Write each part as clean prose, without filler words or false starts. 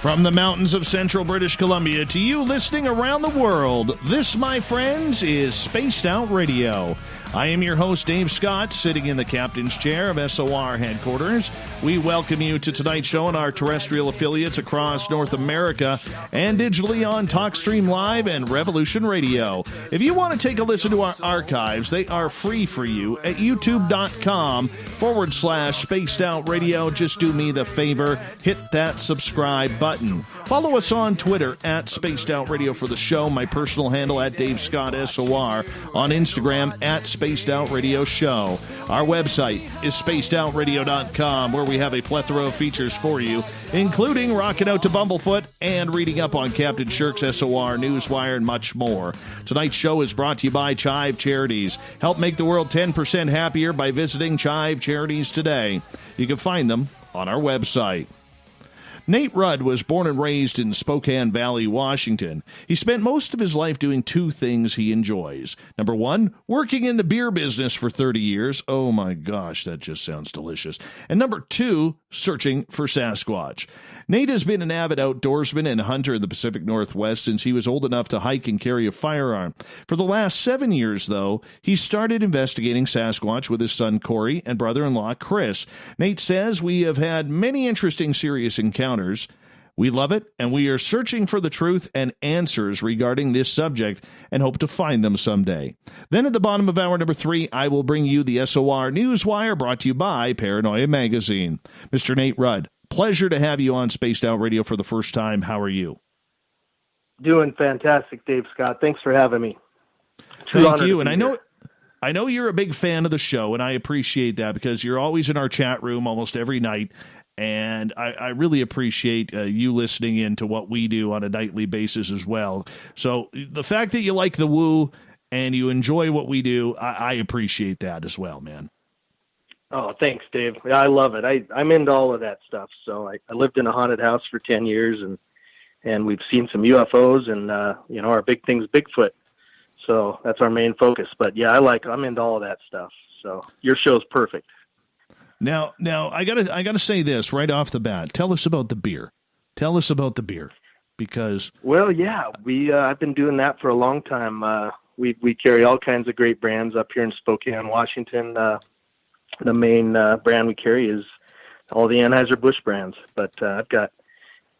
From the mountains of central British Columbia to you listening around the world, this, my friends, is Spaced Out Radio. I am your host, Dave Scott, sitting in the captain's chair of SOR headquarters. We welcome you to tonight's show on our terrestrial affiliates across North America and digitally on TalkStream Live and Revolution Radio. If you want to take a listen to our archives, they are free for you at youtube.com/Spaced Out Radio. Just do me the favor, hit that subscribe button. Follow us on Twitter at Spaced Out Radio for the show, my personal handle at Dave Scott SOR, on Instagram at Spaced Out Radio Show. Our website is spacedoutradio.com, where we have a plethora of features for you, including rocking out to Bumblefoot and reading up on Captain Shirk's SOR, Newswire, and much more. Tonight's show is brought to you by Chive Charities. Help make the world 10% happier by visiting Chive Charities today. You can find them on our website. Nate Rudd was born and raised in Spokane Valley, Washington. He spent most of his life doing two things he enjoys. Number one, working in the beer business for 30 years. Oh my gosh, that just sounds delicious. And number two, searching for Sasquatch. Nate has been an avid outdoorsman and hunter in the Pacific Northwest since he was old enough to hike and carry a firearm. For the last 7 years, though, he started investigating Sasquatch with his son Corey and brother-in-law Chris. Nate says, "We have had many interesting, serious encounters. We love it, and we are searching for the truth and answers regarding this subject and hope to find them someday." Then at the bottom of hour number 3, I will bring you the SOR Newswire, brought to you by Paranoia Magazine. Mr. Nate Rudd, pleasure to have you on Spaced Out Radio for the first time. How are you? Doing fantastic, Dave Scott. Thanks for having me. Thank you. And I know you're a big fan of the show, and I appreciate that because you're always in our chat room almost every night. And I really appreciate you listening in to what we do on a nightly basis as well. So the fact that you like the woo and you enjoy what we do, I appreciate that as well, man. Oh, thanks, Dave. Yeah, I love it. I'm into all of that stuff. So I lived in a haunted house for 10 years, and we've seen some UFOs, and our big thing's Bigfoot. So that's our main focus. But yeah, I'm into all of that stuff. So your show's perfect. Now, I gotta say this right off the bat. Tell us about the beer. Because I've been doing that for a long time. We carry all kinds of great brands up here in Spokane, Washington. The main brand we carry is all the Anheuser-Busch brands, but I've got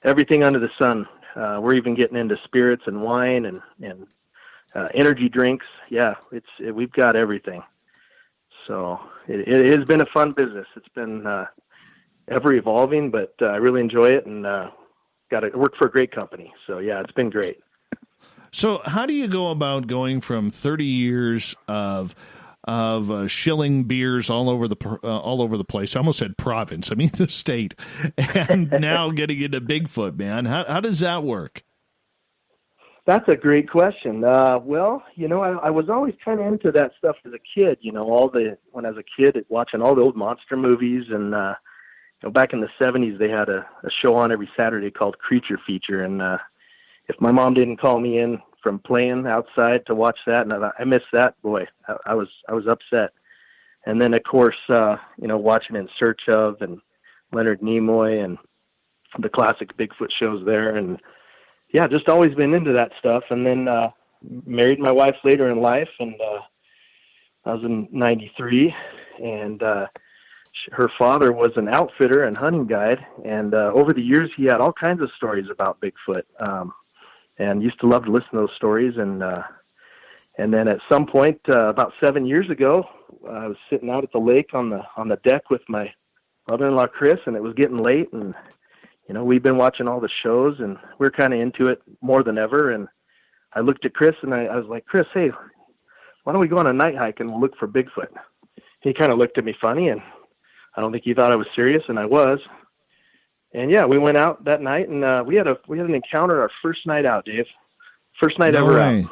everything under the sun. We're even getting into spirits and wine and energy drinks. Yeah, we've got everything. So it has been a fun business. It's been ever evolving, but I really enjoy it, and work for a great company. So yeah, it's been great. So how do you go about going from 30 years of shilling beers all over the place? I almost said province. I mean the state, and now getting into Bigfoot, man. How does that work? That's a great question. I was always kind of into that stuff as a kid. When I was a kid, watching all the old monster movies, and back in the 70s, they had a show on every Saturday called Creature Feature, and if my mom didn't call me in from playing outside to watch that, and I missed that, boy, I was upset. And then, of course, watching In Search Of and Leonard Nimoy and the classic Bigfoot shows there, and yeah, just always been into that stuff. And then married my wife later in life, and I was in 93, and her father was an outfitter and hunting guide, and over the years he had all kinds of stories about Bigfoot, and used to love to listen to those stories. And then at some point, about 7 years ago, I was sitting out at the lake on the deck with my brother-in-law Chris, and it was getting late, and we've been watching all the shows, and we're kind of into it more than ever. And I looked at Chris, and I was like, "Chris, hey, why don't we go on a night hike and look for Bigfoot?" He kind of looked at me funny, and I don't think he thought I was serious, and I was. And yeah, we went out that night, and we had an encounter our first night out, Dave. First night ever out.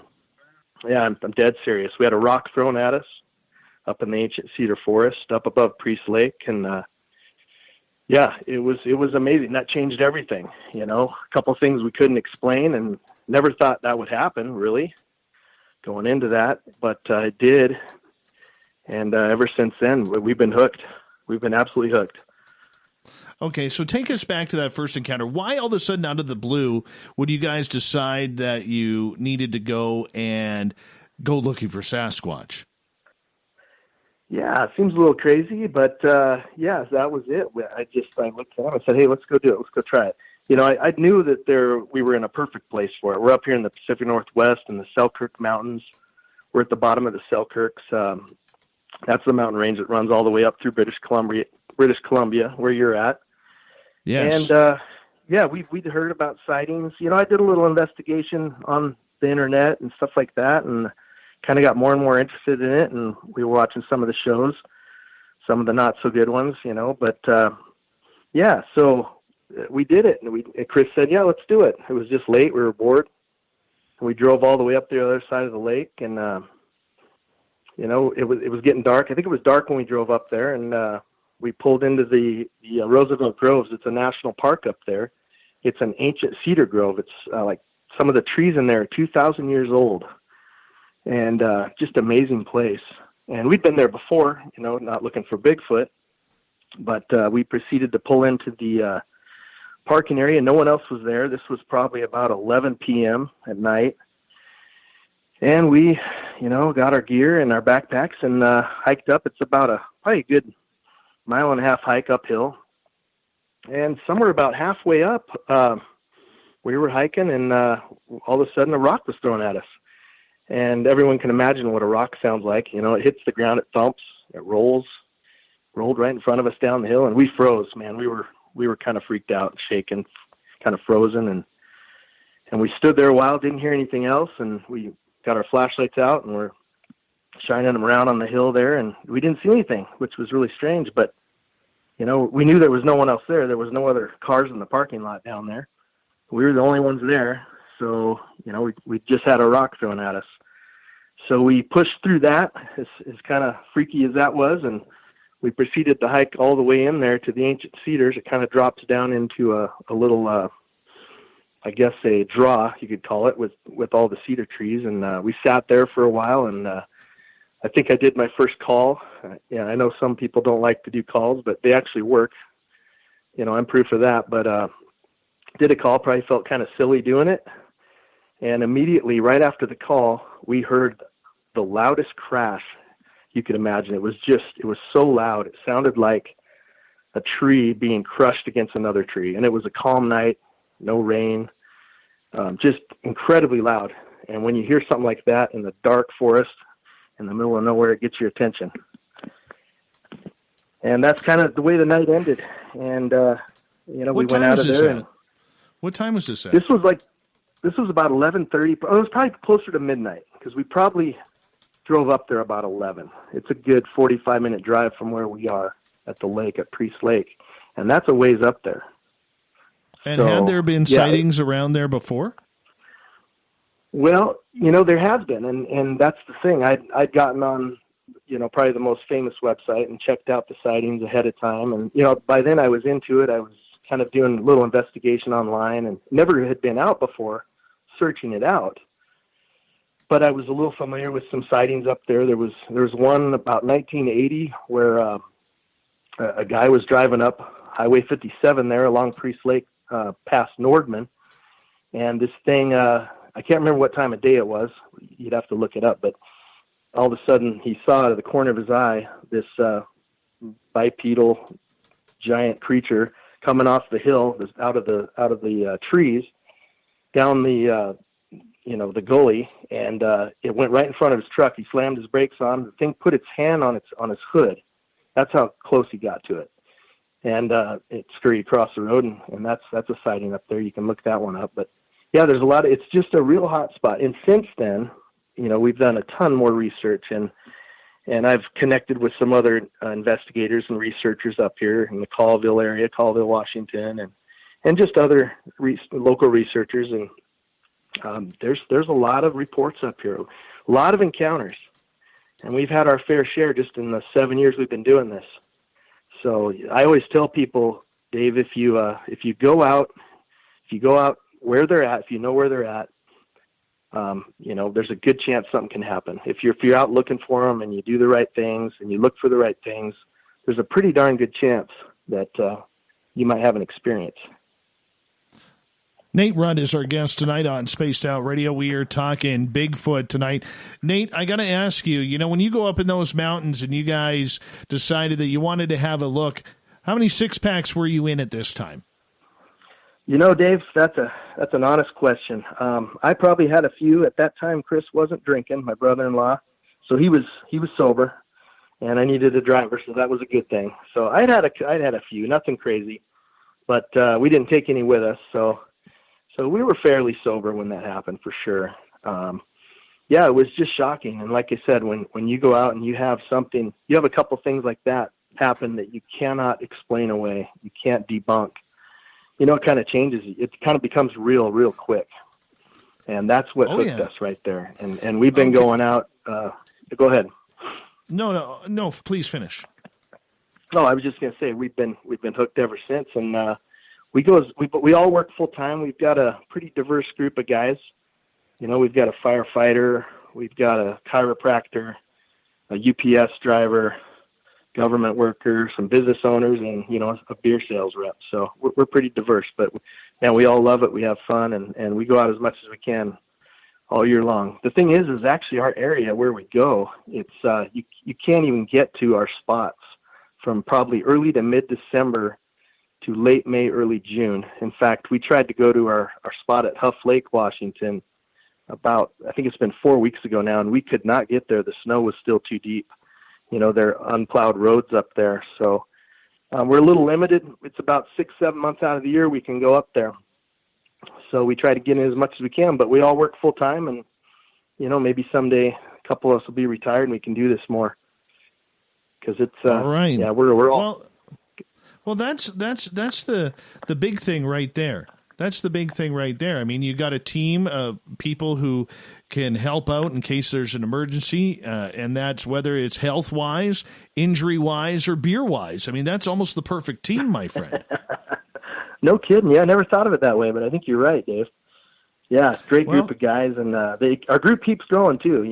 Yeah, I'm dead serious. We had a rock thrown at us up in the ancient cedar forest up above Priest Lake, and yeah, it was amazing. That changed everything. A couple things we couldn't explain, and never thought that would happen, really, going into that, but it did. And ever since then, we've been hooked. We've been absolutely hooked. Okay, so take us back to that first encounter. Why all of a sudden, out of the blue, would you guys decide that you needed to go looking for Sasquatch? Yeah, it seems a little crazy, but yeah, that was it. I looked at him and said, "Hey, let's go do it. Let's go try it." You know, I knew that we were in a perfect place for it. We're up here in the Pacific Northwest in the Selkirk Mountains. We're at the bottom of the Selkirks. That's the mountain range that runs all the way up through British Columbia, where you're at. Yes. And yeah, we'd heard about sightings. You know, I did a little investigation on the internet and stuff like that, and kind of got more and more interested in it. And we were watching some of the shows, some of the not so good ones, you know. But yeah, so we did it, and Chris said, "Yeah, let's do it." It was just late; we were bored, and we drove all the way up the other side of the lake, and you know, it was getting dark. I think it was dark when we drove up there, and we pulled into the Roosevelt Groves. It's a national park up there. It's an ancient cedar grove. It's like some of the trees in there are 2,000 years old, and just amazing place. And we'd been there before, you know, not looking for Bigfoot, but we proceeded to pull into the parking area. No one else was there. This was probably about 11 p.m. at night. And we, you know, got our gear and our backpacks and hiked up. It's about probably a good 1.5 mile hike uphill. And somewhere about halfway up, we were hiking, and all of a sudden a rock was thrown at us. And everyone can imagine what a rock sounds like. You know, it hits the ground, it thumps, it rolled right in front of us down the hill, and we froze, man. We were kind of freaked out, shaken, kind of frozen, and we stood there a while, didn't hear anything else, and we got our flashlights out, and we're shining them around on the hill there, and we didn't see anything, which was really strange. But, you know, we knew there was no one else there. There was no other cars in the parking lot down there. We were the only ones there. So, you know, we just had a rock thrown at us. So we pushed through that, as kind of freaky as that was, and we proceeded to hike all the way in there to the ancient cedars. It kind of drops down into a little, I guess a draw, you could call it, with all the cedar trees. And we sat there for a while, and I think I did my first call. Yeah, I know some people don't like to do calls, but they actually work. You know, I'm proof of that. But did a call, probably felt kind of silly doing it. And immediately, right after the call, we heard the loudest crash you could imagine. It was so loud. It sounded like a tree being crushed against another tree. And it was a calm night, no rain, just incredibly loud. And when you hear something like that in the dark forest, in the middle of nowhere, it gets your attention. And that's kind of the way the night ended. And, you know, we went out of there. And what time was this at? This was about 11:30. It was probably closer to midnight, because we probably drove up there about 11. It's a good 45-minute drive from where we are at the lake, at Priest Lake. And that's a ways up there. And had there been sightings around there before? Well, you know, there has been, and that's the thing. I'd gotten on, you know, probably the most famous website and checked out the sightings ahead of time. And, you know, by then I was into it. I was kind of doing a little investigation online and never had been out before, searching it out. But I was a little familiar with some sightings up there. There was one about 1980 where a guy was driving up Highway 57 there along Priest Lake past Nordman. And this thing, I can't remember what time of day it was. You'd have to look it up. But all of a sudden he saw out of the corner of his eye this bipedal giant creature coming off the hill, out of the trees, down the the gully, and it went right in front of his truck. He slammed his brakes on. The thing put its hand on his hood. That's how close he got to it, and it scurried across the road. And that's a sighting up there. You can look that one up. But yeah, there's a lot of. It's just a real hot spot. And since then, you know, we've done a ton more research, and I've connected with some other investigators and researchers up here in the Colville area, Colville, Washington, and just other local researchers. And there's a lot of reports up here, a lot of encounters, and we've had our fair share just in the 7 years we've been doing this. So I always tell people, Dave, if you go out where they're at, if you know where they're at, you know, there's a good chance something can happen. If you're out looking for them and you do the right things and you look for the right things, there's a pretty darn good chance that you might have an experience. Nate Rudd is our guest tonight on Spaced Out Radio. We are talking Bigfoot tonight. Nate, I got to ask you, when you go up in those mountains and you guys decided that you wanted to have a look, how many six-packs were you in at this time? Dave, that's an honest question. I probably had a few at that time. Chris wasn't drinking, my brother-in-law, so he was sober, and I needed a driver, so that was a good thing. So I'd had a few, nothing crazy, but we didn't take any with us, so we were fairly sober when that happened, for sure. It was just shocking. And like I said, when you go out and you have a couple things like that happen that you cannot explain away, you can't debunk. It kind of changes. It kind of becomes real quick. And that's what hooked us right there. And we've been going out. Go ahead. No, please finish. No, I was just going to say we've been hooked ever since. And we all work full time. We've got a pretty diverse group of guys. We've got a firefighter, we've got a chiropractor, a UPS driver, government workers, some business owners, and a beer sales rep. So we're pretty diverse, but we all love it. We have fun, and we go out as much as we can all year long. The thing is actually our area where we go, it's you can't even get to our spots from probably early to mid-December to late May, early June. In fact, we tried to go to our spot at Huff Lake, Washington, I think it's been 4 weeks ago now, and we could not get there. The snow was still too deep. They're unplowed roads up there. So we're a little limited. It's about 6-7 months out of the year we can go up there. So we try to get in as much as we can, but we all work full time, and, maybe someday a couple of us will be retired and we can do this more. Cause it's, all right. Yeah, we're all. Well, that's the big thing right there. That's the big thing right there. I mean, you got a team of people who can help out in case there's an emergency, and that's whether it's health-wise, injury-wise, or beer-wise. I mean, that's almost the perfect team, my friend. No kidding. Yeah, I never thought of it that way, but I think you're right, Dave. Yeah, it's a great group of guys, and our group keeps growing too.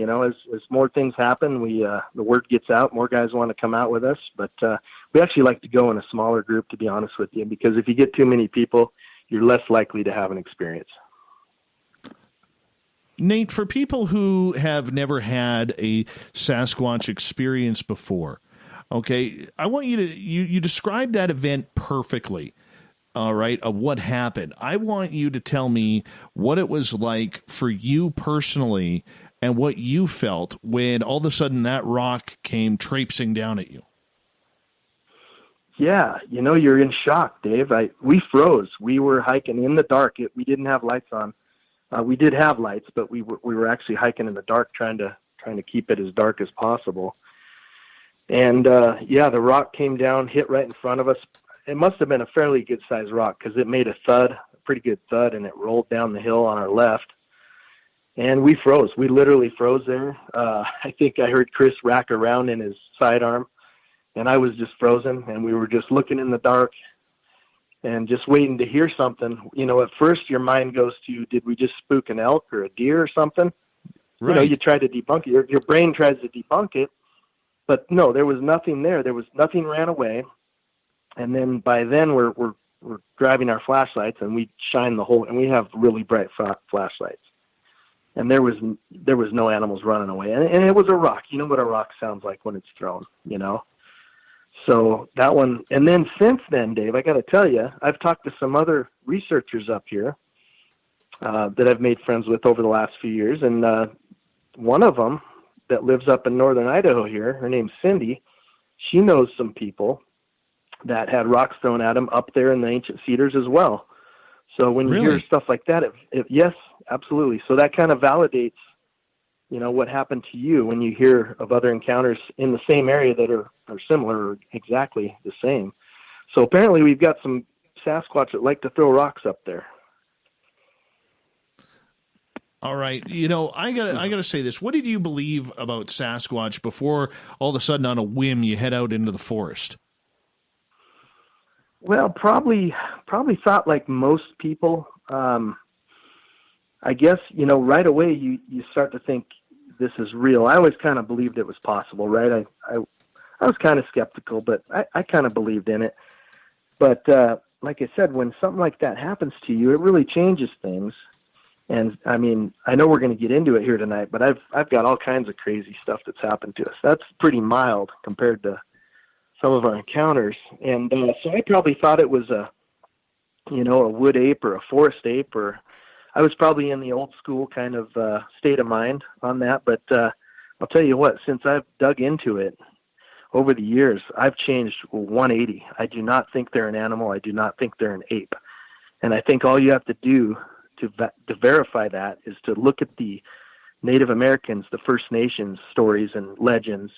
As more things happen, the word gets out, more guys want to come out with us. But we actually like to go in a smaller group, to be honest with you, because if you get too many people, you're less likely to have an experience. Nate, for people who have never had a Sasquatch experience before, okay, I want you to you describe that event perfectly. All right, of what happened. I want you to tell me what it was like for you personally and what you felt when all of a sudden that rock came traipsing down at you. Yeah, you're in shock, Dave. We froze. We were hiking in the dark. We didn't have lights on. We did have lights, but we were actually hiking in the dark, trying to keep it as dark as possible. And the rock came down, hit right in front of us. It must have been a fairly good sized rock because it made a pretty good thud, and it rolled down the hill on our left. And we froze. We literally froze there. I think I heard Chris rack around in his sidearm. And I was just frozen, and we were just looking in the dark and just waiting to hear something. At first your mind goes to, did we just spook an elk or a deer or something? Right. You try to debunk it. Your brain tries to debunk it, but no, there was nothing there. There was nothing ran away. And then by then we're driving our flashlights, and we shine the whole, and we have really bright flashlights. And there was no animals running away. And it was a rock. You know what a rock sounds like when it's thrown, So that one, and then since then, Dave, I got to tell you, I've talked to some other researchers up here that I've made friends with over the last few years, and one of them that lives up in northern Idaho here, her name's Cindy, she knows some people that had rocks thrown at them up there in the ancient cedars as well. So when you hear stuff like that, yes, absolutely. So that kind of validates what happened to you when you hear of other encounters in the same area that are similar or exactly the same. So apparently we've got some Sasquatch that like to throw rocks up there. All right. I gotta say this. What did you believe about Sasquatch before all of a sudden on a whim you head out into the forest? Well, probably thought like most people. I guess, right away you start to think this is real. I always kind of believed it was possible, right? I was kind of skeptical, but I kind of believed in it. But like I said, when something like that happens to you, it really changes things. And I mean, I know we're going to get into it here tonight, but I've got all kinds of crazy stuff that's happened to us. That's pretty mild compared to some of our encounters. And so I probably thought it was a wood ape or a forest ape, or I was probably in the old school kind of state of mind on that. But I'll tell you what, since I've dug into it over the years, I've changed 180. I do not think they're an animal. I do not think they're an ape. And I think all you have to do to verify that is to look at the Native Americans, the First Nations stories and legends,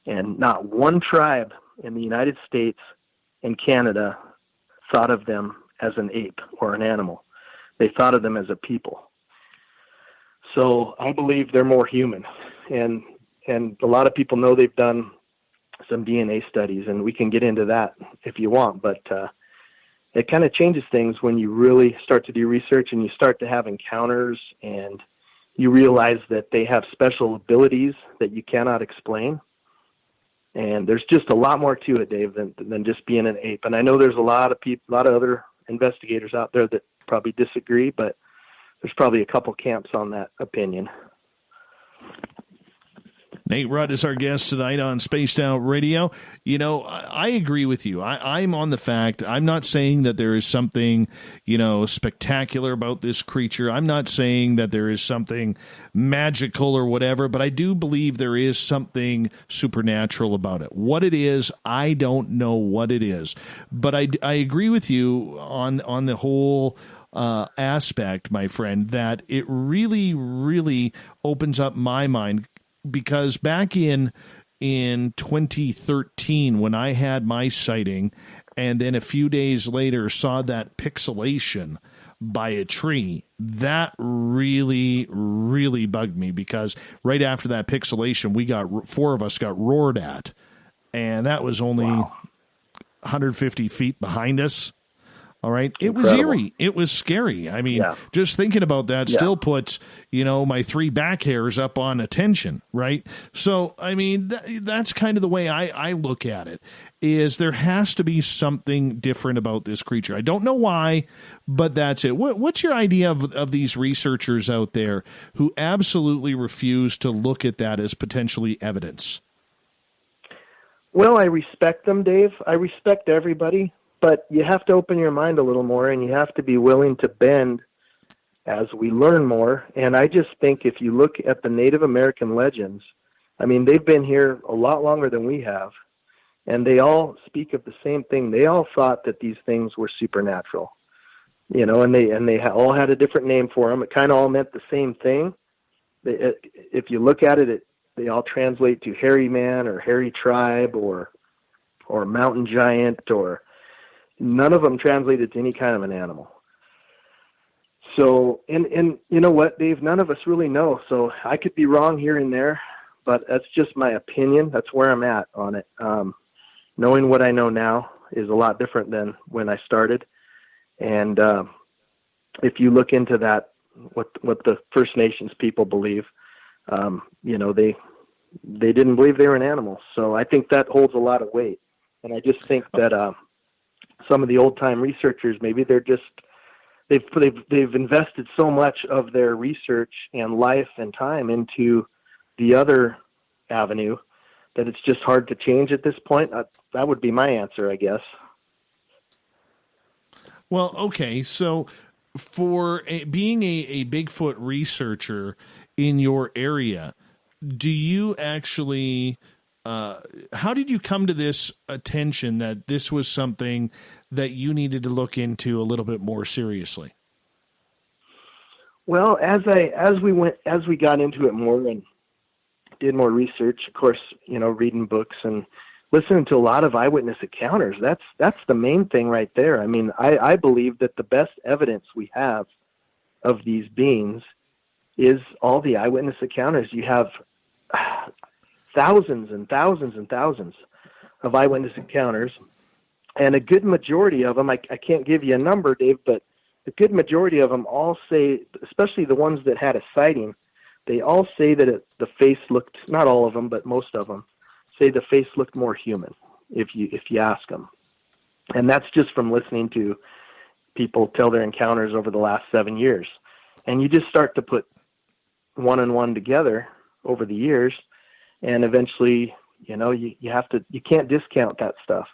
and not one tribe in the United States and Canada thought of them as an ape or an animal. They thought of them as a people. So I believe they're more human. And a lot of people know they've done some DNA studies, and we can get into that if you want, but it kind of changes things when you really start to do research and you start to have encounters and you realize that they have special abilities that you cannot explain. And there's just a lot more to it, Dave, than just being an ape. And I know there's a lot of people, a lot of other investigators out there that probably disagree, but there's probably a couple camps on that opinion. Nate Rudd is our guest tonight on Spaced Out Radio. You know, I agree with you. I'm on the fact. I'm not saying that there is something, spectacular about this creature. I'm not saying that there is something magical or whatever, but I do believe there is something supernatural about it. What it is, I don't know what it is. But I agree with you on the whole aspect, my friend, that it really, really opens up my mind. Because back in 2013, when I had my sighting, and then a few days later saw that pixelation by a tree, that really, really bugged me. Because right after that pixelation, four of us got roared at, and that was only 150 feet behind us. All right. It was eerie. It was scary. I mean, just thinking about that still puts, my 3 back hairs up on attention. Right. So, I mean, that's kind of the way I look at it, is there has to be something different about this creature. I don't know why, but that's it. What's your idea of these researchers out there who absolutely refuse to look at that as potentially evidence? Well, I respect them, Dave. I respect everybody. But you have to open your mind a little more, and you have to be willing to bend as we learn more. And I just think if you look at the Native American legends, I mean, they've been here a lot longer than we have, and they all speak of the same thing. They all thought that these things were supernatural, and they all had a different name for them. It kind of all meant the same thing. If you look at it, they all translate to hairy man or hairy tribe or mountain giant, or none of them translated to any kind of an animal. So, and you know what, Dave, none of us really know. So I could be wrong here and there, but that's just my opinion. That's where I'm at on it. Knowing what I know now is a lot different than when I started. And if you look into that, what the First Nations people believe, they didn't believe they were an animal. So I think that holds a lot of weight. And I just think that some of the old time researchers, maybe they've invested so much of their research and life and time into the other avenue that it's just hard to change at this point. That would be my answer, I guess. Well, okay. So for being a Bigfoot researcher in your area, do you actually, how did you come to this attention that this was something that you needed to look into a little bit more seriously? Well, as we got into it more and did more research, of course, reading books and listening to a lot of eyewitness encounters, that's the main thing right there. I mean, I believe that the best evidence we have of these beings is all the eyewitness encounters. You have thousands and thousands and thousands of eyewitness encounters, and a good majority of them, I can't give you a number, Dave, but a good majority of them all say, especially the ones that had a sighting, they all say that the face looked, not all of them, but most of them say the face looked more human if you ask them. And that's just from listening to people tell their encounters over the last 7 years. And you just start to put one and one together over the years, and eventually, you can't discount that stuff.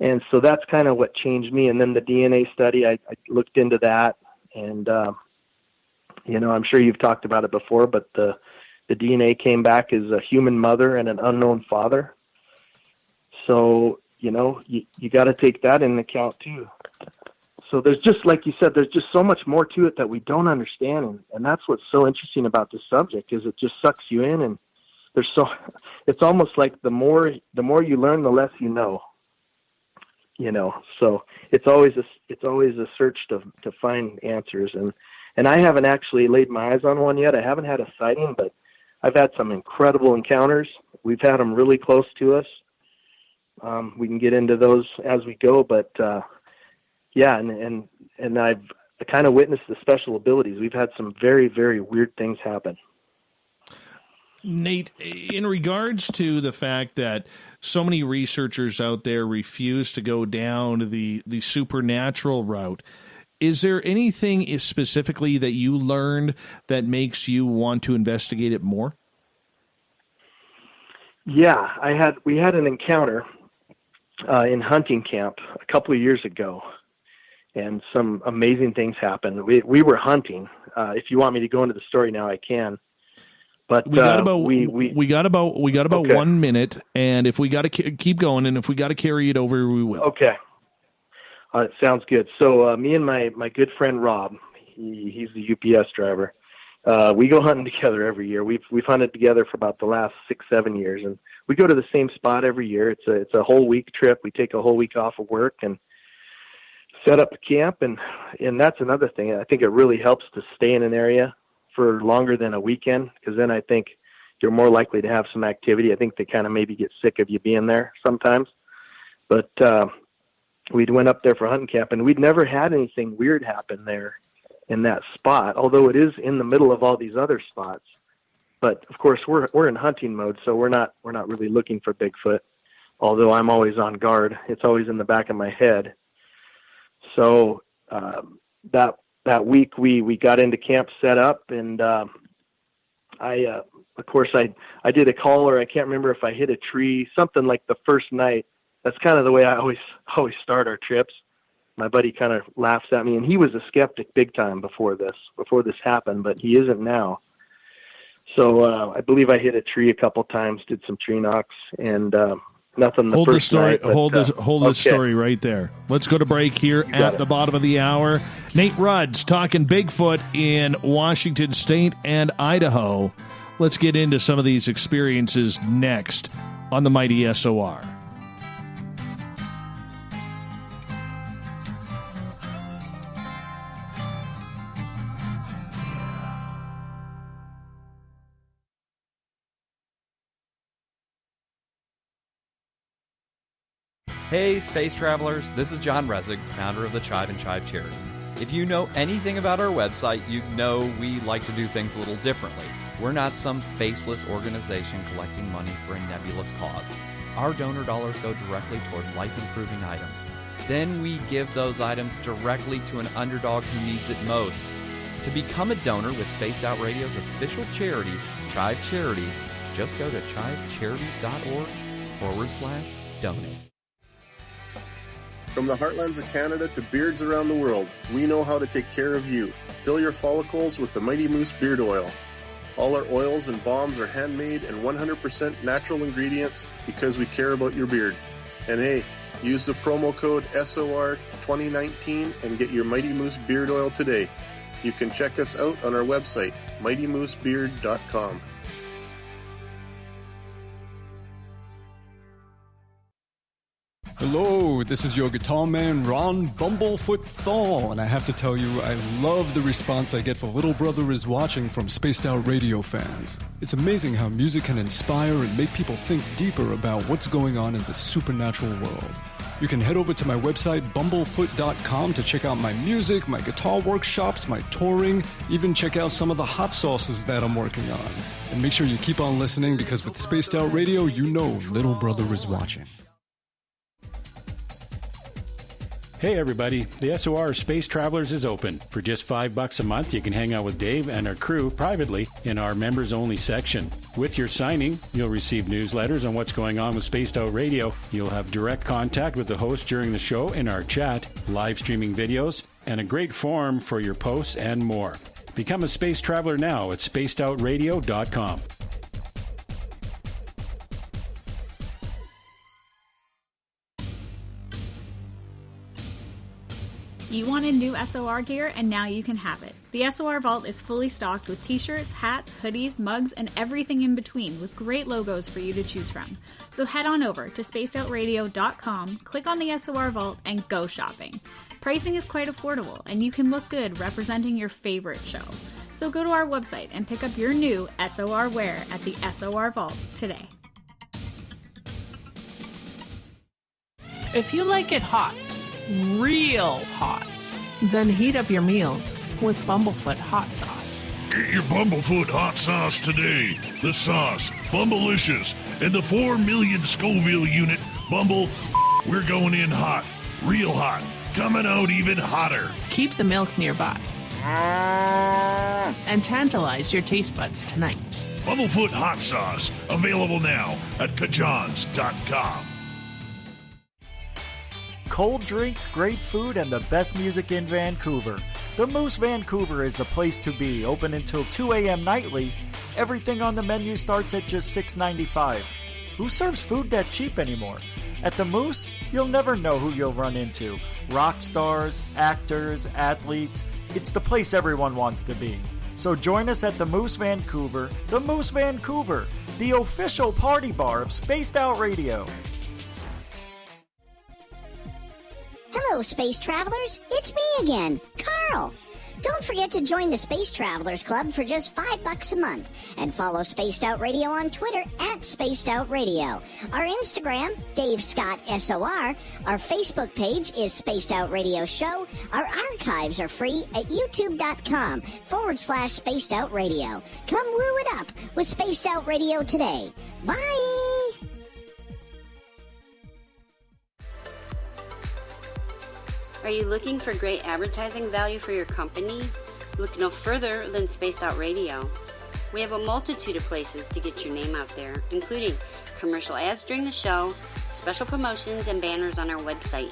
And so that's kind of what changed me. And then the DNA study, I looked into that, and I'm sure you've talked about it before, but the DNA came back as a human mother and an unknown father. So, you got to take that into account too. So there's just, like you said, there's just so much more to it that we don't understand. And that's what's so interesting about this subject, is it just sucks you in. And it's almost like the more you learn, the less you know. So it's always a search to find answers. And I haven't actually laid my eyes on one yet. I haven't had a sighting, but I've had some incredible encounters. We've had them really close to us. We can get into those as we go, but yeah, and I've kind of witnessed the special abilities. We've had some very, very weird things happen. Nate, in regards to the fact that so many researchers out there refuse to go down the supernatural route, is there anything specifically that you learned that makes you want to investigate it more? Yeah, we had an encounter in hunting camp a couple of years ago, and some amazing things happened. We were hunting. If you want me to go into the story now, I can. But we got about okay. 1 minute, and if we got to keep going, and if we got to carry it over, we will. Okay. It sounds good. So me and my good friend Rob, he's the UPS driver. We go hunting together every year. We've hunted together for about the last 6-7 years, and we go to the same spot every year. It's a whole week trip. We take a whole week off of work and set up a camp, and that's another thing. I think it really helps to stay in an area for longer than a weekend, because then I think you're more likely to have some activity. I think they kind of maybe get sick of you being there sometimes. But we went up there for hunting camp, and we'd never had anything weird happen there in that spot, although it is in the middle of all these other spots. But of course, we're in hunting mode, so we're not really looking for Bigfoot. Although I'm always on guard, it's always in the back of my head. So that week we got into camp, set up, and I did a call, or I can't remember if I hit a tree, something like the first night. That's kind of the way I always start our trips. My buddy kind of laughs at me, and he was a skeptic big time before this happened, but he isn't now. So I believe I hit a tree a couple times, did some tree knocks, and nothing. Hold the story right there. Let's go to break here at the bottom of the hour. Nate Rudd's talking Bigfoot in Washington State and Idaho. Let's get into some of these experiences next on the Mighty SOR. Hey, space travelers, this is John Resig, founder of the Chive and Chive Charities. If you know anything about our website, you know we like to do things a little differently. We're not some faceless organization collecting money for a nebulous cause. Our donor dollars go directly toward life-improving items. Then we give those items directly to an underdog who needs it most. To become a donor with Spaced Out Radio's official charity, Chive Charities, just go to chivecharities.org/donate. From the heartlands of Canada to beards around the world, we know how to take care of you. Fill your follicles with the Mighty Moose Beard Oil. All our oils and balms are handmade and 100% natural ingredients because we care about your beard. And hey, use the promo code SOR2019 and get your Mighty Moose Beard Oil today. You can check us out on our website, mightymoosebeard.com. Hello, this is your guitar man, Ron Bumblefoot Thal, and I have to tell you, I love the response I get for Little Brother is Watching from Spaced Out Radio fans. It's amazing how music can inspire and make people think deeper about what's going on in the supernatural world. You can head over to my website, bumblefoot.com, to check out my music, my guitar workshops, my touring, even check out some of the hot sauces that I'm working on. And make sure you keep on listening, because with Spaced Out Radio, you know Little Brother is watching. Hey everybody, the SOR Space Travelers is open. For just $5 a month, you can hang out with Dave and our crew privately in our members-only section. With your signing, you'll receive newsletters on what's going on with Spaced Out Radio. You'll have direct contact with the host during the show in our chat, live streaming videos, and a great forum for your posts and more. Become a space traveler now at spacedoutradio.com. You wanted new SOR gear, and now you can have it. The SOR Vault is fully stocked with t-shirts, hats, hoodies, mugs, and everything in between, with great logos for you to choose from. So head on over to spacedoutradio.com, click on the SOR Vault, and go shopping. Pricing is quite affordable, and you can look good representing your favorite show. So go to our website and pick up your new SOR wear at the SOR Vault today. If you like it hot, real hot, then heat up your meals with Bumblefoot hot sauce. Get your Bumblefoot hot sauce today. The sauce, Bumblicious, and the 4 million Scoville unit Bumble. We're going in hot, real hot, coming out even hotter. Keep the milk nearby and tantalize your taste buds tonight. Bumblefoot hot sauce, available now at kajans.com. Cold drinks, great food, and the best music in Vancouver. The Moose Vancouver is the place to be, open until 2 a.m. nightly. Everything on the menu starts at just $6.95. Who serves food that cheap anymore? At the Moose, you'll never know who you'll run into. Rock stars, actors, athletes. It's the place everyone wants to be. So join us at the Moose Vancouver, the official party bar of Spaced Out Radio. Hello, Space Travelers. It's me again, Carl. Don't forget to join the Space Travelers Club for just $5 a month and follow Spaced Out Radio on Twitter at Spaced Out Radio. Our Instagram, Dave Scott SOR. Our Facebook page is Spaced Out Radio Show. Our archives are free at youtube.com/Spaced Out Radio. Come woo it up with Spaced Out Radio today. Bye! Are you looking for great advertising value for your company? Look no further than Spaced Out Radio. We have a multitude of places to get your name out there, including commercial ads during the show, special promotions, and banners on our website.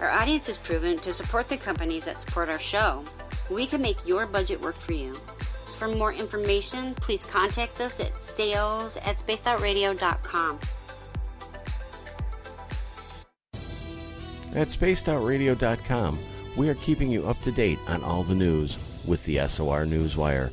Our audience is proven to support the companies that support our show. We can make your budget work for you. So for more information, please contact us at sales@spacedoutradio.com. At spacedoutradio.com, we are keeping you up to date on all the news with the SOR Newswire.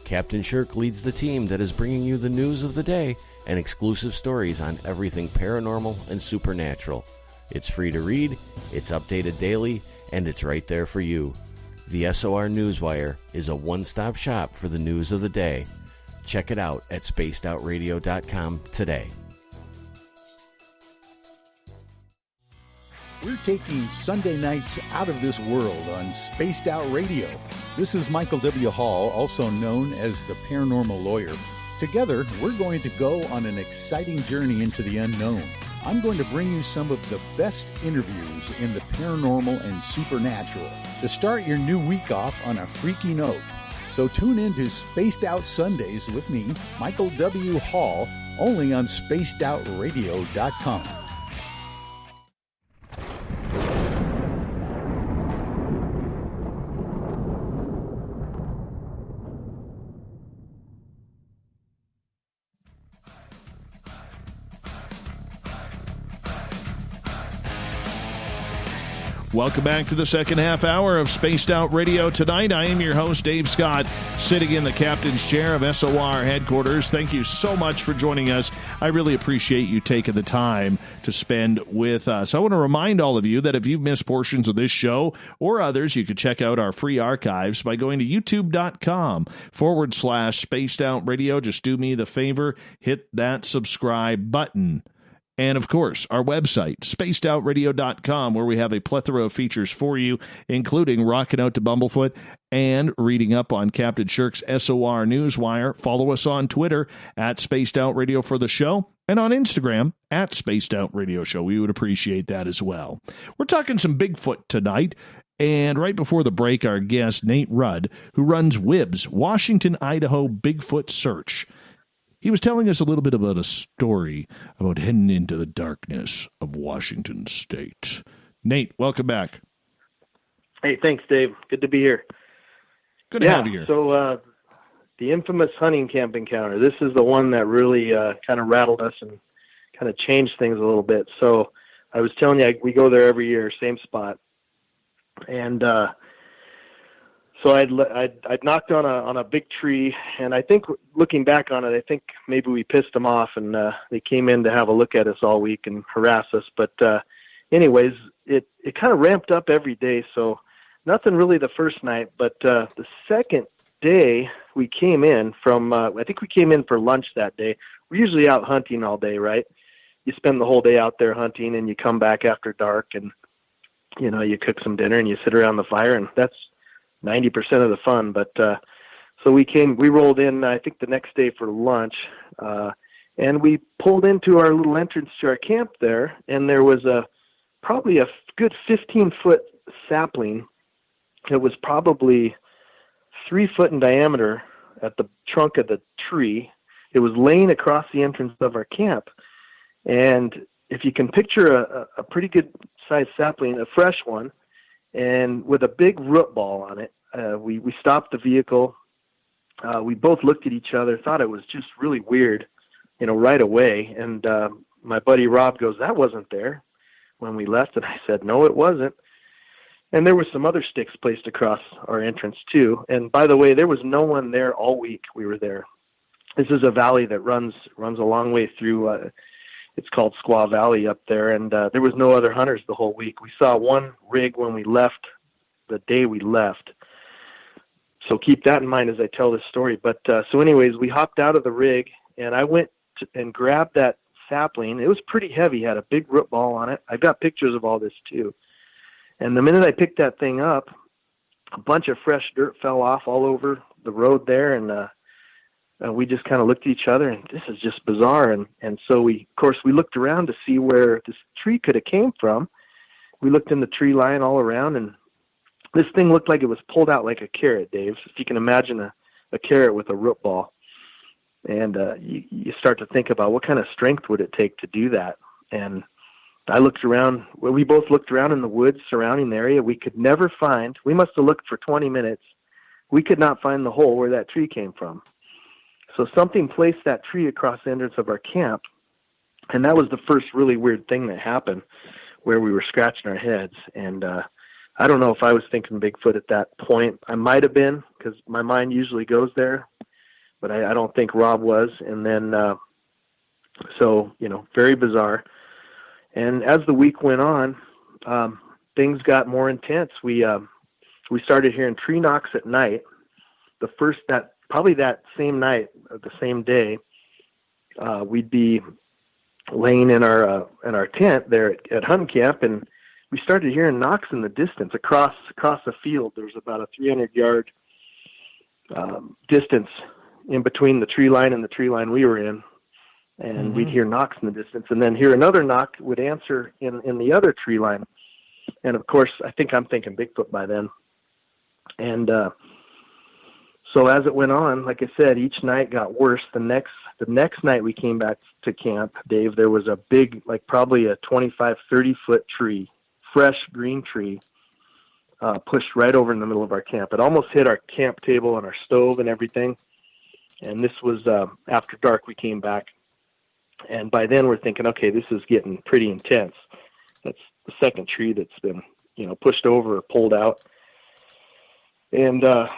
Captain Shirk leads the team that is bringing you the news of the day and exclusive stories on everything paranormal and supernatural. It's free to read, it's updated daily, and it's right there for you. The SOR Newswire is a one-stop shop for the news of the day. Check it out at spacedoutradio.com today. We're taking Sunday nights out of this world on Spaced Out Radio. This is Michael W. Hall, also known as the Paranormal Lawyer. Together, we're going to go on an exciting journey into the unknown. I'm going to bring you some of the best interviews in the paranormal and supernatural to start your new week off on a freaky note. So tune in to Spaced Out Sundays with me, Michael W. Hall, only on spacedoutradio.com. Welcome back to the second half hour of Spaced Out Radio tonight. I am your host, Dave Scott, sitting in the captain's chair of SOR headquarters. Thank you so much for joining us. I really appreciate you taking the time to spend with us. I want to remind all of you that if you've missed portions of this show or others, you can check out our free archives by going to youtube.com/Spaced Out Radio. Just do me the favor, hit that subscribe button. And, of course, our website, spacedoutradio.com, where we have a plethora of features for you, including rocking out to Bumblefoot and reading up on Captain Shirk's SOR Newswire. Follow us on Twitter at Spaced Out Radio for the show, and on Instagram at Spaced Out Radio Show. We would appreciate that as well. We're talking some Bigfoot tonight. And right before the break, our guest, Nate Rudd, who runs WIBS, Washington, Idaho Bigfoot Search. He was telling us a little bit about a story about heading into the darkness of Washington State. Nate, welcome back. Hey, thanks, Dave. Good to be here. Good to have you here. So the infamous hunting camp encounter, this is the one that really kind of rattled us and kind of changed things a little bit. So I was telling you, we go there every year, same spot. And so I'd knocked on a big tree, and I think looking back on it, I think maybe we pissed them off, and they came in to have a look at us all week and harass us. But anyways, it kind of ramped up every day. So nothing really the first night, but the second day we came in from, I think we came in for lunch that day. We're usually out hunting all day, right? You spend the whole day out there hunting, and you come back after dark, and you know, you cook some dinner and you sit around the fire, and that's 90% of the fun. But so we rolled in, I think the next day for lunch, and we pulled into our little entrance to our camp there, and there was probably a good 15-foot sapling. It was probably 3 foot in diameter at the trunk of the tree. It was laying across the entrance of our camp. And if you can picture a pretty good sized sapling, a fresh one, and with a big root ball on it, we stopped the vehicle. We both looked at each other, thought it was just really weird, you know, right away. And my buddy Rob goes, "That wasn't there when we left." And I said, "No, it wasn't." And there were some other sticks placed across our entrance too. And by the way, there was no one there all week we were there. This is a valley that runs a long way through. It's called Squaw Valley up there, and there was no other hunters the whole week. We saw one rig when we left, the day we left. So keep that in mind as I tell this story. But so anyways, we hopped out of the rig, and I went and grabbed that sapling. It was pretty heavy, had a big root ball on it. I've got pictures of all this too. And the minute I picked that thing up, a bunch of fresh dirt fell off all over the road there, and we just kind of looked at each other, and this is just bizarre. And so we looked around to see where this tree could have came from. We looked in the tree line all around, and this thing looked like it was pulled out like a carrot, Dave. If you can imagine a carrot with a root ball. And you start to think about what kind of strength would it take to do that. And I looked around. Well, we both looked around in the woods surrounding the area. We could never find. We must have looked for 20 minutes. We could not find the hole where that tree came from. So something placed that tree across the entrance of our camp, and that was the first really weird thing that happened, where we were scratching our heads. And I don't know if I was thinking Bigfoot at that point. I might have been, because my mind usually goes there, but I don't think Rob was. And then, so, you know, very bizarre. And as the week went on, things got more intense. We started hearing tree knocks at night. Probably that same night, the same day, we'd be laying in our tent there at hunting camp, and we started hearing knocks in the distance across the field. There's about a 300-yard distance in between the tree line and the tree line we were in, and we'd hear knocks in the distance, and then hear another knock would answer in the other tree line. And of course, I think I'm thinking Bigfoot by then. And so as it went on, like I said, each night got worse. The next night we came back to camp, Dave, there was a big, like probably a 25, 30-foot tree, fresh green tree, pushed right over in the middle of our camp. It almost hit our camp table and our stove and everything. And this was after dark we came back. And by then we're thinking, okay, this is getting pretty intense. That's the second tree that's been, you know, pushed over or pulled out. And the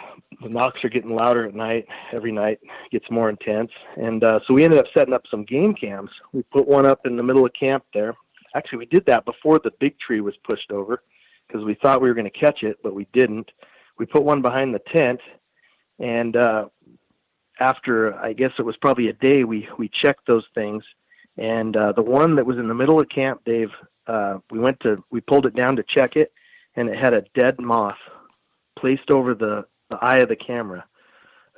knocks are getting louder at night. Every night gets more intense. And so we ended up setting up some game cams. We put one up in the middle of camp there. Actually, we did that before the big tree was pushed over because we thought we were going to catch it, but we didn't. We put one behind the tent. And after, I guess it was probably a day, we checked those things. And the one that was in the middle of camp, Dave, we pulled it down to check it, and it had a dead moth placed over the eye of the camera,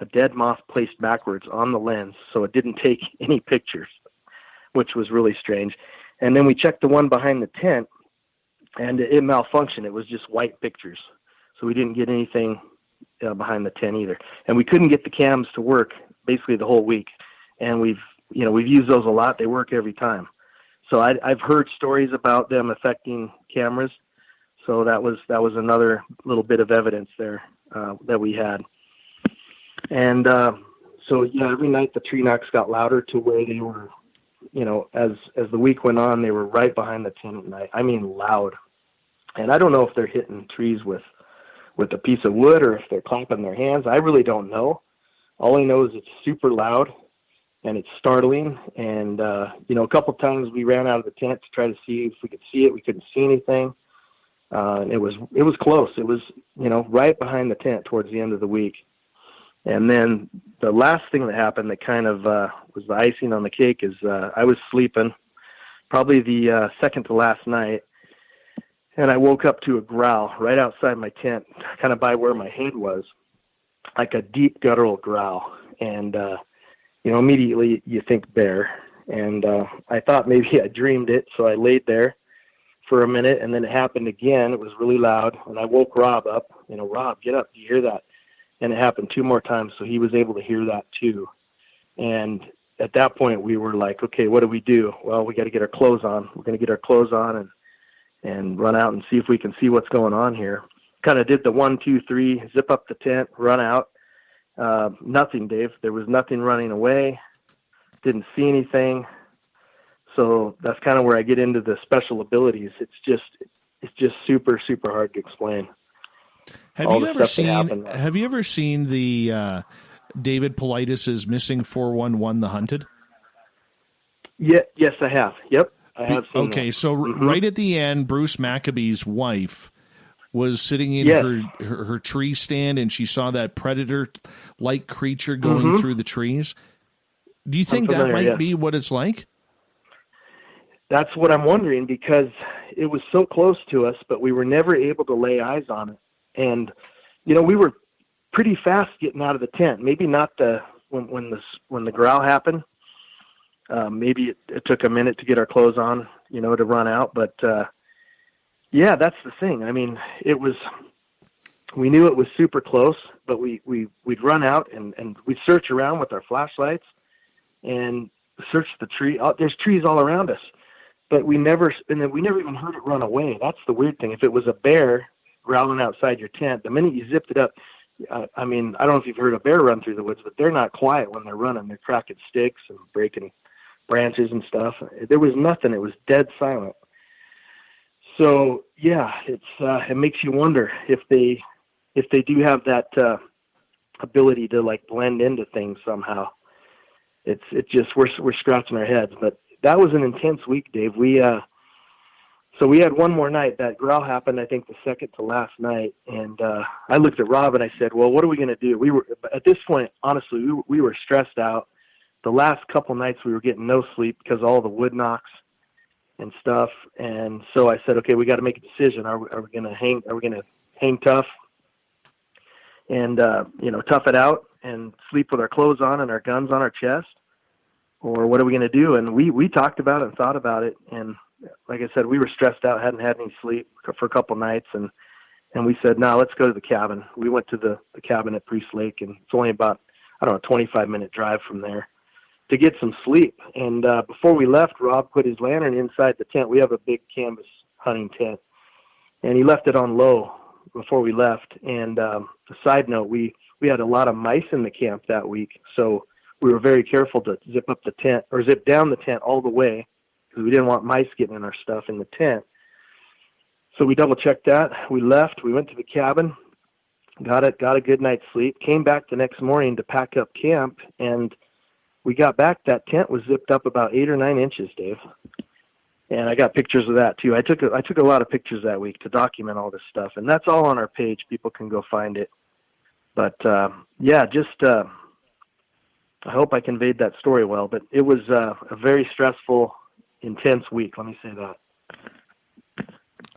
a dead moth placed backwards on the lens, so it didn't take any pictures, which was really strange. And then we checked the one behind the tent, and it malfunctioned. It was just white pictures, so we didn't get anything behind the tent either. And we couldn't get the cams to work basically the whole week, and we've used those a lot. They work every time. So I've heard stories about them affecting cameras. So that was another little bit of evidence there that we had. And so every night the tree knocks got louder to where they were, as the week went on, they were right behind the tent at night. I mean, loud. And I don't know if they're hitting trees with a piece of wood or if they're clapping their hands. I really don't know. All I know is it's super loud and it's startling. And, a couple times we ran out of the tent to try to see if we could see it. We couldn't see anything. It was close. It was, right behind the tent towards the end of the week. And then the last thing that happened that kind of was the icing on the cake is I was sleeping probably the second to last night, and I woke up to a growl right outside my tent, kind of by where my head was, like a deep guttural growl. And, immediately you think bear. And I thought maybe I dreamed it, so I laid there for a minute, and then it happened again. It was really loud, and I woke Rob up. Rob, get up. Do you hear that? And it happened 2 more times, so he was able to hear that too. And at that point, we were like, okay, what do we do? Well, we got to get our clothes on. We're going to get our clothes on and run out and see if we can see what's going on here. Kind of did the 1, 2, 3, zip up the tent, run out. Nothing, Dave. There was nothing running away. Didn't see anything. So that's kind of where I get into the special abilities. It's just super, super hard to explain. Have you ever seen the David Paulides' Missing 411 The Hunted? Yeah, yes, I have. Yep, I have seen Okay, that. so right at the end, Bruce Maccabee's wife was sitting in her tree stand, and she saw that predator-like creature going through the trees. Do you think that might be what it's like? That's what I'm wondering, because it was so close to us, but we were never able to lay eyes on it. And, we were pretty fast getting out of the tent. Maybe not when the growl happened. Maybe it took a minute to get our clothes on, to run out. But, that's the thing. I mean, we knew it was super close, but we'd run out and we'd search around with our flashlights and search the tree. There's trees all around us, but we never even heard it run away. That's the weird thing. If it was a bear growling outside your tent, the minute you zipped it up, I don't know if you've heard a bear run through the woods, but they're not quiet when they're running. They're cracking sticks and breaking branches and stuff. There was nothing. It was dead silent. So it makes you wonder if they do have that ability to like blend into things somehow. It's just we're scratching our heads. But that was an intense week, Dave. So we had one more night. That growl happened, I think, the second to last night. And I looked at Rob and I said, well, what are we going to do? We were, at this point, honestly, we were stressed out. The last couple nights we were getting no sleep because of all the wood knocks and stuff. And so I said, okay, we got to make a decision. Are we going to hang tough and, tough it out and sleep with our clothes on and our guns on our chest? Or what are we going to do? And we talked about it and thought about it. And like I said, we were stressed out, hadn't had any sleep for a couple nights. And we said, no, let's go to the cabin. We went to the cabin at Priest Lake, and it's only about, 25-minute drive from there to get some sleep. And before we left, Rob put his lantern inside the tent. We have a big canvas hunting tent, and he left it on low before we left. And a side note, we had a lot of mice in the camp that week, so we were very careful to zip down the tent all the way, because we didn't want mice getting in our stuff in the tent. So we double checked that. We left. We went to the cabin, got a good night's sleep, came back the next morning to pack up camp, and we got back. That tent was zipped up about 8 or 9 inches, Dave. And I got pictures of that too. I took a lot of pictures that week to document all this stuff, and that's all on our page. People can go find it. But I hope I conveyed that story well, but it was a very stressful, intense week. Let me say that.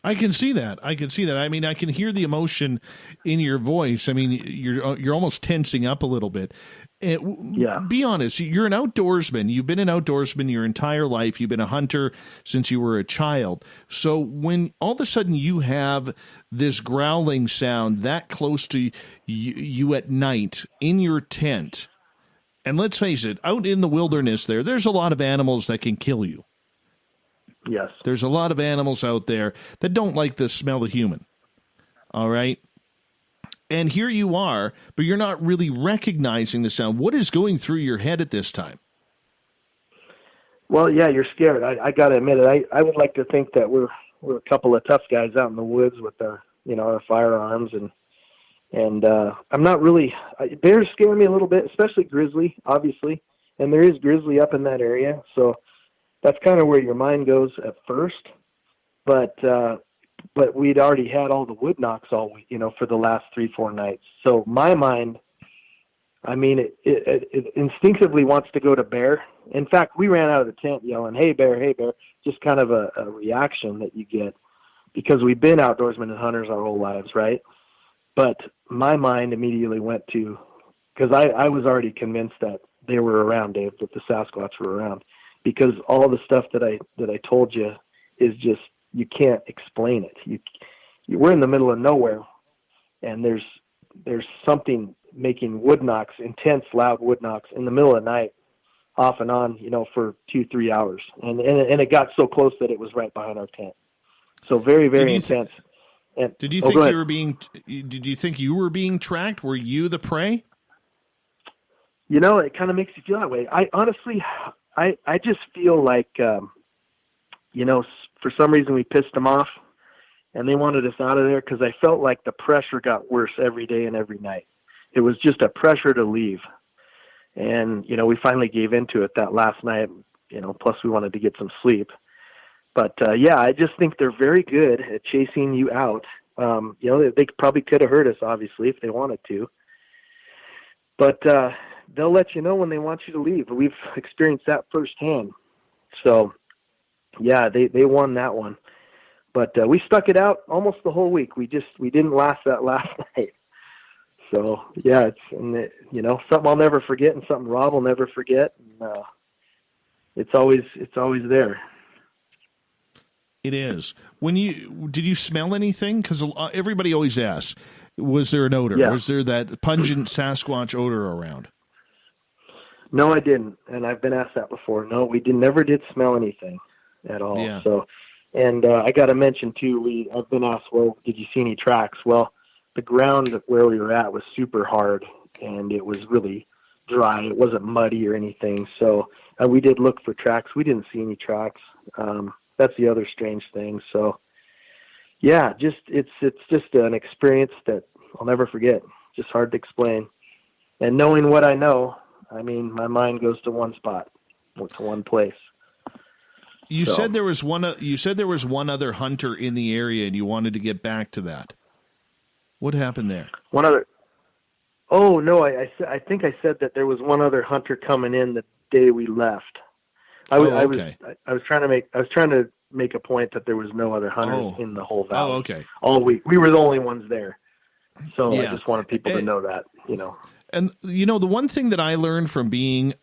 I can see that. I mean, I can hear the emotion in your voice. I mean, you're almost tensing up a little bit. Yeah. Be honest. You're an outdoorsman. You've been an outdoorsman your entire life. You've been a hunter since you were a child. So when all of a sudden you have this growling sound that close to you at night in your tent, and let's face it, out in the wilderness there's a lot of animals that can kill you. Yes. There's a lot of animals out there that don't like the smell of human. All right? And here you are, but you're not really recognizing the sound. What is going through your head at this time? Well, yeah, you're scared. I got to admit it. I would like to think that we're a couple of tough guys out in the woods with our firearms, and I'm not really. Bears scare me a little bit, especially grizzly, obviously, and there is grizzly up in that area, so that's kind of where your mind goes at first. But we'd already had all the wood knocks all week, for the last 3-4 nights. So my mind, I mean, it instinctively wants to go to bear. In fact, we ran out of the tent yelling, "Hey bear, hey bear," just kind of a reaction that you get because we've been outdoorsmen and hunters our whole lives, right? But my mind immediately went to, because I was already convinced that they were around, Dave, that the Sasquatch were around, because all the stuff that I told you is just, you can't explain it. We're in the middle of nowhere, and there's something making wood knocks, intense, loud wood knocks in the middle of the night, off and on, for 2-3 hours, and it got so close that it was right behind our tent. So very, very intense. Did you think you were being? Did you think you were being tracked? Were you the prey? It kind of makes you feel that way. I honestly, I just feel like, for some reason we pissed them off and they wanted us out of there, because I felt like the pressure got worse every day and every night. It was just a pressure to leave. And, we finally gave into it that last night, plus we wanted to get some sleep. But, I just think they're very good at chasing you out. They probably could have hurt us, obviously, if they wanted to. But they'll let you know when they want you to leave. We've experienced that firsthand. So, yeah, they won that one. But we stuck it out almost the whole week. We didn't last that last night. So, yeah, it's something I'll never forget, and something Rob will never forget. And, it's always there. It is. Did you smell anything? Because everybody always asks, was there an odor? Yeah. Was there that pungent Sasquatch odor around? No, I didn't, and I've been asked that before. No, we never did smell anything at all. Yeah. So, and I got to mention too, I've been asked, well, did you see any tracks? Well, the ground where we were at was super hard, and it was really dry. It wasn't muddy or anything. So we did look for tracks. We didn't see any tracks. That's the other strange thing. So, yeah, it's just an experience that I'll never forget. Just hard to explain. And knowing what I know, I mean, my mind goes to one spot, to one place. You said there was one other hunter in the area, and you wanted to get back to that. What happened there? One other. Oh no, I think I said that there was one other hunter coming in the day we left. I was trying to make a point that there was no other hunters in the whole valley. Oh, okay. All week. We were the only ones there. So yeah. I just wanted people to know that, And, the one thing that I learned from being,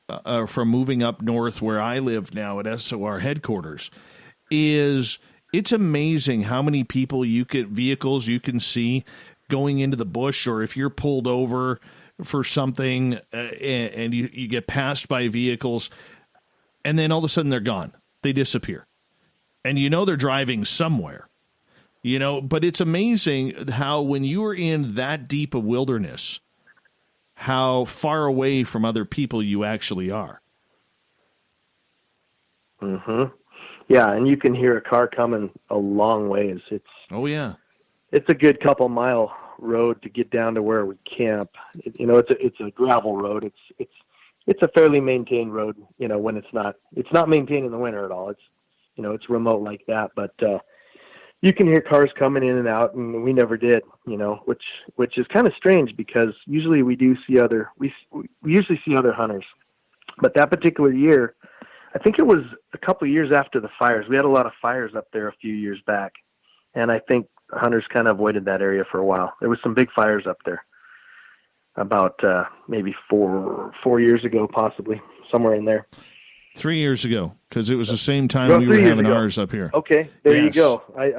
from moving up north where I live now at SOR headquarters is it's amazing how many vehicles you can see going into the bush, or if you're pulled over for something and you get passed by vehicles, and then all of a sudden they're gone. They disappear. And they're driving somewhere. But it's amazing how when you are in that deep of wilderness, how far away from other people you actually are. Mm-hmm. Yeah, and you can hear a car coming a long ways. It's a good couple mile road to get down to where we camp. It's a gravel road. It's a fairly maintained road. When it's not maintained in the winter at all. It's remote like that, but you can hear cars coming in and out, and we never did, which is kind of strange because usually we usually see other hunters, But that particular year, I think it was a couple of years after the fires. We had a lot of fires up there a few years back, and I think hunters kind of avoided that area for a while. There was some big fires up there about maybe four years ago, possibly, somewhere in there. 3 years ago, because it was the same time we were having ours up here. Okay, there you go. I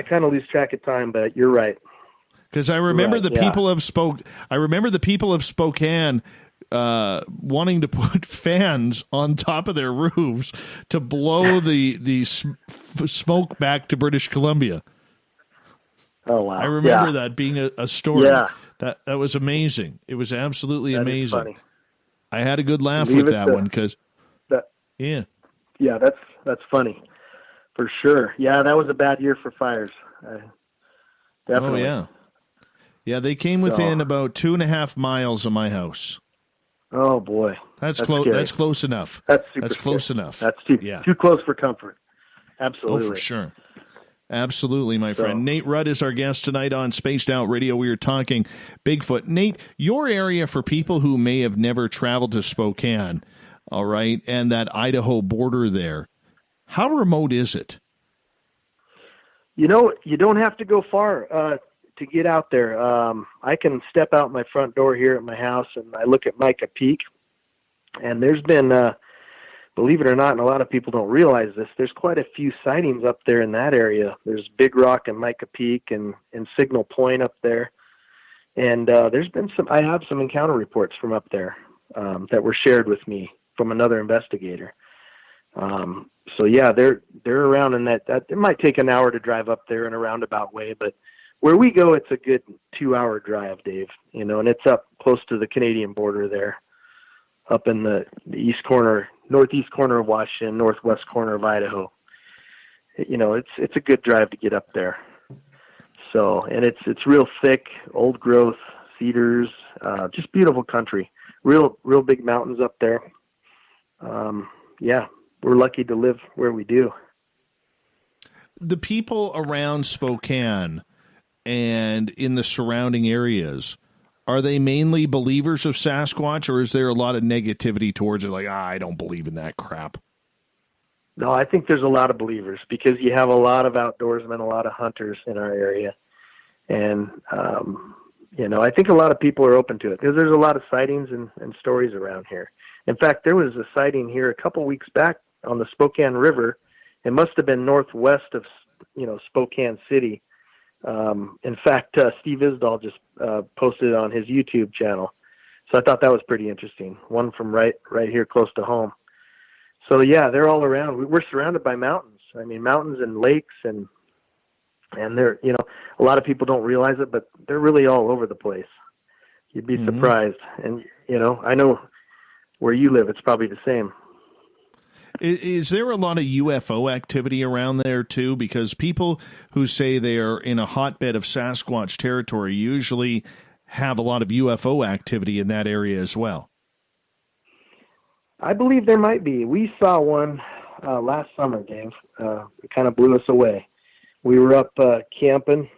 kind of lose track of time, but you're right. Because I remember people of the people of Spokane wanting to put fans on top of their roofs to blow the smoke back to British Columbia. Oh wow! I remember that being a story. Yeah. That was amazing. It was absolutely amazing. Funny. I had a good laugh with that one because. Yeah. Yeah, that's funny, for sure. Yeah, that was a bad year for fires. Definitely. Oh yeah. Yeah, they came within about 2.5 miles of my house. Oh boy, that's close. That's close enough. That's close enough. That's too close for comfort. Absolutely. Oh, for sure. Absolutely, my friend. Nate Rudd is our guest tonight on Spaced Out Radio. We are talking Bigfoot. Nate, your area for people who may have never traveled to Spokane, all right, and that Idaho border there, how remote is it? You know, you don't have to go far to get out there. I can step out my front door here at my house, and I look at Micah Peak, and there's been, believe it or not, and a lot of people don't realize this, there's quite a few sightings up there in that area. There's Big Rock and Micah Peak and Signal Point up there. And there's been I have some encounter reports from up there that were shared with me from another investigator. So yeah, they're around in that it might take an hour to drive up there in a roundabout way, but where we go, it's a good 2-hour drive, Dave, and it's up close to the Canadian border there, up in the northeast corner of Washington, northwest corner of Idaho. It's a good drive to get up there. So, and it's real thick, old growth, cedars, just beautiful country, real big mountains up there. Yeah, we're lucky to live where we do. The people around Spokane and in the surrounding areas, are they mainly believers of Sasquatch, or is there a lot of negativity towards it? Like, I don't believe in that crap. No, I think there's a lot of believers because you have a lot of outdoorsmen, a lot of hunters in our area. And, I think a lot of people are open to it because there's a lot of sightings and stories around here. In fact, there was a sighting here a couple weeks back on the Spokane River. It must have been northwest of, Spokane City. In fact, Steve Isdall just posted it on his YouTube channel. So I thought that was pretty interesting. One from right here close to home. So yeah, they're all around. We're surrounded by mountains. I mean, mountains and lakes and they're, a lot of people don't realize it, but they're really all over the place. You'd be surprised. And, I know where you live, it's probably the same. Is there a lot of UFO activity around there, too? Because people who say they are in a hotbed of Sasquatch territory usually have a lot of UFO activity in that area as well. I believe there might be. We saw one last summer, Dave. It kind of blew us away. We were up camping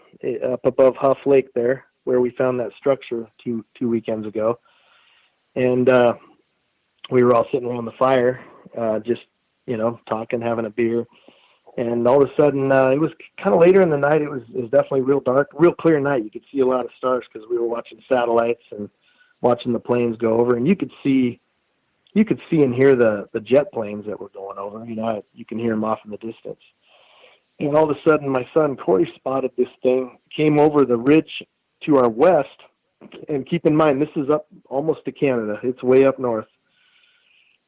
up above Huff Lake there, where we found that structure two weekends ago. And we were all sitting around the fire, just, talking, having a beer. And all of a sudden, it was kind of later in the night. It was definitely real dark, real clear night. You could see a lot of stars because we were watching satellites and watching the planes go over. And you could see and hear the jet planes that were going over. You can hear them off in the distance. And all of a sudden, my son Corey spotted this thing, came over the ridge to our west. And keep in mind, this is up almost to Canada. It's way up north.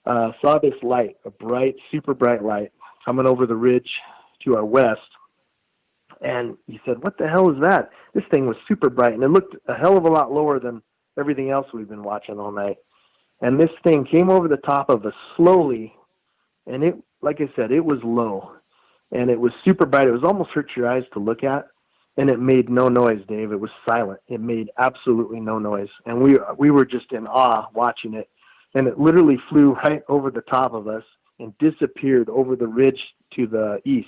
Saw this light, a bright, super bright light, coming over the ridge to our west. And he said, "What the hell is that?" This thing was super bright, and it looked a hell of a lot lower than everything else we've been watching all night. And this thing came over the top of us slowly, and it, like I said, it was low, and it was super bright. It was almost hurt your eyes to look at, and it made no noise, Dave. It was silent. It made absolutely no noise, and we were just in awe watching it. And it literally flew right over the top of us and disappeared over the ridge to the east.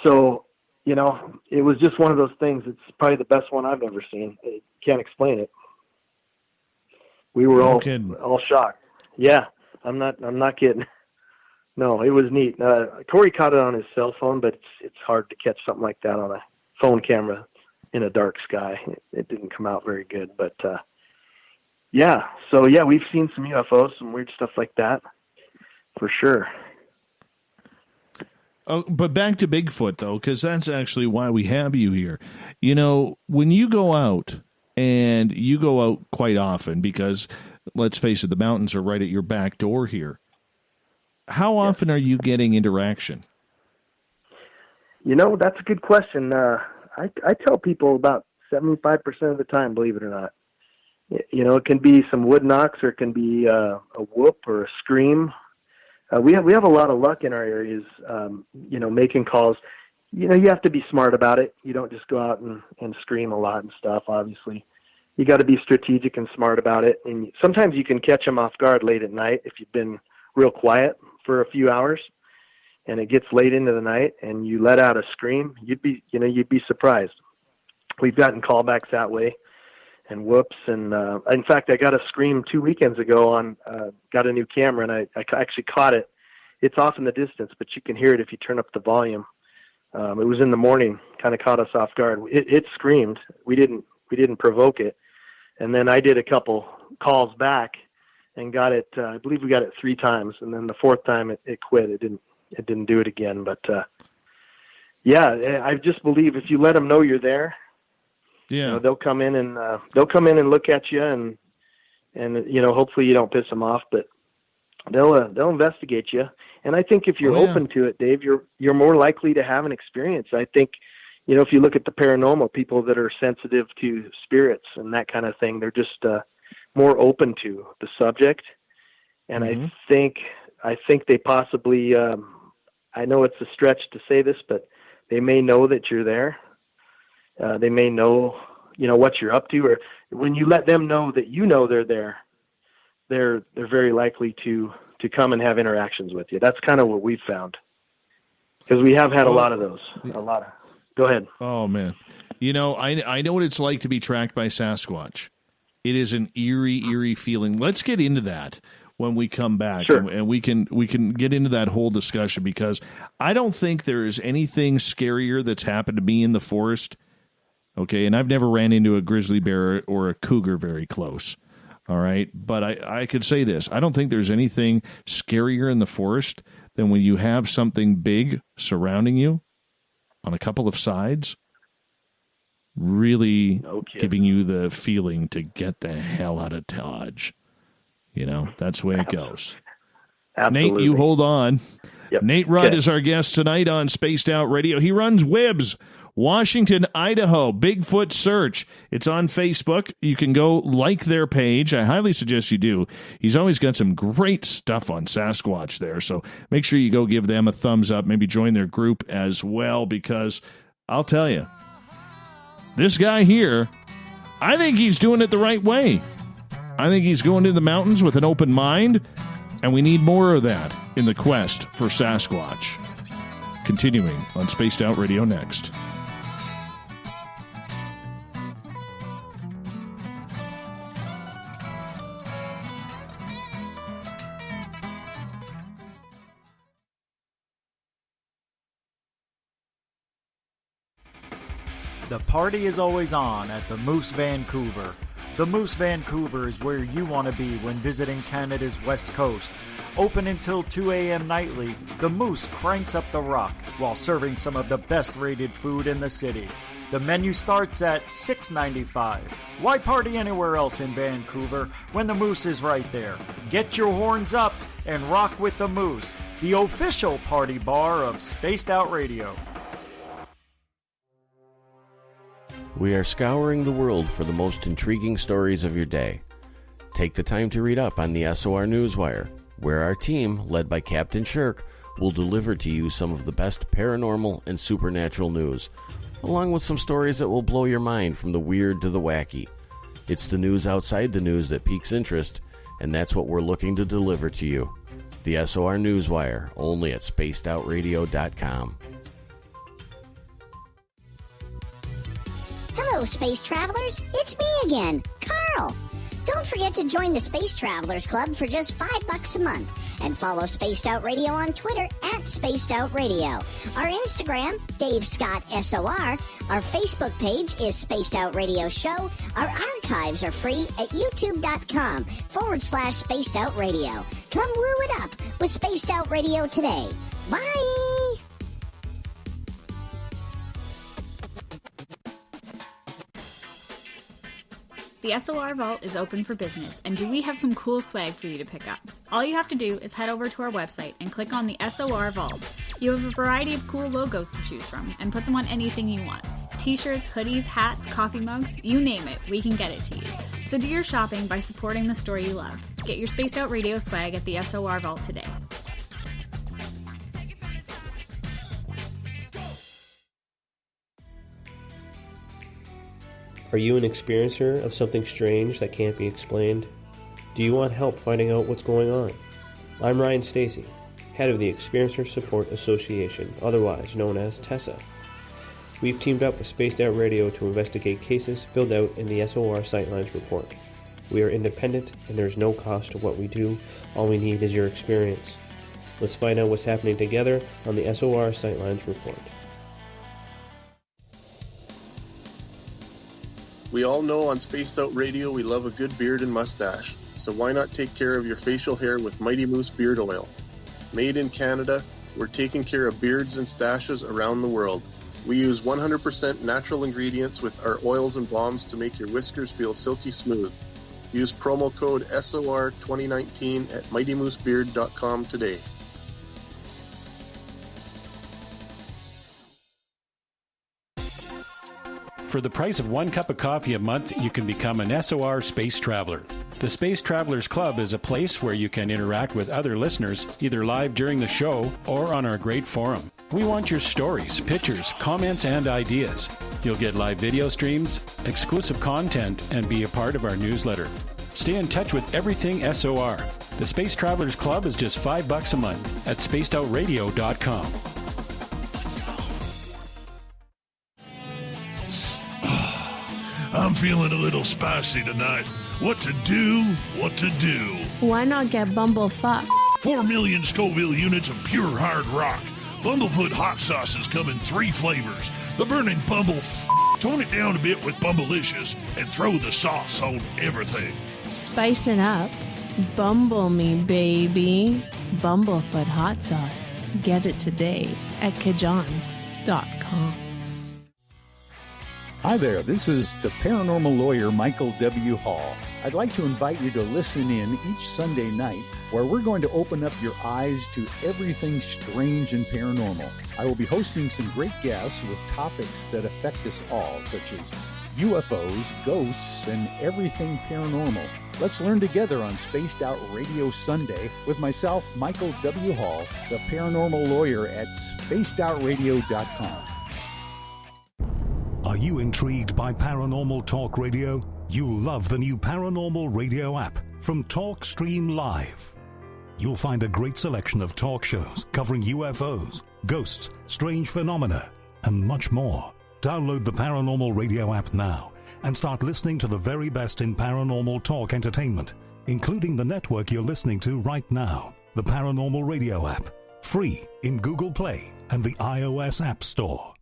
So, it was just one of those things. It's probably the best one I've ever seen. I can't explain it. We were all shocked. Yeah, I'm not kidding. No, it was neat. Corey caught it on his cell phone, but it's hard to catch something like that on a phone camera in a dark sky. It didn't come out very good, but yeah. So yeah, we've seen some UFOs, some weird stuff like that, for sure. Oh, but back to Bigfoot, though, because that's actually why we have you here. You know, when you go out, and you go out quite often because, let's face it, the mountains are right at your back door here. How often are you getting interaction? You know, that's a good question. I tell people about 75% of the time, believe it or not. You know, it can be some wood knocks, or it can be a whoop or a scream. We have a lot of luck in our areas, you know, making calls. You know, you have to be smart about it. You don't just go out and scream a lot and stuff, obviously. You got to be strategic and smart about it. And sometimes you can catch them off guard late at night if you've been real quiet for a few hours and it gets late into the night and you let out a scream. You'd be surprised. We've gotten callbacks that way and whoops. And in fact, I got a scream 2 weekends ago got a new camera, and I actually caught it. It's off in the distance, but you can hear it if you turn up the volume. It was in the morning, kind of caught us off guard. It screamed. We didn't provoke it. And then I did a couple calls back and got it. I believe we got it 3 times. And then the 4th time it quit. It didn't do it again. But yeah, I just believe if you let them know you're there, yeah, you know, they'll come in and look at you and you know, hopefully you don't piss them off, but they'll investigate you. And I think if you're open to it, Dave, you're more likely to have an experience. I think, you know, if you look at the paranormal, people that are sensitive to spirits and that kind of thing, they're just more open to the subject. And I think they possibly, I know it's a stretch to say this, but they may know that you're there. They may know, you know, what you're up to, or when you let them know that you know they're there, they're very likely to come and have interactions with you. That's kind of what we've found, because we have had a lot of those. Go ahead. Oh man, you know, I know what it's like to be tracked by Sasquatch. It is an eerie feeling. Let's get into that when we come back, sure. and we can get into that whole discussion, because I don't think there is anything scarier that's happened to me in the forest. Okay, and I've never ran into a grizzly bear or a cougar very close. All right, but I could say this. I don't think there's anything scarier in the forest than when you have something big surrounding you on a couple of sides, really giving you the feeling to get the hell out of Dodge. You know, that's the way it goes. Absolutely. Nate, you hold on. Yep. Nate Rudd is our guest tonight on Spaced Out Radio. He runs Wibbs, Washington, Idaho, Bigfoot Search. It's on Facebook. You can go like their page. I highly suggest you do. He's always got some great stuff on Sasquatch there, so make sure you go give them a thumbs up. Maybe join their group as well, because I'll tell you, this guy here, I think he's doing it the right way. I think he's going to the mountains with an open mind, and we need more of that in the quest for Sasquatch. Continuing on Spaced Out Radio next. The party is always on at the Moose Vancouver. The Moose Vancouver is where you want to be when visiting Canada's West Coast. Open until 2 a.m. nightly, the Moose cranks up the rock while serving some of the best-rated food in the city. The menu starts at $6.95. Why party anywhere else in Vancouver when the Moose is right there? Get your horns up and rock with the Moose, the official party bar of Spaced Out Radio. We are scouring the world for the most intriguing stories of your day. Take the time to read up on the SOR Newswire, where our team, led by Captain Shirk, will deliver to you some of the best paranormal and supernatural news, along with some stories that will blow your mind from the weird to the wacky. It's the news outside the news that piques interest, and that's what we're looking to deliver to you. The SOR Newswire, only at spacedoutradio.com. Hello, space travelers. It's me again, Carl. Don't forget to join the Space Travelers Club for just $5 a month. And follow Spaced Out Radio on Twitter at Spaced Out Radio. Our Instagram, Dave Scott SOR. Our Facebook page is Spaced Out Radio Show. Our archives are free at youtube.com/Spaced Out Radio. Come woo it up with Spaced Out Radio today. Bye! The SOR Vault is open for business, and do we have some cool swag for you to pick up? All you have to do is head over to our website and click on the SOR Vault. You have a variety of cool logos to choose from, and put them on anything you want. T-shirts, hoodies, hats, coffee mugs, you name it, we can get it to you. So do your shopping by supporting the store you love. Get your Spaced Out Radio swag at the SOR Vault today. Are you an experiencer of something strange that can't be explained? Do you want help finding out what's going on? I'm Ryan Stacy, head of the Experiencer Support Association, otherwise known as TESSA. We've teamed up with Spaced Out Radio to investigate cases filled out in the SOR Sightlines report. We are independent and there's no cost to what we do. All we need is your experience. Let's find out what's happening together on the SOR Sightlines report. We all know on Spaced Out Radio we love a good beard and mustache, so why not take care of your facial hair with Mighty Moose Beard Oil? Made in Canada, we're taking care of beards and stashes around the world. We use 100% natural ingredients with our oils and balms to make your whiskers feel silky smooth. Use promo code SOR2019 at mightymoosebeard.com today. For the price of 1 cup of coffee a month, you can become an SOR Space Traveler. The Space Travelers Club is a place where you can interact with other listeners, either live during the show or on our great forum. We want your stories, pictures, comments, and ideas. You'll get live video streams, exclusive content, and be a part of our newsletter. Stay in touch with everything SOR. The Space Travelers Club is just $5 a month at spacedoutradio.com. I'm feeling a little spicy tonight. What to do? What to do? Why not get Bumblefuck? 4 million Scoville units of pure hard rock. Bumblefoot hot sauces come in 3 flavors. The burning Bumble. Tone it down a bit with Bumblicious and throw the sauce on everything. Spice it up. Bumble me, baby. Bumblefoot hot sauce. Get it today at kajans.com. Hi there, this is the paranormal lawyer Michael W. Hall. I'd like to invite you to listen in each Sunday night where we're going to open up your eyes to everything strange and paranormal. I will be hosting some great guests with topics that affect us all, such as UFOs, ghosts, and everything paranormal. Let's learn together on Spaced Out Radio Sunday with myself, Michael W. Hall, the paranormal lawyer at spacedoutradio.com. Are you intrigued by Paranormal Talk Radio? You'll love the new Paranormal Radio app from TalkStream Live. You'll find a great selection of talk shows covering UFOs, ghosts, strange phenomena, and much more. Download the Paranormal Radio app now and start listening to the very best in paranormal talk entertainment, including the network you're listening to right now, the Paranormal Radio app, free in Google Play and the iOS App Store.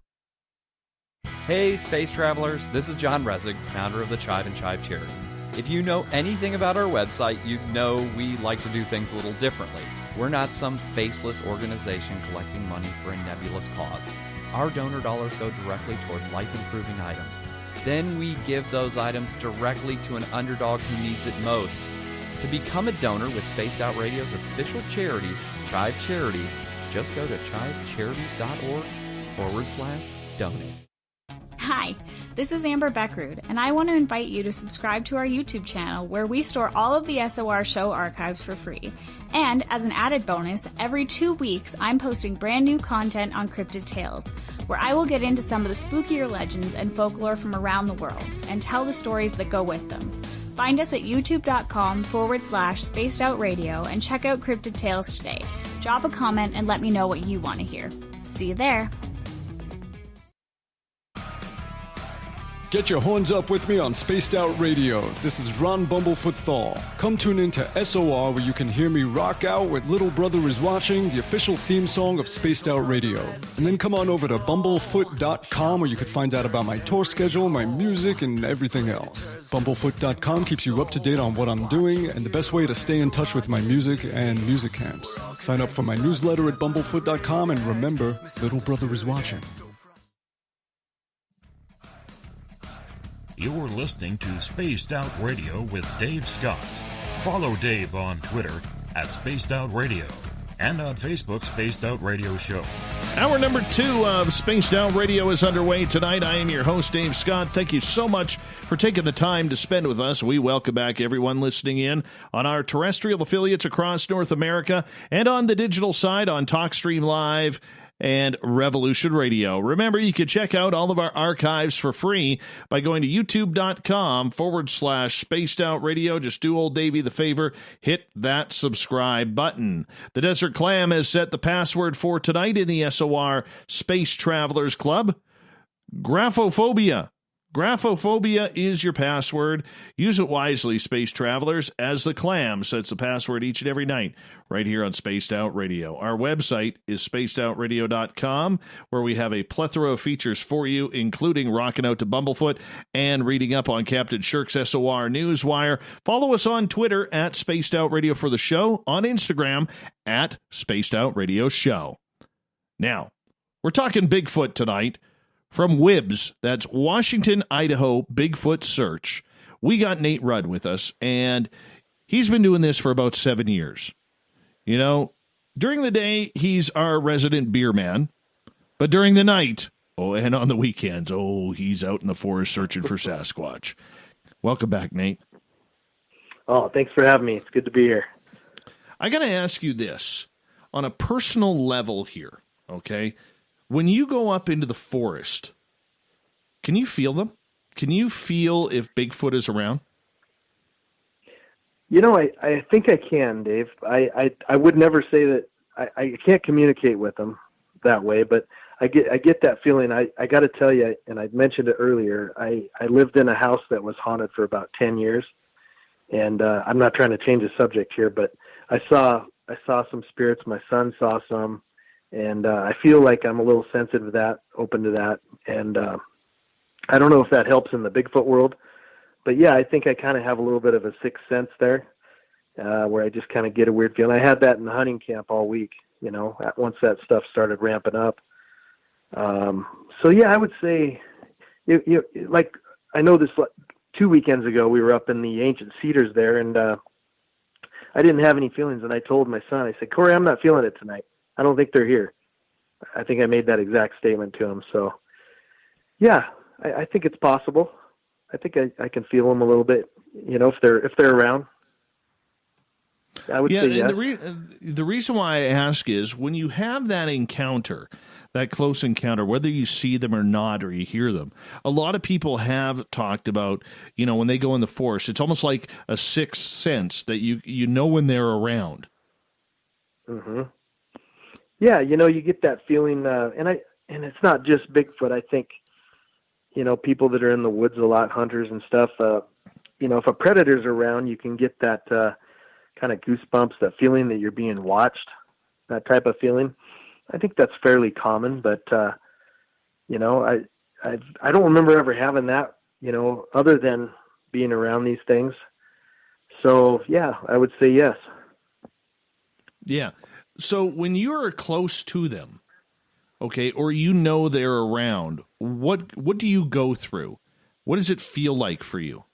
Hey, space travelers, this is John Resig, founder of the Chive and Chive Charities. If you know anything about our website, you know we like to do things a little differently. We're not some faceless organization collecting money for a nebulous cause. Our donor dollars go directly toward life-improving items. Then we give those items directly to an underdog who needs it most. To become a donor with Spaced Out Radio's official charity, Chive Charities, just go to chivecharities.org/donate. Hi, this is Amber Beckrud, and I want to invite you to subscribe to our YouTube channel where we store all of the SOR show archives for free. And as an added bonus, every 2 weeks I'm posting brand new content on Cryptid Tales, where I will get into some of the spookier legends and folklore from around the world and tell the stories that go with them. Find us at youtube.com/spacedoutradio and check out Cryptid Tales today. Drop a comment and let me know what you want to hear. See you there. Get your horns up with me on Spaced Out Radio. This is Ron Bumblefoot Thal. Come tune in to SOR where you can hear me rock out with Little Brother is Watching, the official theme song of Spaced Out Radio. And then come on over to bumblefoot.com where you can find out about my tour schedule, my music, and everything else. Bumblefoot.com keeps you up to date on what I'm doing and the best way to stay in touch with my music and music camps. Sign up for my newsletter at bumblefoot.com and remember, Little Brother is watching. You're listening to Spaced Out Radio with Dave Scott. Follow Dave on Twitter at Spaced Out Radio and on Facebook, Spaced Out Radio Show. Hour number 2 of Spaced Out Radio is underway tonight. I am your host, Dave Scott. Thank you so much for taking the time to spend with us. We welcome back everyone listening in on our terrestrial affiliates across North America and on the digital side on TalkStream Live and Revolution Radio. Remember, you can check out all of our archives for free by going to youtube.com/Spaced Out Radio. Just do old Davey the favor, hit that subscribe button. The Desert Clam has set the password for tonight in the SOR Space Travelers Club. Graphophobia. Graphophobia is your password. Use it wisely, Space Travelers, as the Clam sets the password each and every night right here on Spaced Out Radio. Our website is spacedoutradio.com, where we have a plethora of features for you, including rocking out to Bumblefoot and reading up on Captain Shirk's SOR Newswire. Follow us on Twitter at Spaced Out Radio for the show, on Instagram at Spaced Out Radio Show. Now, we're talking Bigfoot tonight. From WIBS, that's Washington, Idaho Bigfoot Search. We got Nate Rudd with us, and he's been doing this for about 7 years. You know, during the day, he's our resident beer man, but during the night, and on the weekends, he's out in the forest searching for Sasquatch. Welcome back, Nate. Oh, thanks for having me. It's good to be here. I got to ask you this on a personal level here, okay? When you go up into the forest, can you feel them? Can you feel if Bigfoot is around? You know, I think I can, Dave. I would never say that I can't communicate with them that way, but I get that feeling. I got to tell you, and I mentioned it earlier, I lived in a house that was haunted for about 10 years, and I'm not trying to change the subject here, but I saw some spirits. My son saw some. And I feel like I'm a little sensitive to that, open to that. And I don't know if that helps in the Bigfoot world. But, yeah, I think I kind of have a little bit of a sixth sense there where I just kind of get a weird feeling. I had that in the hunting camp all week, you know, once that stuff started ramping up. So, yeah, I would say, like, I know this 2 weekends ago we were up in the ancient cedars there, and I didn't have any feelings. And I told my son, I said, Corey, I'm not feeling it tonight. I don't think they're here. I think I made that exact statement to him. So, yeah, I think it's possible. I think I can feel them a little bit, you know, if they're around. I would say yes. The reason why I ask is when you have that encounter, that close encounter, whether you see them or not, or you hear them, a lot of people have talked about, you know, when they go in the forest, it's almost like a sixth sense that you know when they're around. Mm-hmm. Yeah, you know, you get that feeling, and it's not just Bigfoot. I think, you know, people that are in the woods a lot, hunters and stuff, you know, if a predator's around, you can get that kind of goosebumps, that feeling that you're being watched, that type of feeling. I think that's fairly common, but, you know, I don't remember ever having that, you know, other than being around these things. So, yeah, I would say yes. Yeah. So when you're close to them, okay, or you know they're around, what do you go through? What does it feel like for you?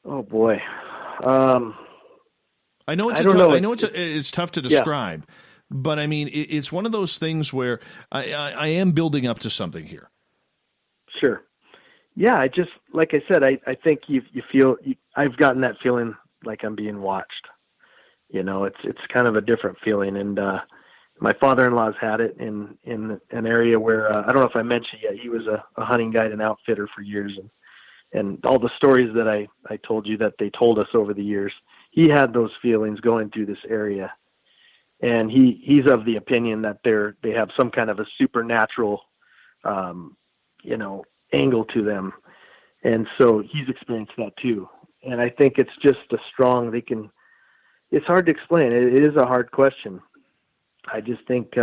Oh boy, I know it's tough to describe, but I mean it's one of those things where I am building up to something here. Sure. Yeah, I just like I said, I think you feel I've gotten that feeling like I'm being watched. You know, it's kind of a different feeling, and my father-in-law's had it in an area where I don't know if I mentioned yet. He was a hunting guide and outfitter for years, and all the stories that I told you that they told us over the years, he had those feelings going through this area, and he's of the opinion that they have some kind of a supernatural, you know, angle to them. And so he's experienced that too. And I think it's just a strong, it's hard to explain. It is a hard question. I just think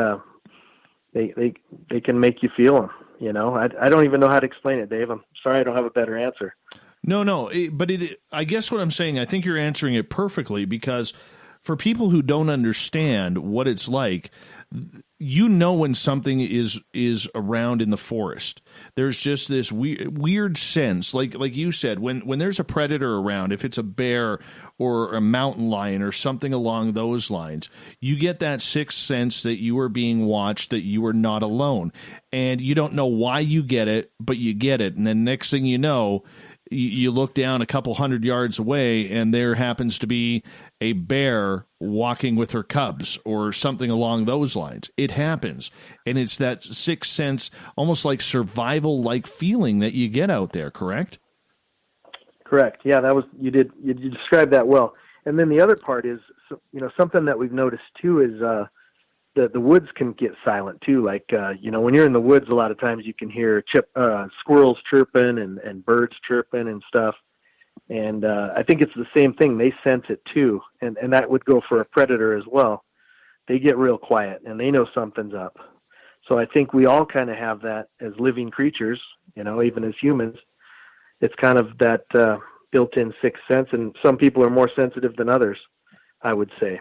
they can make you feel them, you know. I don't even know how to explain it, Dave. I'm sorry I don't have a better answer. No, but I guess what I'm saying, I think you're answering it perfectly, because for people who don't understand what it's like, you know when something is around in the forest. There's just this weird sense, like you said, when there's a predator around, if it's a bear or a mountain lion or something along those lines, you get that sixth sense that you are being watched, that you are not alone. And you don't know why you get it, but you get it. And then next thing you know, you look down a couple 100 yards away, and there happens to be a bear walking with her cubs or something along those lines. It happens. And it's that sixth sense, almost like survival-like feeling that you get out there, correct? Correct. Yeah, you described that well. And then the other part is, you know, something that we've noticed too is the woods can get silent too. Like, you know, when you're in the woods, a lot of times you can hear squirrels chirping and birds chirping and stuff. And I think it's the same thing. They sense it too. And that would go for a predator as well. They get real quiet and they know something's up. So I think we all kind of have that as living creatures, you know, even as humans. It's kind of that built-in sixth sense, and some people are more sensitive than others, I would say.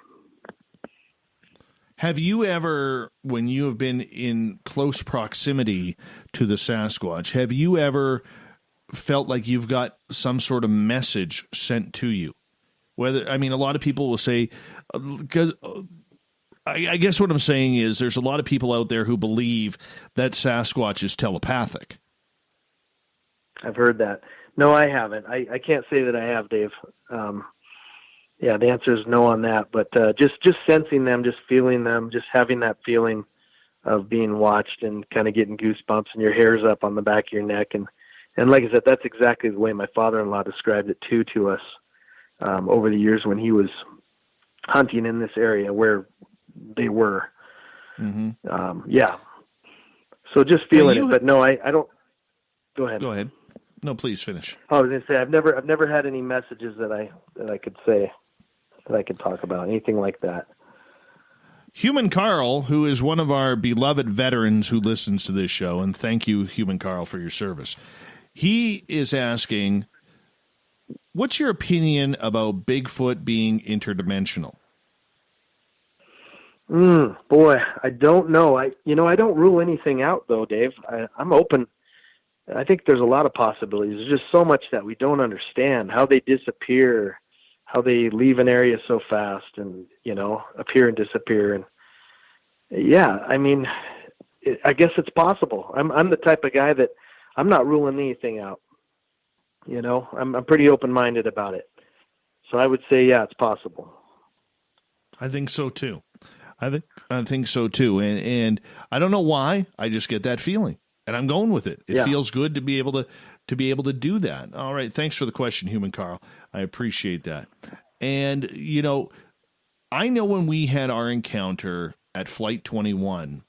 Have you ever, when you have been in close proximity to the Sasquatch, have you ever felt like you've got some sort of message sent to you? A lot of people will say, because I guess what I'm saying is there's a lot of people out there who believe that Sasquatch is telepathic. I've heard that. No, I haven't. I can't say that I have, Dave. Yeah, the answer is no on that. But just sensing them, just feeling them, just having that feeling of being watched and kind of getting goosebumps and your hair's up on the back of your neck. And like I said, that's exactly the way my father-in-law described it too to us over the years when he was hunting in this area where they were. Mm-hmm. Yeah. So just feeling it, but no, I don't. Go ahead. Go ahead. No, please finish. I was going to say I've never had any messages that I could say, that I could talk about, anything like that. Human Carl, who is one of our beloved veterans who listens to this show, and thank you, Human Carl, for your service. He is asking, what's your opinion about Bigfoot being interdimensional? Boy, I don't know. I don't rule anything out though, Dave. I'm open. I think there's a lot of possibilities. There's just so much that we don't understand, how they disappear, how they leave an area so fast and, you know, appear and disappear. And yeah, I mean, I guess it's possible. I'm the type of guy that I'm not ruling anything out. You know, I'm pretty open-minded about it. So I would say, yeah, it's possible. I think so too. I think so too. And I don't know why, I just get that feeling. And I'm going with it. It feels good to be able to do that. All right. Thanks for the question, Human Carl. I appreciate that. And, you know, I know when we had our encounter at Flight 21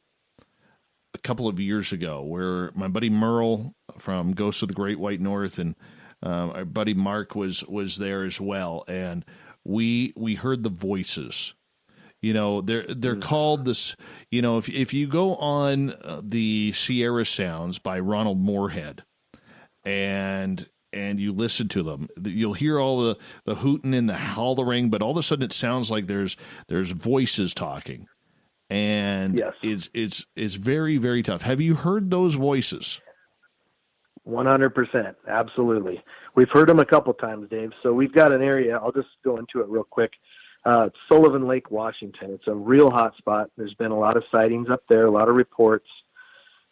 a couple of years ago, where my buddy Merle from Ghosts of the Great White North and our buddy Mark was there as well. And we heard the voices. You know, they're called this, you know, if you go on the Sierra Sounds by Ronald Moorhead and you listen to them, you'll hear all the hooting and the hollering, but all of a sudden it sounds like there's voices talking. And it's very, very tough. Have you heard those voices? 100%. Absolutely. We've heard them a couple times, Dave. So we've got an area. I'll just go into it real quick. It's Sullivan Lake, Washington. It's a real hot spot. There's been a lot of sightings up there, a lot of reports.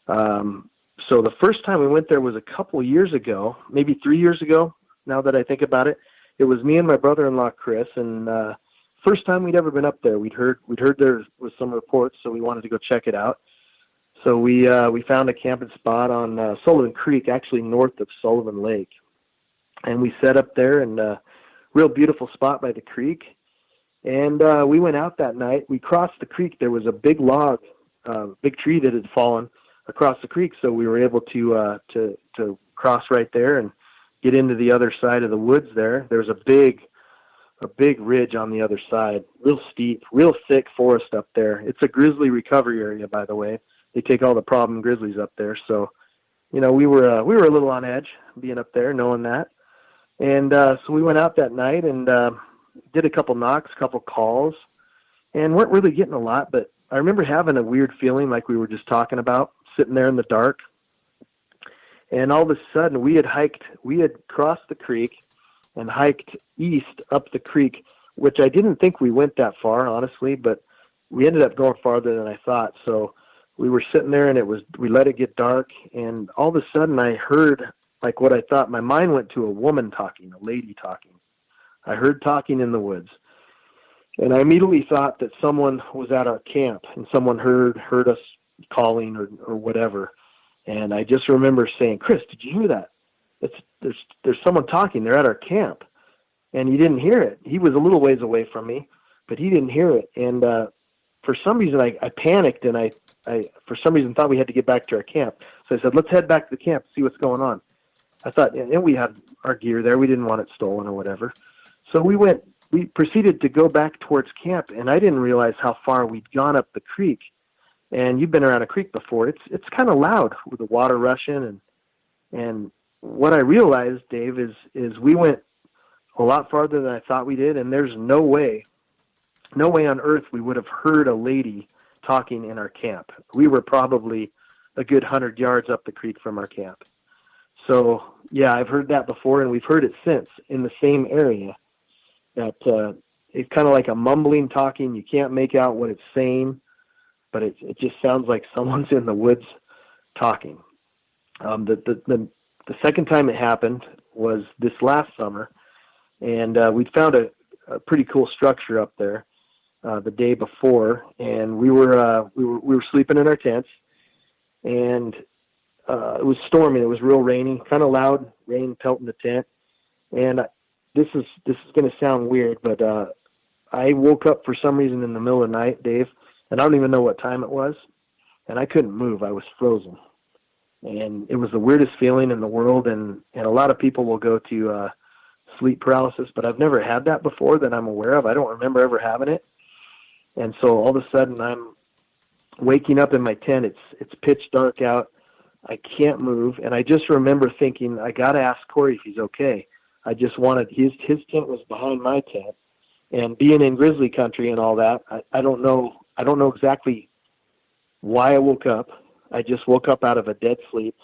So the first time we went there was a couple years ago, maybe 3 years ago, now that I think about it. It was me and my brother-in-law, Chris, and first time we'd ever been up there. We'd heard there was some reports, so we wanted to go check it out. So we found a camping spot on Sullivan Creek, actually north of Sullivan Lake. And we set up there, and real beautiful spot by the creek. And we went out that night. We crossed the creek. There was a big log, big tree that had fallen across the creek, so we were able to cross right there and get into the other side of the woods there. There's a big ridge on the other side, real steep, real thick forest up there. It's a grizzly recovery area, by the way. They take all the problem grizzlies up there. So, we were a little on edge being up there, knowing that. And so we went out that night and did a couple knocks, couple calls, and weren't really getting a lot. But I remember having a weird feeling like we were just talking about, sitting there in the dark. And all of a sudden we had crossed the creek and hiked east up the creek, which I didn't think we went that far, honestly, but we ended up going farther than I thought. So we were sitting there and we let it get dark, and all of a sudden I heard like what I thought. My mind went to a woman talking, a lady talking. I heard talking in the woods, and I immediately thought that someone was at our camp and someone heard us calling or whatever. And I just remember saying, "Chris, did you hear that? There's someone talking. They're at our camp." And he didn't hear it. He was a little ways away from me, but he didn't hear it. And for some reason, I panicked, and I for some reason thought we had to get back to our camp. So I said, "Let's head back to the camp and see what's going on." I thought, and we had our gear there. We didn't want it stolen or whatever. So we proceeded to go back towards camp, and I didn't realize how far we'd gone up the creek. And you've been around a creek before. It's kind of loud with the water rushing. And what I realized, Dave, is we went a lot farther than I thought we did, and there's no way on earth we would have heard a lady talking in our camp. We were probably a good 100 yards up the creek from our camp. So, yeah, I've heard that before, and we've heard it since in the same area. That it's kind of like a mumbling talking. You can't make out what it's saying, but it just sounds like someone's in the woods talking. The second time it happened was this last summer, and we found a pretty cool structure up there the day before, and we were sleeping in our tents, and it was storming. It was real rainy, kind of loud rain pelting the tent. And this is going to sound weird, but I woke up for some reason in the middle of the night, Dave, and I don't even know what time it was, and I couldn't move. I was frozen, and it was the weirdest feeling in the world. And a lot of people will go to sleep paralysis, but I've never had that before that I'm aware of. I don't remember ever having it. And so all of a sudden I'm waking up in my tent. It's pitch dark out. I can't move. And I just remember thinking, I got to ask Corey if he's okay. I just wanted, his tent was behind my tent, and being in grizzly country and all that, I don't know exactly why I woke up. I just woke up out of a dead sleep,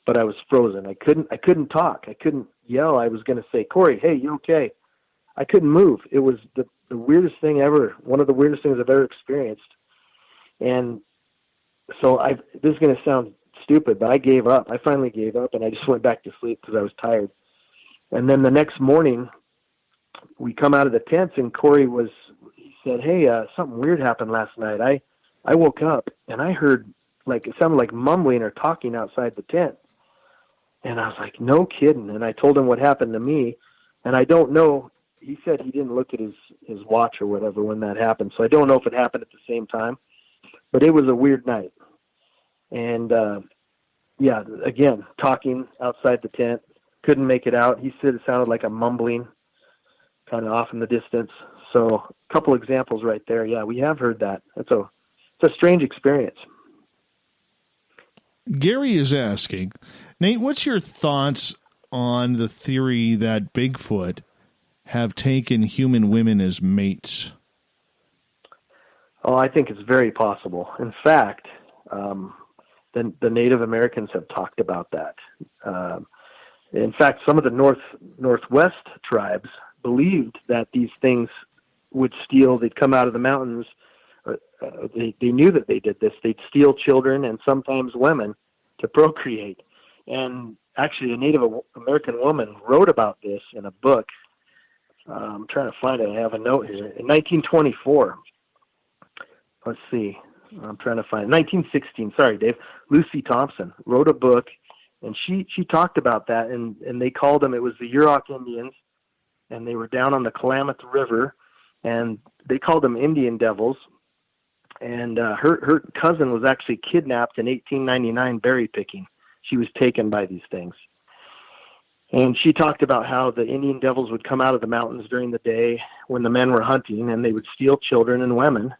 but I was frozen. I couldn't talk. I couldn't yell. I was going to say, "Corey, hey, you okay?" I couldn't move. It was the weirdest thing ever. One of the weirdest things I've ever experienced. And so this is going to sound stupid, but I gave up. I finally gave up, and I just went back to sleep because I was tired. And then the next morning, we come out of the tents, and Corey he said, "Hey, something weird happened last night. I woke up, and I heard, it sounded like mumbling or talking outside the tent." And I was like, "No kidding." And I told him what happened to me, and I don't know. He said he didn't look at his watch or whatever when that happened, so I don't know if it happened at the same time. But it was a weird night. And, again, talking outside the tent. Couldn't make it out. He said it sounded like a mumbling kind of off in the distance. So a couple examples right there. Yeah, we have heard that. It's a strange experience. Gary is asking, Nate, what's your thoughts on the theory that Bigfoot have taken human women as mates? Oh, I think it's very possible. In fact, the Native Americans have talked about that. In fact, some of the Northwest tribes believed that these things would steal. They'd come out of the mountains. They knew that they did this. They'd steal children and sometimes women to procreate. And actually, a Native American woman wrote about this in a book. I'm trying to find it. I have a note here. In 1924. Let's see. I'm trying to find it. 1916. Sorry, Dave. Lucy Thompson wrote a book. And she talked about that, and they called them, it was the Yurok Indians, and they were down on the Klamath River, and they called them Indian devils. and her cousin was actually kidnapped in 1899 berry picking. She was taken by these things. And she talked about how the Indian devils would come out of the mountains during the day when the men were hunting, and they would steal children and women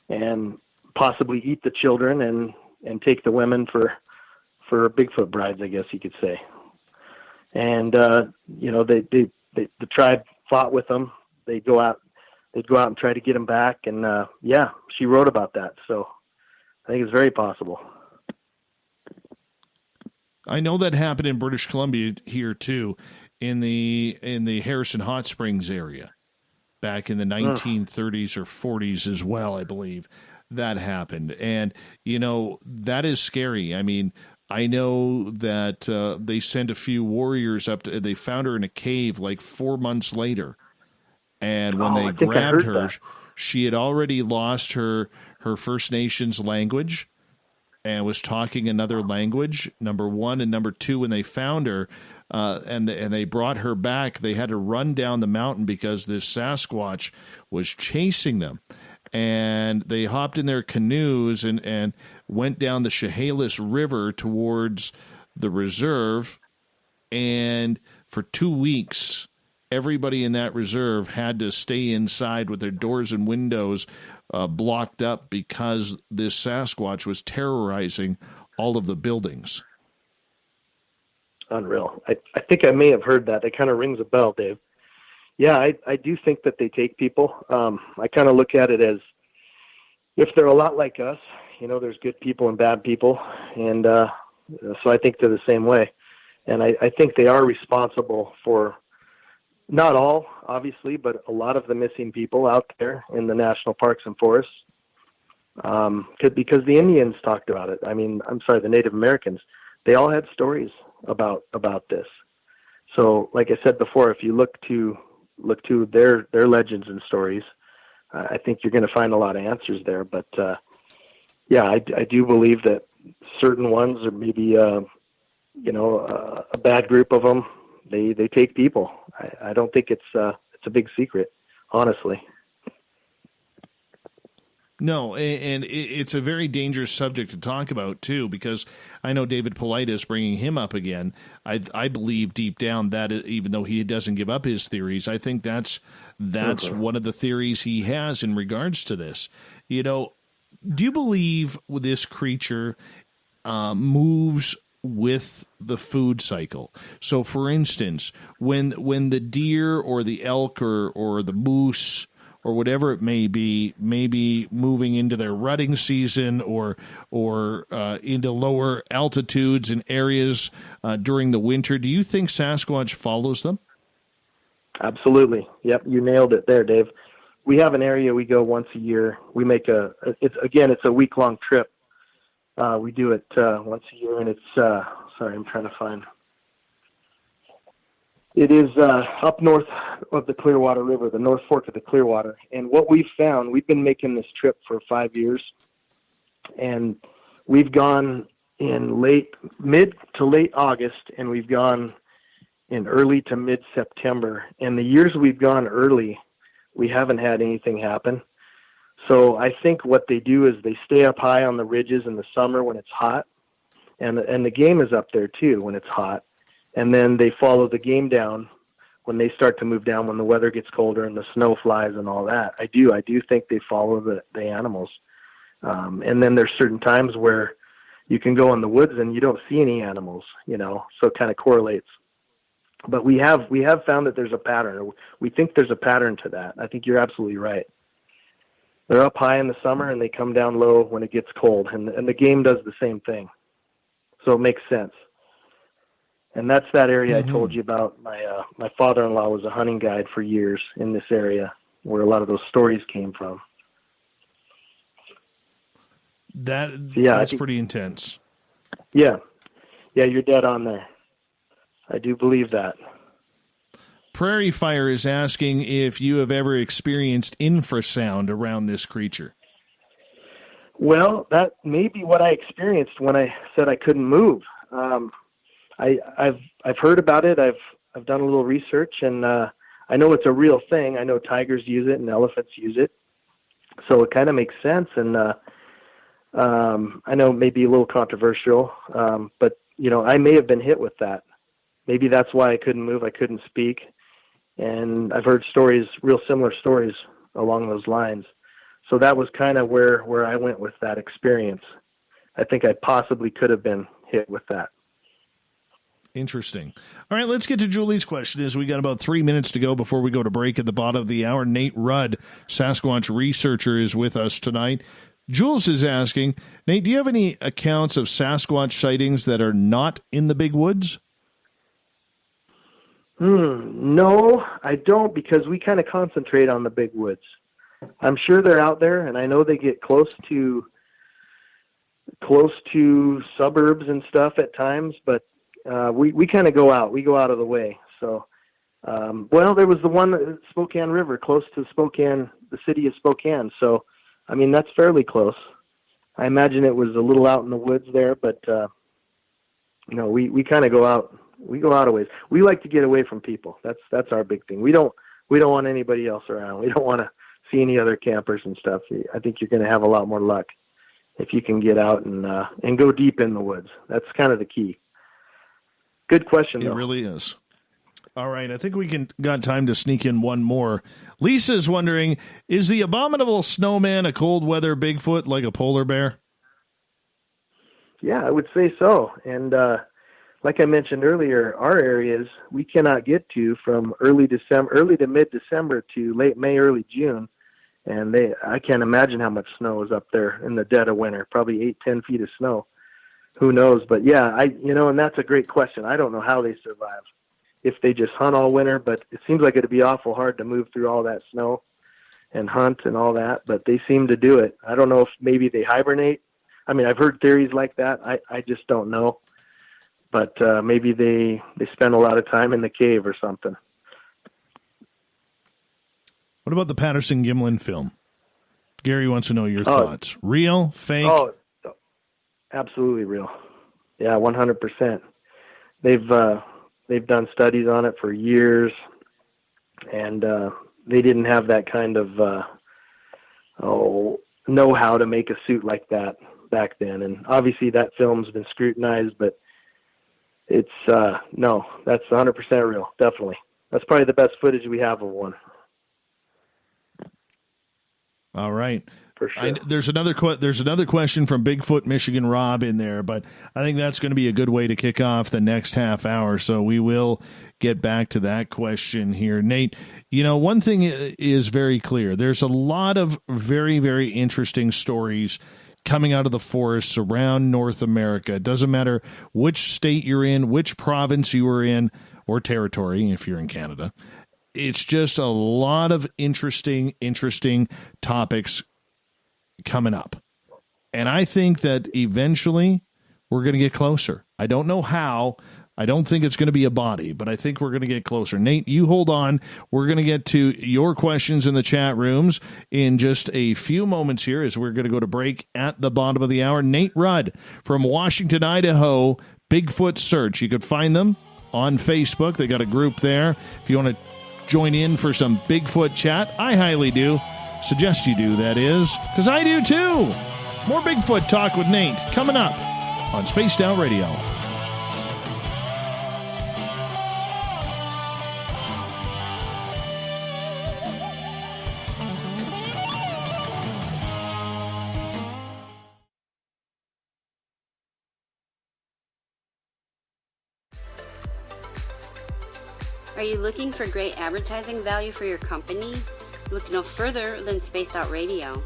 and possibly eat the children and take the women for Bigfoot brides, I guess you could say. And, the tribe fought with them. They'd go out and try to get them back. And, she wrote about that. So I think it's very possible. I know that happened in British Columbia here too, in the Harrison Hot Springs area, back in the 1930s or 40s as well, I believe that happened. And that is scary. I mean, I know that they sent a few warriors up to. They found her in a cave like 4 months later, and when they grabbed her, she had already lost her First Nations language and was talking another language, number one. And number two, when they found her and they brought her back, they had to run down the mountain because this Sasquatch was chasing them. And they hopped in their canoes and went down the Chehalis River towards the reserve. And for 2 weeks, everybody in that reserve had to stay inside with their doors and windows blocked up because this Sasquatch was terrorizing all of the buildings. Unreal. I think I may have heard that. That kind of rings a bell, Dave. Yeah, I do think that they take people. I kind of look at it as if they're a lot like us, there's good people and bad people. And so I think they're the same way. And I think they are responsible for not all, obviously, but a lot of the missing people out there in the national parks and forests. Because the Indians talked about it. I mean, the Native Americans, they all had stories about this. So like I said before, if you look to their legends and stories, I think you're going to find a lot of answers there. But I do believe that certain ones, or maybe a bad group of them, they take people. I don't think it's a big secret, honestly. No, and it's a very dangerous subject to talk about, too, because I know David Politis, bringing him up again, I believe deep down that even though he doesn't give up his theories, I think that's one of the theories he has in regards to this. Do you believe this creature moves with the food cycle? So, for instance, when the deer or the elk or the moose or whatever it may be moving into their rutting season or into lower altitudes and areas during the winter, do you think Sasquatch follows them? Absolutely. Yep, you nailed it there, Dave. We have an area we go once a year. We make it's a week-long trip. We do it once a year, and it's I'm trying to find. It is up north of the Clearwater River, the North Fork of the Clearwater. And what we've found, we've been making this trip for 5 years, and we've gone in mid to late August, and we've gone in early to mid-September. And the years we've gone early, we haven't had anything happen. So I think what they do is they stay up high on the ridges in the summer when it's hot, and the game is up there too when it's hot. And then they follow the game down when they start to move down when the weather gets colder and the snow flies and all that. I do think they follow the animals. And then there's certain times where you can go in the woods and you don't see any animals, so it kind of correlates. But we have found that there's a pattern. We think there's a pattern to that. I think you're absolutely right. They're up high in the summer and they come down low when it gets cold, and the game does the same thing. So it makes sense. And that's that area I told you about. My father-in-law was a hunting guide for years in this area where a lot of those stories came from. That's pretty intense. Yeah, you're dead on there. I do believe that. Prairie Fire is asking if you have ever experienced infrasound around this creature. Well, that may be what I experienced when I said I couldn't move. I've heard about it. I've done a little research, and I know it's a real thing. I know tigers use it and elephants use it. So it kind of makes sense. And I know it may be a little controversial, but, I may have been hit with that. Maybe that's why I couldn't move. I couldn't speak. And I've heard stories, real similar stories along those lines. So that was kind of where I went with that experience. I think I possibly could have been hit with that. Interesting. All right, let's get to Julie's question as we got about 3 minutes to go before we go to break at the bottom of the hour. Nate Rudd, Sasquatch researcher, is with us tonight. Jules is asking, Nate, do you have any accounts of Sasquatch sightings that are not in the big woods? No, I don't, because we kind of concentrate on the big woods. I'm sure they're out there, and I know they get close to suburbs and stuff at times, but we kind of go out. We go out of the way. So, there was the one Spokane River, close to Spokane, the city of Spokane. So, I mean, that's fairly close. I imagine it was a little out in the woods there, but we kind of go out. We go out a ways. We like to get away from people. That's our big thing. We don't want anybody else around. We don't want to see any other campers and stuff. I think you're going to have a lot more luck if you can get out and go deep in the woods. That's kind of the key. Good question, though. It really is. All right, I think we got time to sneak in one more. Lisa's wondering, is the abominable snowman a cold weather Bigfoot like a polar bear? Yeah, I would say so. And like I mentioned earlier, our areas we cannot get to from early to mid-December to late May, early June. And I can't imagine how much snow is up there in the dead of winter, probably 8-10 feet of snow. Who knows? But yeah, and that's a great question. I don't know how they survive, if they just hunt all winter, but it seems like it'd be awful hard to move through all that snow and hunt and all that, but they seem to do it. I don't know if maybe they hibernate. I mean, I've heard theories like that. I just don't know. But maybe they spend a lot of time in the cave or something. What about the Patterson-Gimlin film? Gary wants to know your thoughts. Real? Fake? Oh, absolutely real. Yeah, 100%. They've done studies on it for years, and they didn't have that kind of know-how to make a suit like that back then. And obviously that film's been scrutinized, but it's no, that's 100% real, definitely. That's probably the best footage we have of one. All right. For sure. There's another question from Bigfoot Michigan Rob in there, but I think that's going to be a good way to kick off the next half hour. So we will get back to that question here. Nate, one thing is very clear. There's a lot of very, very interesting stories coming out of the forests around North America. It doesn't matter which state you're in, which province you are in, or territory if you're in Canada. It's just a lot of interesting topics coming up. And I think that eventually we're going to get closer. I don't know how. I don't think it's going to be a body, but I think we're going to get closer. Nate, you hold on. We're going to get to your questions in the chat rooms in just a few moments here as we're going to go to break at the bottom of the hour. Nate Rudd from Washington, Idaho, Bigfoot Search. You could find them on Facebook. They got a group there. If you want to join in for some Bigfoot chat, I highly do. Suggest you do, that is, because I do too. More Bigfoot talk with Nate coming up on Spaced Out Radio. Are you looking for great advertising value for your company? Look no further than Spaced Out Radio.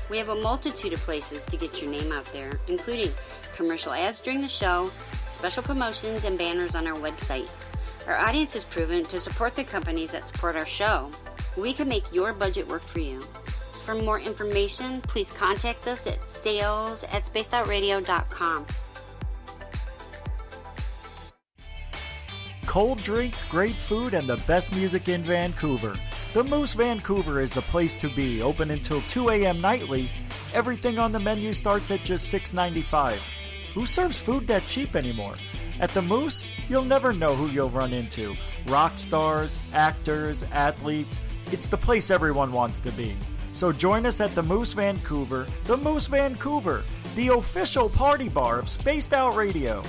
We have a multitude of places to get your name out there, including commercial ads during the show, special promotions, and banners on our website. Our audience is proven to support the companies that support our show. We can make your budget work for you. So for more information, please contact us at sales@spacedoutradio.com. Cold drinks, great food, and the best music in Vancouver. The Moose Vancouver is the place to be, open until 2 a.m. nightly. Everything on the menu starts at just $6.95. Who serves food that cheap anymore? At the Moose, you'll never know who you'll run into. Rock stars, actors, athletes. It's the place everyone wants to be. So join us at the Moose Vancouver, the official party bar of Spaced Out Radio.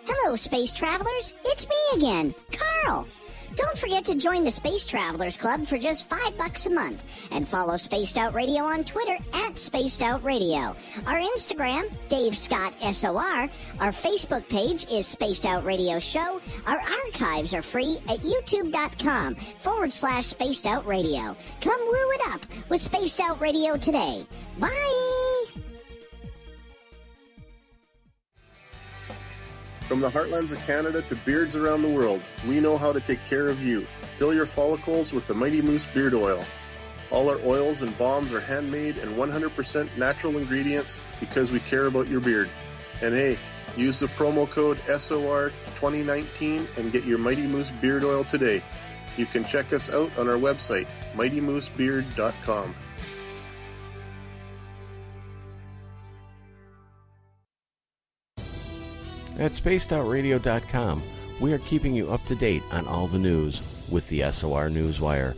Hello, space travelers. It's me again, Carl. Don't forget to join the Space Travelers Club for just $5 a month and follow Spaced Out Radio on Twitter at Spaced Out Radio. Our Instagram, Dave Scott SOR. Our Facebook page is Spaced Out Radio Show. Our archives are free at youtube.com/Spaced Out Radio. Come woo it up with Spaced Out Radio today. Bye! From the heartlands of Canada to beards around the world, we know how to take care of you. Fill your follicles with the Mighty Moose Beard Oil. All our oils and balms are handmade and 100% natural ingredients because we care about your beard. And hey, use the promo code SOR2019 and get your Mighty Moose Beard Oil today. You can check us out on our website, mightymoosebeard.com. At spacedoutradio.com, we are keeping you up to date on all the news with the SOR Newswire.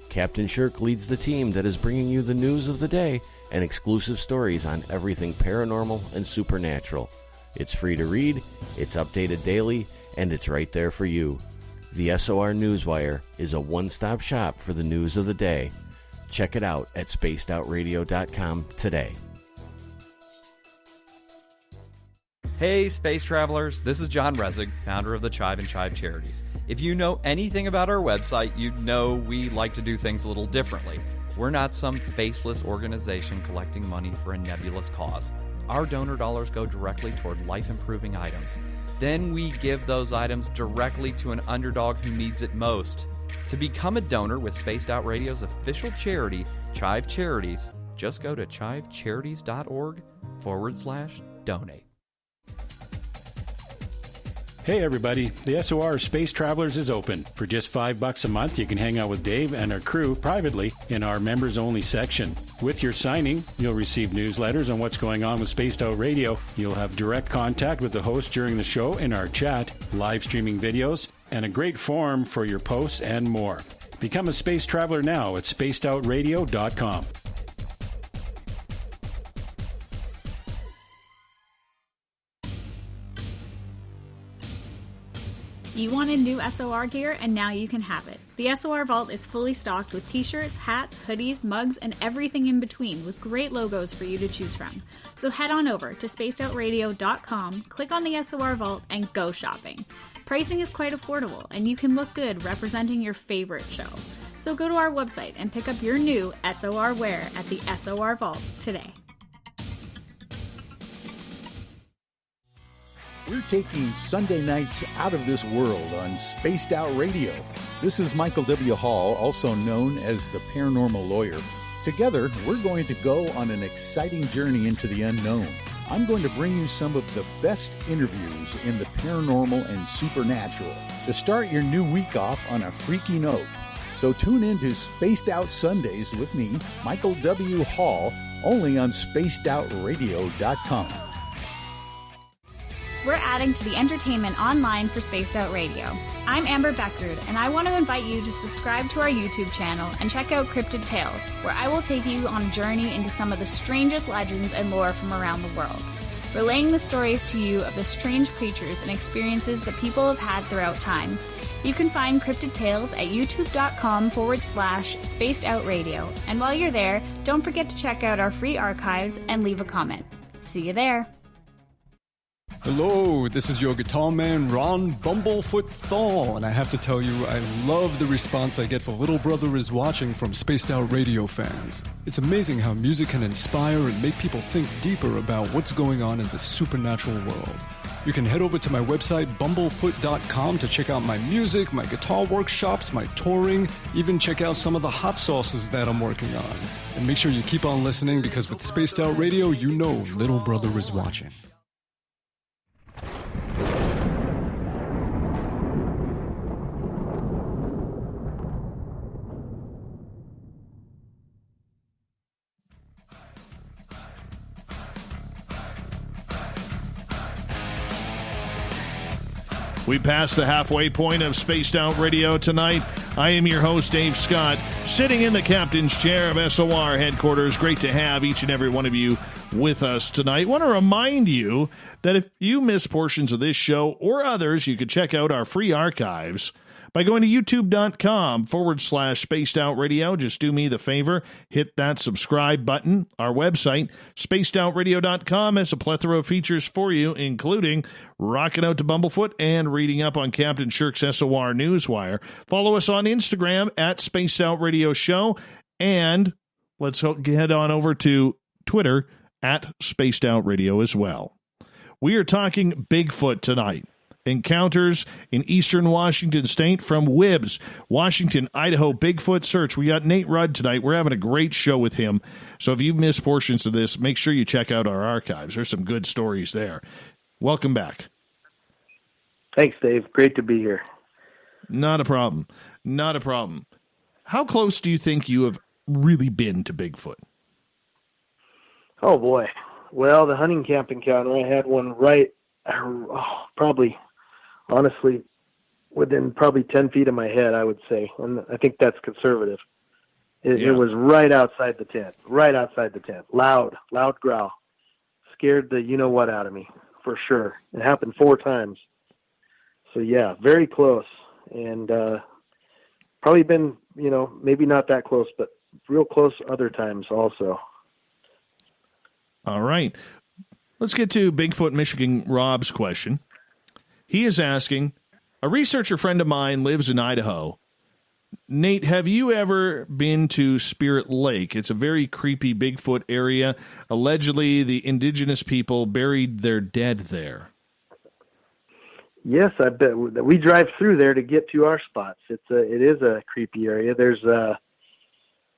Captain Shirk leads the team that is bringing you the news of the day and exclusive stories on everything paranormal and supernatural. It's free to read, it's updated daily, and it's right there for you. The SOR Newswire is a one-stop shop for the news of the day. Check it out at spacedoutradio.com today. Hey, space travelers, this is John Resig, founder of the Chive and Chive Charities. If you know anything about our website, you know we like to do things a little differently. We're not some faceless organization collecting money for a nebulous cause. Our donor dollars go directly toward life-improving items. Then we give those items directly to an underdog who needs it most. To become a donor with Spaced Out Radio's official charity, Chive Charities, just go to chivecharities.org/donate. Hey everybody, the SOR Space Travelers is open. For just $5 a month, you can hang out with Dave and our crew privately in our members-only section. With your signing, you'll receive newsletters on what's going on with Spaced Out Radio. You'll have direct contact with the host during the show in our chat, live streaming videos, and a great forum for your posts and more. Become a space traveler now at spacedoutradio.com. You wanted new SOR gear, and now you can have it. The SOR Vault is fully stocked with t-shirts, hats, hoodies, mugs, and everything in between, with great logos for you to choose from. So head on over to spacedoutradio.com, click on the SOR Vault, and go shopping. Pricing is quite affordable, and you can look good representing your favorite show. So go to our website and pick up your new SOR wear at the SOR Vault today. We're taking Sunday nights out of this world on Spaced Out Radio. This is Michael W. Hall, also known as the Paranormal Lawyer. Together, we're going to go on an exciting journey into the unknown. I'm going to bring you some of the best interviews in the paranormal and supernatural to start your new week off on a freaky note. So tune in to Spaced Out Sundays with me, Michael W. Hall, only on spacedoutradio.com. We're adding to the entertainment online for Spaced Out Radio. I'm Amber Beckrud, and I want to invite you to subscribe to our YouTube channel and check out Cryptid Tales, where I will take you on a journey into some of the strangest legends and lore from around the world, relaying the stories to you of the strange creatures and experiences that people have had throughout time. You can find Cryptid Tales at youtube.com/Spaced Out Radio, and while you're there, don't forget to check out our free archives and leave a comment. See you there. Hello, this is your guitar man, Ron Bumblefoot Thal, and I have to tell you, I love the response I get for Little Brother is Watching from Spaced Out Radio fans. It's amazing how music can inspire and make people think deeper about what's going on in the supernatural world. You can head over to my website, bumblefoot.com, to check out my music, my guitar workshops, my touring, even check out some of the hot sauces that I'm working on. And make sure you keep on listening, because with Spaced Out Radio, you know Little Brother is watching. We passed the halfway point of Spaced Out Radio tonight. I am your host, Dave Scott, sitting in the captain's chair of SOR headquarters. Great to have each and every one of you with us tonight. I want to remind you that if you miss portions of this show or others, you can check out our free archives by going to youtube.com/Spaced Out Radio. Just do me the favor, hit that subscribe button. Our website, spacedoutradio.com, has a plethora of features for you, including rocking out to Bumblefoot and reading up on Captain Shirk's SOR Newswire. Follow us on Instagram at Spaced Out Radio Show, and let's head on over to Twitter at Spaced Out Radio as well. We are talking Bigfoot tonight. Encounters in eastern Washington state from WIBS, Washington, Idaho, Bigfoot Search. We got Nate Rudd tonight. We're having a great show with him. So if you've missed portions of this, make sure you check out our archives. There's some good stories there. Welcome back. Thanks, Dave. Great to be here. Not a problem. Not a problem. How close do you think you have really been to Bigfoot? Oh, boy. Well, the hunting camp encounter, I had one honestly, within probably 10 feet of my head, I would say. And I think that's conservative. It was right outside the tent. Loud growl. Scared the you-know-what out of me, for sure. It happened 4 times. So, yeah, very close. And probably been, maybe not that close, but real close other times also. All right. Let's get to Bigfoot Michigan Rob's question. He is asking, a researcher friend of mine lives in Idaho. Nate, have you ever been to Spirit Lake? It's a very creepy Bigfoot area. Allegedly, the indigenous people buried their dead there. Yes, I bet. We drive through there to get to our spots. It is a creepy area. There's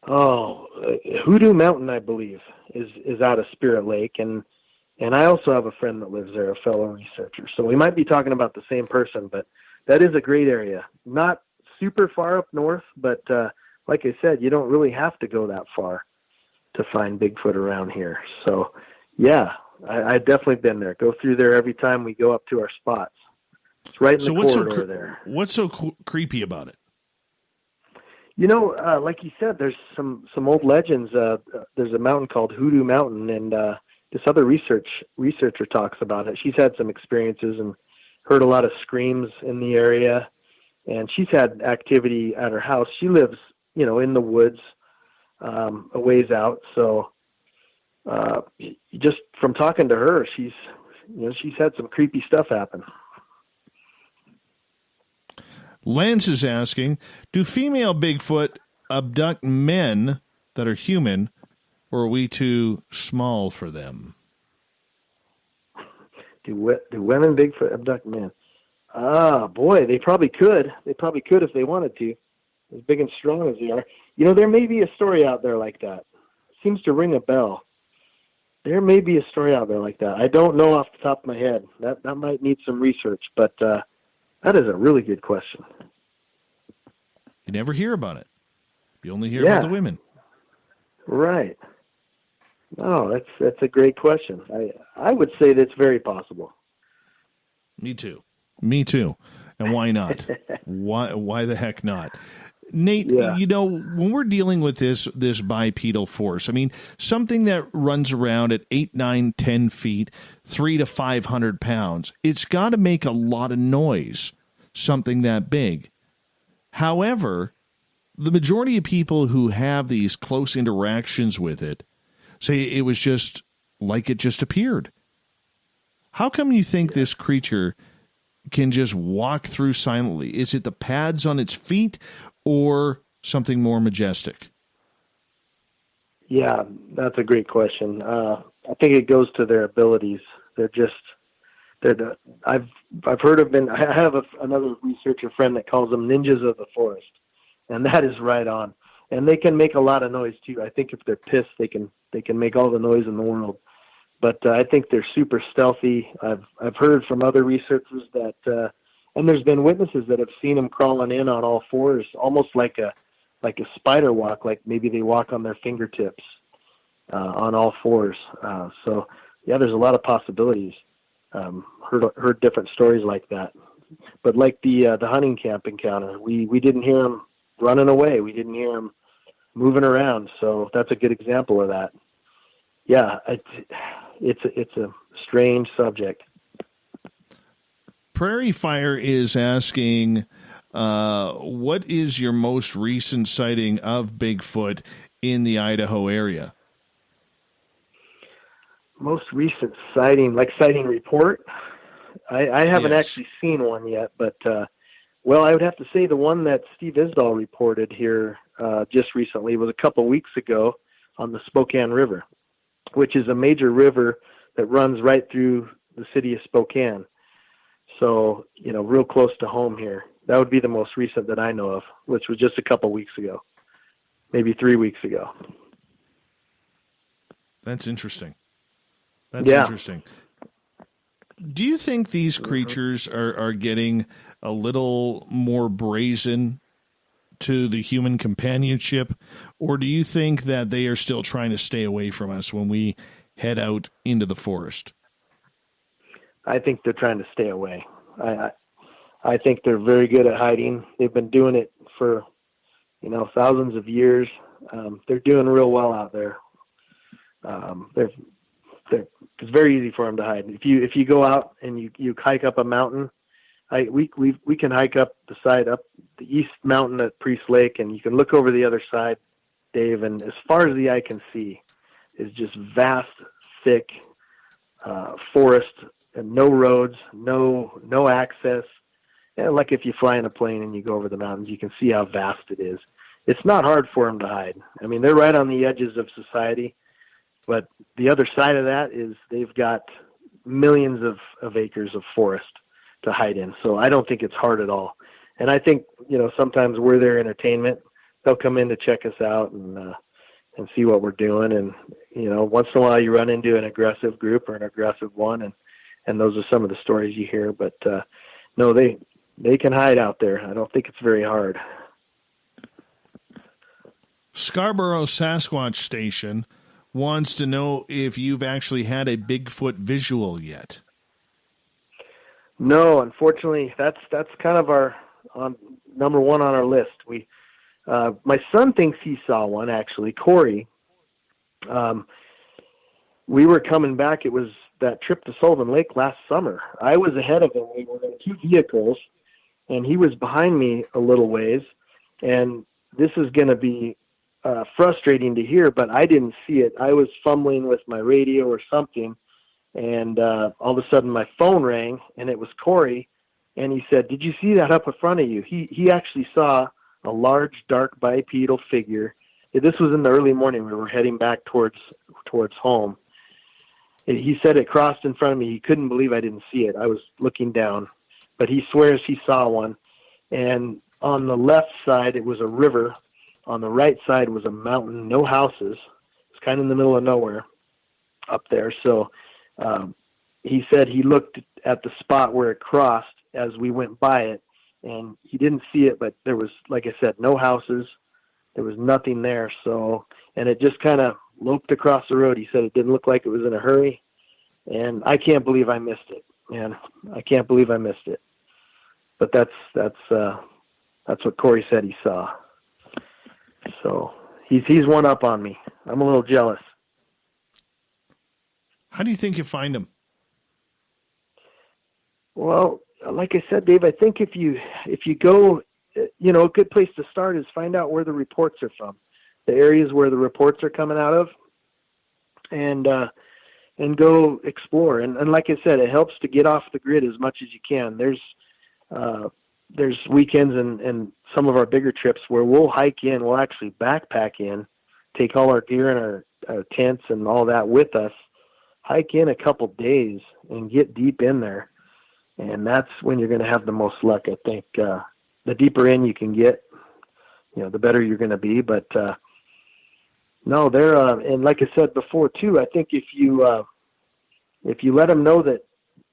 Hoodoo Mountain, I believe, is out of Spirit Lake, and I also have a friend that lives there, a fellow researcher. So we might be talking about the same person, but that is a great area. Not super far up north, but like I said, you don't really have to go that far to find Bigfoot around here. So, yeah, I've definitely been there. Go through there every time we go up to our spots. It's right in the corridor there. What's so creepy about it? Like you said, there's some old legends. There's a mountain called Hoodoo Mountain, and this other researcher talks about it. She's had some experiences and heard a lot of screams in the area, and she's had activity at her house. She lives, in the woods, a ways out. So, just from talking to her, she's had some creepy stuff happen. Lance is asking, do female Bigfoot abduct men that are human, or are we too small for them? Do women Bigfoot abduct men? Boy, they probably could. They probably could if they wanted to, as big and strong as they are. There may be a story out there like that. Seems to ring a bell. There may be a story out there like that. I don't know off the top of my head. That might need some research, but that is a really good question. You never hear about it. You only hear about the women. Right. No, that's a great question. I would say that's very possible. Me too. And why not? Why the heck not? Nate, when we're dealing with this bipedal force, I mean, something that runs around at 8, 9, 10 feet, 300 to 500 pounds, it's got to make a lot of noise, something that big. However, the majority of people who have these close interactions with it say it was just like it just appeared. How come you think this creature can just walk through silently? Is it the pads on its feet or something more majestic? Yeah, that's a great question. I think it goes to their abilities. I've heard of them. I have another researcher friend that calls them ninjas of the forest, and that is right on. And they can make a lot of noise too. I think if they're pissed, they can make all the noise in the world. But I think they're super stealthy. I've heard from other researchers that, and there's been witnesses that have seen them crawling in on all fours, almost like a spider walk, like maybe they walk on their fingertips on all fours. So yeah, there's a lot of possibilities. Heard different stories like that. But like the hunting camp encounter, we didn't hear them running away. We didn't hear them moving around. So that's a good example of that. Yeah, it's a strange subject. Prairie Fire is asking, what is your most recent sighting of Bigfoot in the Idaho area? Most recent sighting, like sighting report? I haven't actually seen one yet, but, well, I would have to say the one that Steve Isdahl reported here just recently was a couple weeks ago on the Spokane River, which is a major river that runs right through the city of Spokane. So, real close to home here. That would be the most recent that I know of, which was just a couple weeks ago, maybe 3 weeks ago. That's interesting. That's interesting. Do you think these creatures are getting a little more brazen to the human companionship, or do you think that they are still trying to stay away from us when we head out into the forest? I think they're trying to stay away. I think they're very good at hiding. They've been doing it for, thousands of years. They're doing real well out there. It's very easy for them to hide. If you go out and you hike up a mountain, we can hike up the side, up the east mountain at Priest Lake, and you can look over the other side, Dave, and as far as the eye can see is just vast, thick forest and no roads, no access. And like if you fly in a plane and you go over the mountains, you can see how vast it is. It's not hard for them to hide. I mean, they're right on the edges of society, but the other side of that is they've got millions of acres of forest to hide in. So I don't think it's hard at all. And I think, sometimes we're their entertainment. They'll come in to check us out and see what we're doing. And, once in a while you run into an aggressive group or an aggressive one, and those are some of the stories you hear. But, no, they can hide out there. I don't think it's very hard. Scarborough Sasquatch Station wants to know if you've actually had a Bigfoot visual yet. No, unfortunately, that's kind of our number one on our list. My son thinks he saw one, actually, Corey. We were coming back. It was that trip to Sullivan Lake last summer. I was ahead of him. We were in two vehicles, and he was behind me a little ways. And this is going to be frustrating to hear, but I didn't see it. I was fumbling with my radio or something, and all of a sudden my phone rang, and it was Corey, and he said, "Did you see that up in front of you?" He actually saw a large, dark bipedal figure. This was in the early morning. We were heading back towards home. He said it crossed in front of me. He couldn't believe I didn't see it. I was looking down, but he swears he saw one. And on the left side, it was a river. On the right side was a mountain, no houses. It's kind of in the middle of nowhere up there. So he said he looked at the spot where it crossed as we went by it, and he didn't see it, but there was, like I said, no houses. There was nothing there. So, and it just kind of loped across the road. He said it didn't look like it was in a hurry, and I can't believe I missed it, man. I can't believe I missed it. But that's what Corey said he saw. So he's one up on me. I'm a little jealous. How do you think you find him? Well, like I said, Dave, I think if you go, a good place to start is find out where the reports are from, the areas where the reports are coming out of, and go explore. And like I said, it helps to get off the grid as much as you can. There's weekends and some of our bigger trips where we'll hike in, we'll actually backpack in, take all our gear and our tents and all that with us, hike in a couple days and get deep in there. And that's when you're going to have the most luck, I think. The deeper in you can get, the better you're going to be. But no, they're and like I said before too, I think if you let them know that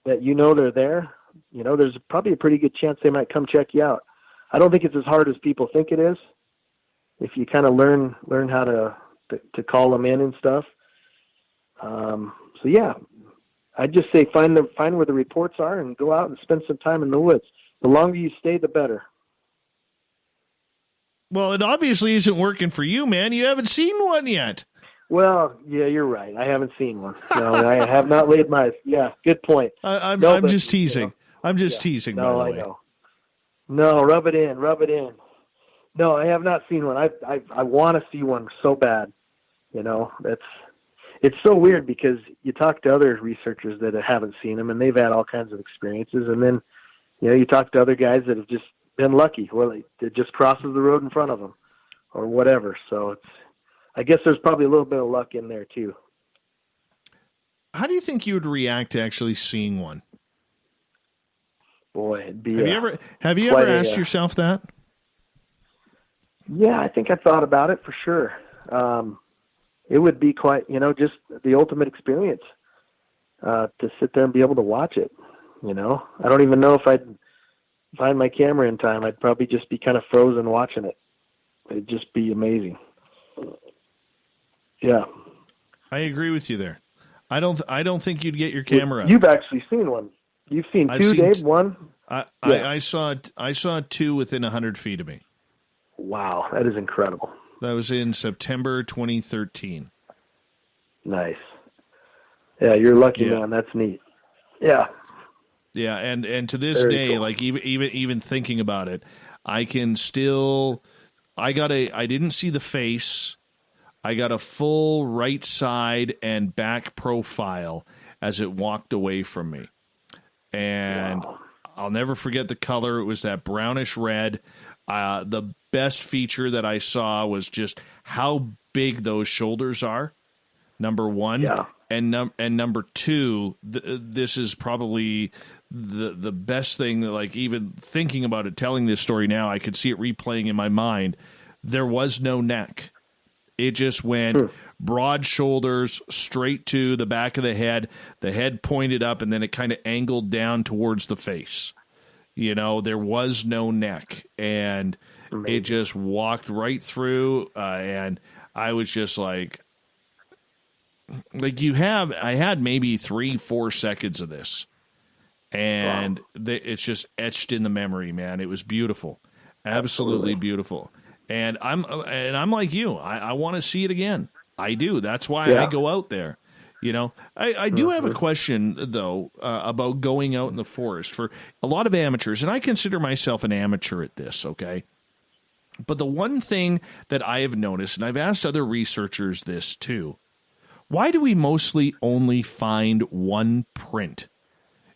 they're there, there's probably a pretty good chance they might come check you out. I don't think it's as hard as people think it is. If you kind of learn how to call them in and stuff. So yeah, I'd just say find where the reports are and go out and spend some time in the woods. The longer you stay, the better. Well, it obviously isn't working for you, man. You haven't seen one yet. Well, yeah, you're right. I haven't seen one. No, I have not laid my. Yeah, good point. I'm but, just teasing. You know, I'm just teasing. No, by the way. I know. No, rub it in. No, I have not seen one. I want to see one so bad. You know, it's so weird because you talk to other researchers that haven't seen them, and they've had all kinds of experiences, and then you talk to other guys that have just been lucky, or it just crosses the road in front of them, or whatever. So I guess there's probably a little bit of luck in there too. How do you think you would react to actually seeing one? Boy, it'd be. Have you ever asked yourself that? Yeah, I think I thought about it for sure. It would be quite, just the ultimate experience to sit there and be able to watch it. I don't even know if I'd find my camera in time. I'd probably just be kind of frozen watching it. It'd just be amazing. Yeah, I agree with you there. I don't think you'd get your camera. You've actually seen one. You've seen two, Dave. One. I saw two within 100 feet of me. Wow, that is incredible. That was in September 2013. Nice. Yeah, you're lucky, man. That's neat. Yeah. Yeah, and to this day, cool. Like even thinking about it, I can still. I didn't see the face. I got a full right side and back profile as it walked away from me, and wow. I'll never forget the color. It was that brownish red. The best feature that I saw was just how big those shoulders are. Number one, yeah. and number two. This is probably the best thing. Like even thinking about it, telling this story now, I could see it replaying in my mind. There was no neck. It just went broad shoulders straight to the back of the head pointed up, and then it kind of angled down towards the face. There was no neck, and it just walked right through, and I was just like I had maybe 3-4 seconds of this, and it's just etched in the memory, man. It was beautiful. Absolutely beautiful. And I'm like you. I want to see it again. I do. That's why I go out there. I do have a question, though, about going out in the forest for a lot of amateurs, and I consider myself an amateur at this, okay? But the one thing that I have noticed, and I've asked other researchers this too, why do we mostly only find one print?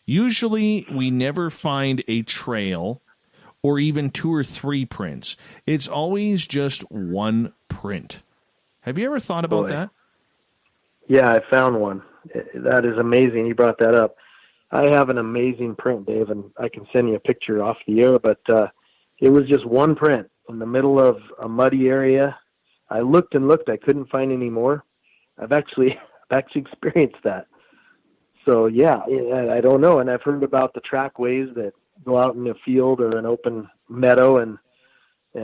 Usually we never find a trail or even 2 or 3 prints. It's always just one print. Have you ever thought about that? Yeah, I found one. That is amazing. You brought that up. I have an amazing print, Dave, and I can send you a picture off the air, but it was just one print in the middle of a muddy area. I looked and looked. I couldn't find any more. I've actually experienced that. So, yeah, I don't know. And I've heard about the trackways that go out in a field or an open meadow, and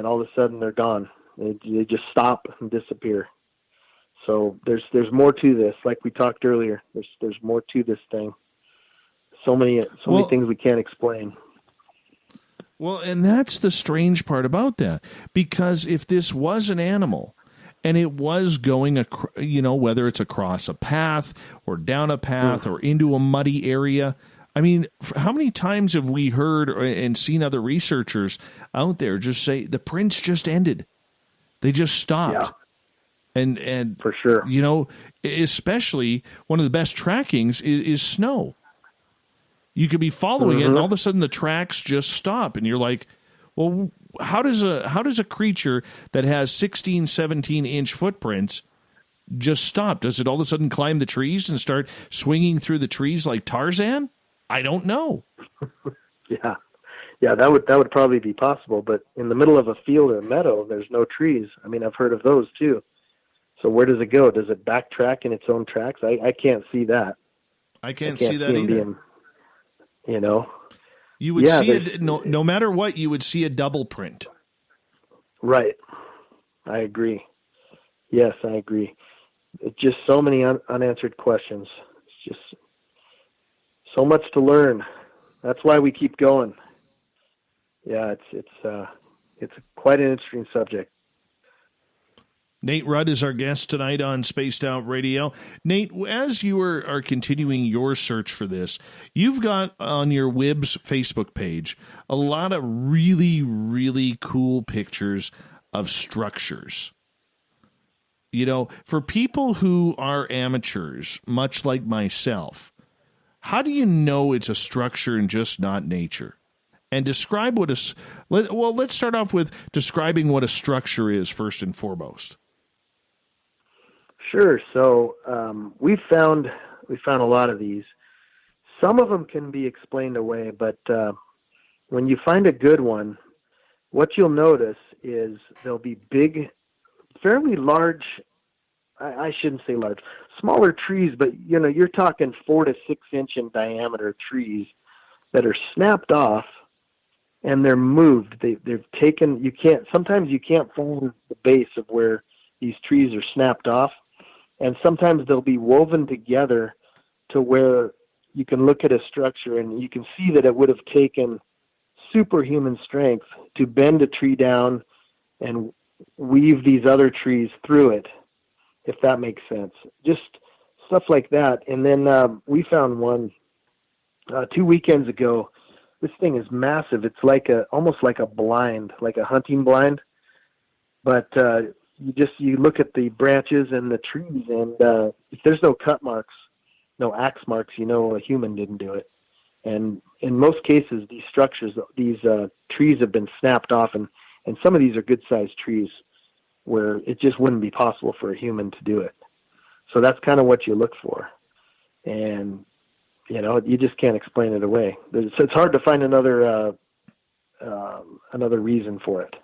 all of a sudden they're gone. They just stop and disappear. So there's more to this. Like we talked earlier, there's more to this thing. So many things we can't explain. Well, and that's the strange part about that, because if this was an animal and it was going, whether it's across a path or down a path or into a muddy area, I mean, how many times have we heard and seen other researchers out there just say the prints just ended? They just stopped. Yeah. And for sure, especially one of the best trackings is snow. You could be following it, and all of a sudden the tracks just stop, and you're like, well, how does a creature that has 16, 17-inch footprints just stop? Does it all of a sudden climb the trees and start swinging through the trees like Tarzan? I don't know. Yeah, that would probably be possible, but in the middle of a field or a meadow, there's no trees. I mean, I've heard of those too. So where does it go? Does it backtrack in its own tracks? I can't see that. I can't see that either. You would see it no matter what. You would see a double print. Right. I agree. Yes, I agree. It's just so many unanswered questions. It's just so much to learn. That's why we keep going. yeah, it's quite an interesting subject. Nate Rudd is our guest tonight on Spaced Out Radio. Nate, as you are continuing your search for this, you've got on your WIBS Facebook page a lot of really, really cool pictures of structures. You know, for people who are amateurs, much like myself, how do you know it's a structure and just not nature? And describe what let's start off with describing what a structure is first and foremost. Sure. So we found a lot of these. Some of them can be explained away, but when you find a good one, what you'll notice is there'll be big, fairly large, I shouldn't say large, smaller trees, but you're talking 4 to 6 inch in diameter trees that are snapped off and they're moved. They've taken, sometimes you can't find the base of where these trees are snapped off. And sometimes they'll be woven together to where you can look at a structure and you can see that it would have taken superhuman strength to bend a tree down and weave these other trees through it, if that makes sense. Just stuff like that. And then we found one 2 weekends ago. This thing is massive. It's like almost like a blind, like a hunting blind. But you look at the branches and the trees, and if there's no cut marks, no axe marks, a human didn't do it. And in most cases, these structures, these trees have been snapped off, and some of these are good-sized trees where it just wouldn't be possible for a human to do it. So that's kind of what you look for. And, you just can't explain it away. It's hard to find another reason for it.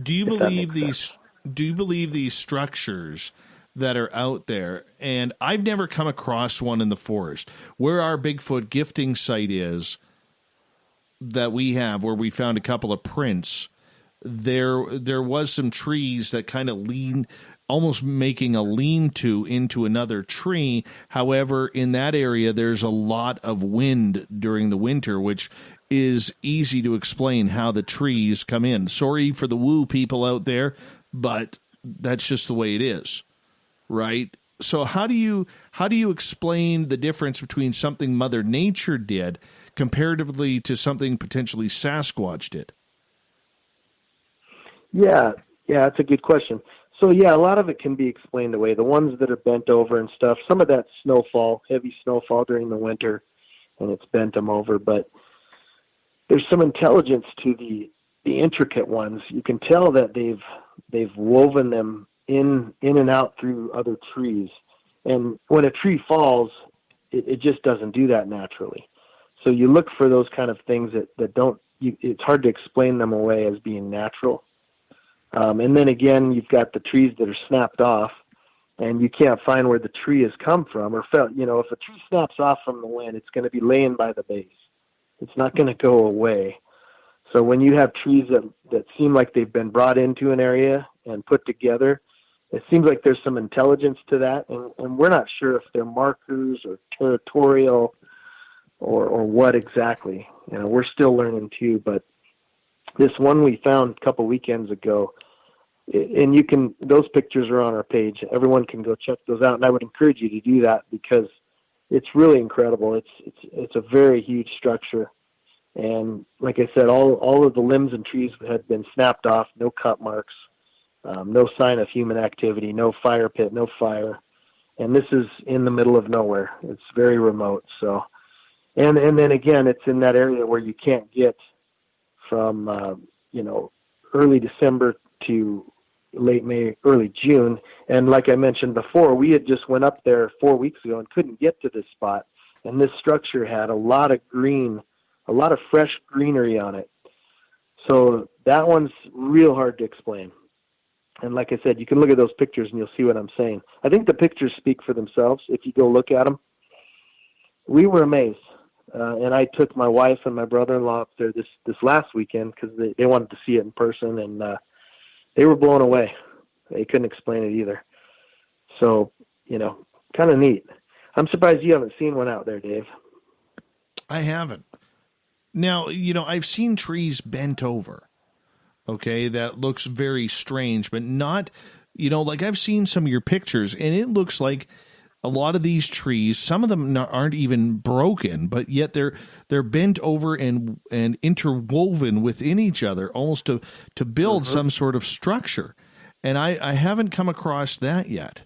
Do you believe these structures that are out there, and I've never come across one in the forest, where our Bigfoot gifting site is that we have, where we found a couple of prints, there was some trees that kind of lean, almost making a lean-to into another tree. However, in that area, there's a lot of wind during the winter, which is easy to explain how the trees come in. Sorry for the woo people out there, but that's just the way it is, right? So how do you explain the difference between something Mother Nature did comparatively to something potentially Sasquatch did? Yeah, that's a good question. So yeah, a lot of it can be explained away. The ones that are bent over and stuff, some of that's snowfall, heavy snowfall during the winter, and it's bent them over. But there's some intelligence to the intricate ones. You can tell that they've woven them in and out through other trees. And when a tree falls, it just doesn't do that naturally. So you look for those kind of things that don't. It's hard to explain them away as being natural. And then again, you've got the trees that are snapped off, and you can't find where the tree has come from or fell. If a tree snaps off from the wind, it's going to be laying by the base. It's not going to go away. So when you have trees that seem like they've been brought into an area and put together, it seems like there's some intelligence to that, and we're not sure if they're markers or territorial or what exactly. We're still learning too, but this one we found a couple weekends ago, and those pictures are on our page. Everyone can go check those out, and I would encourage you to do that because it's really incredible. It's a very huge structure, and like I said, all of the limbs and trees had been snapped off, no cut marks, no sign of human activity, no fire pit, no fire, and this is in the middle of nowhere. It's very remote. So, and then again, it's in that area where you can't get from early December to late May, early June. And like I mentioned before, we had just went up there 4 weeks ago and couldn't get to this spot. And this structure had a lot of green, a lot of fresh greenery on it. So that one's real hard to explain. And like I said, you can look at those pictures and you'll see what I'm saying. I think the pictures speak for themselves if you go look at them. We were amazed. And I took my wife and my brother-in-law up there this last weekend because they wanted to see it in person, and they were blown away. They couldn't explain it either. So, kind of neat. I'm surprised you haven't seen one out there, Dave. I haven't. Now, I've seen trees bent over. Okay, that looks very strange, but not, like I've seen some of your pictures, and it looks like a lot of these trees, some of them aren't even broken, but yet they're bent over and interwoven within each other, almost to build some sort of structure. And I haven't come across that yet.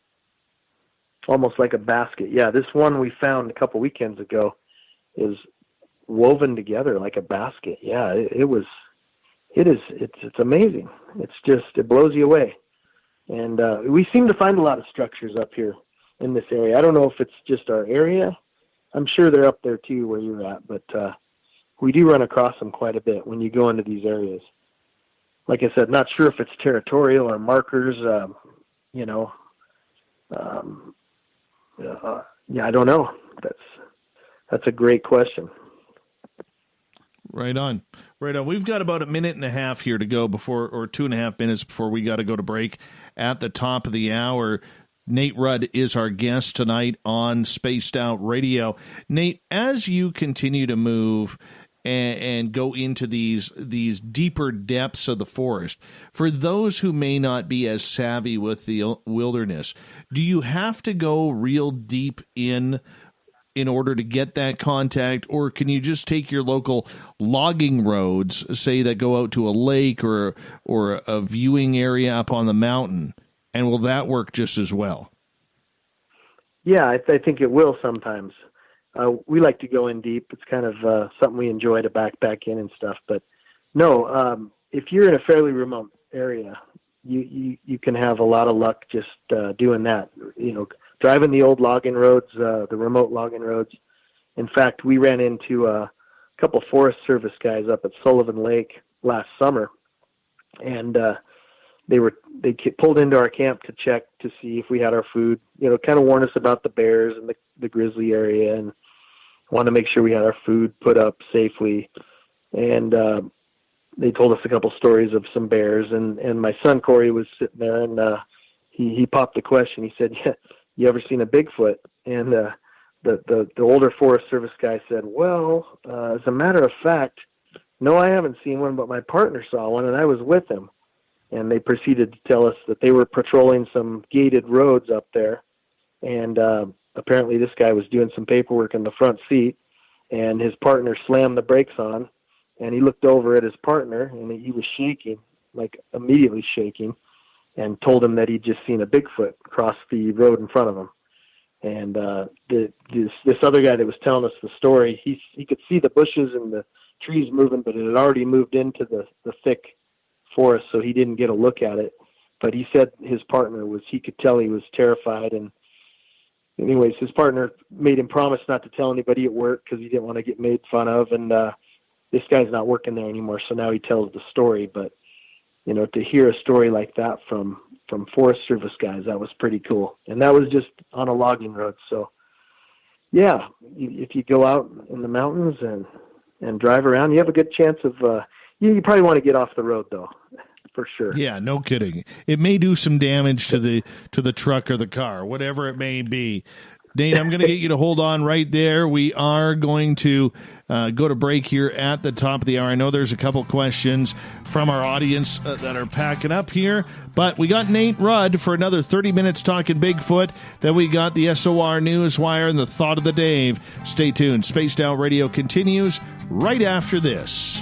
Almost like a basket. Yeah, this one we found a couple weekends ago is woven together like a basket. Yeah, it's amazing. It blows you away. And we seem to find a lot of structures up here in this area. I don't know if it's just our area. I'm sure they're up there too where you're at, but we do run across them quite a bit when you go into these areas. Like I said, not sure if it's territorial or markers, I don't know. That's a great question. Right on. We've got about a minute and a half here to go or 2.5 minutes before we got to go to break. At the top of the hour, Nate Rudd is our guest tonight on Spaced Out Radio. Nate, as you continue to move and go into these deeper depths of the forest, for those who may not be as savvy with the wilderness, do you have to go real deep in order to get that contact, or can you just take your local logging roads, say that go out to a lake or a viewing area up on the mountain, and will that work just as well? Yeah, I think it will sometimes. We like to go in deep. It's kind of something we enjoy to backpack in and stuff. But no, if you're in a fairly remote area, you can have a lot of luck just doing that. Driving the old logging roads, the remote logging roads. In fact, we ran into a couple Forest Service guys up at Sullivan Lake last summer, and they pulled into our camp to check to see if we had our food. Kind of warn us about the bears and the grizzly area, and want to make sure we had our food put up safely. And they told us a couple stories of some bears, and my son Corey was sitting there, and he popped the question. He said, "Yeah, you ever seen a Bigfoot?" And the older Forest Service guy said, "Well, as a matter of fact, no, I haven't seen one, but my partner saw one, and I was with him." And they proceeded to tell us that they were patrolling some gated roads up there, and apparently this guy was doing some paperwork in the front seat, and his partner slammed the brakes on, and he looked over at his partner, and he was shaking, like immediately shaking, and told him that he'd just seen a Bigfoot cross the road in front of him. And this other guy that was telling us the story, he could see the bushes and the trees moving, but it had already moved into the thick forest, so he didn't get a look at it. But he said his partner he could tell he was terrified. And anyways, his partner made him promise not to tell anybody at work because he didn't want to get made fun of. And this guy's not working there anymore, so now he tells the story. But to hear a story like that from Forest Service guys, that was pretty cool. And that was just on a logging road. So yeah, if you go out in the mountains and drive around, you have a good chance of you probably want to get off the road though, for sure. Yeah, no kidding. It may do some damage to the truck or the car, whatever it may be. Nate, I'm going to get you to hold on right there. We are going to go to break here at the top of the hour. I know there's a couple questions from our audience that are packing up here, but we got Nate Rudd for another 30 minutes talking Bigfoot. Then we got the SOR Newswire and the Thought of the Day. Stay tuned. Spaced Out Radio continues right after this.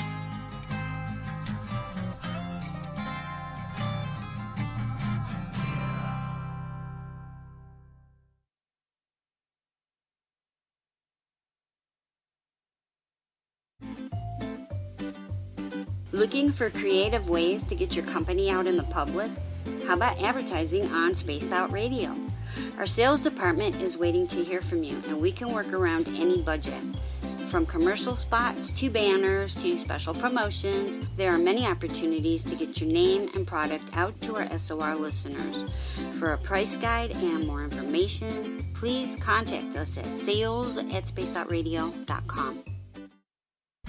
Looking for creative ways to get your company out in the public? How about advertising on Spaced Out Radio? Our sales department is waiting to hear from you, and we can work around any budget. From commercial spots to banners to special promotions, there are many opportunities to get your name and product out to our SOR listeners. For a price guide and more information, please contact us at sales@spacedoutradio.com.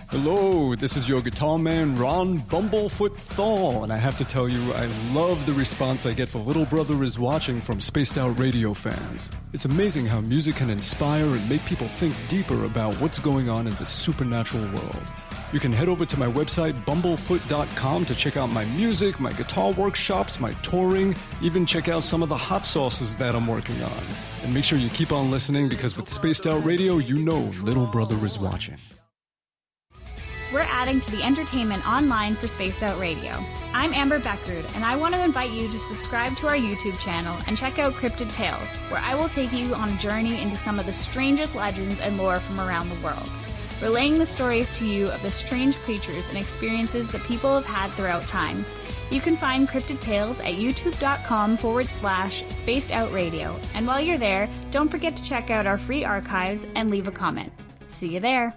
Hello, this is your guitar man, Ron Bumblefoot Thor, and I have to tell you, I love the response I get for Little Brother is Watching from Spaced Out Radio fans. It's amazing how music can inspire and make people think deeper about what's going on in the supernatural world. You can head over to my website, bumblefoot.com, to check out my music, my guitar workshops, my touring, even check out some of the hot sauces that I'm working on. And make sure you keep on listening, because with Spaced Out Radio, you know little brother is watching. We're adding to the entertainment online for Spaced Out Radio. I'm Amber Beckrud, and I want to invite you to subscribe to our YouTube channel and check out Cryptid Tales, where I will take you on a journey into some of the strangest legends and lore from around the world, relaying the stories to you of the strange creatures and experiences that people have had throughout time. You can find Cryptid Tales at youtube.com/Spaced Out Radio. And while you're there, don't forget to check out our free archives and leave a comment. See you there.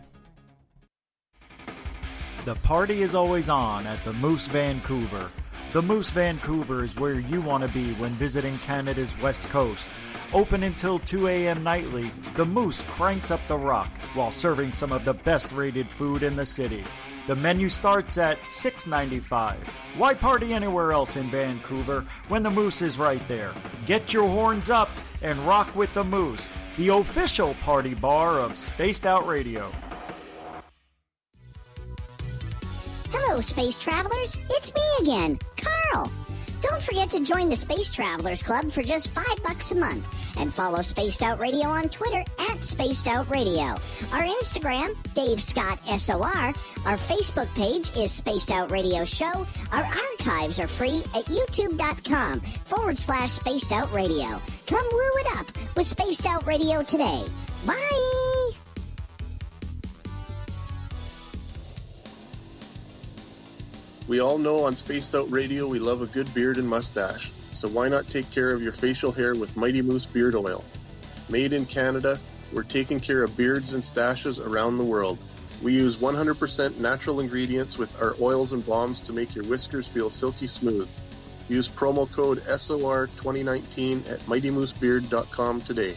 The party is always on at the Moose Vancouver. The Moose Vancouver is where you want to be when visiting Canada's West Coast. Open until 2 a.m. nightly, the Moose cranks up the rock while serving some of the best rated food in the city. The menu starts at $6.95. Why party anywhere else in Vancouver when the Moose is right there? Get your horns up and rock with the Moose, the official party bar of Spaced Out Radio. Hello, Space Travelers. It's me again, Carl. Don't forget to join the Space Travelers Club for just $5 a month. And follow Spaced Out Radio on Twitter at Spaced Out Radio. Our Instagram, Dave Scott SOR. Our Facebook page is Spaced Out Radio Show. Our archives are free at youtube.com/Spaced Out Radio. Come woo it up with Spaced Out Radio today. Bye! We all know on Spaced Out Radio we love a good beard and mustache, so why not take care of your facial hair with Mighty Moose Beard Oil? Made in Canada, we're taking care of beards and stashes around the world. We use 100% natural ingredients with our oils and balms to make your whiskers feel silky smooth. Use promo code SOR2019 at mightymoosebeard.com today.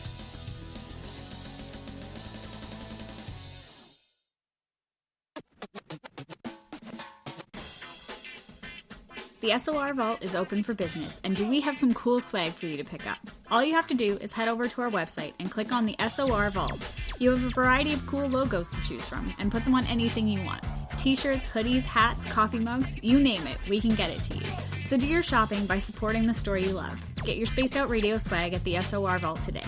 The SOR Vault is open for business, and do we have some cool swag for you to pick up? All you have to do is head over to our website and click on the SOR Vault. You have a variety of cool logos to choose from, and put them on anything you want. T-shirts, hoodies, hats, coffee mugs, you name it, we can get it to you. So do your shopping by supporting the store you love. Get your Spaced Out Radio swag at the SOR Vault today.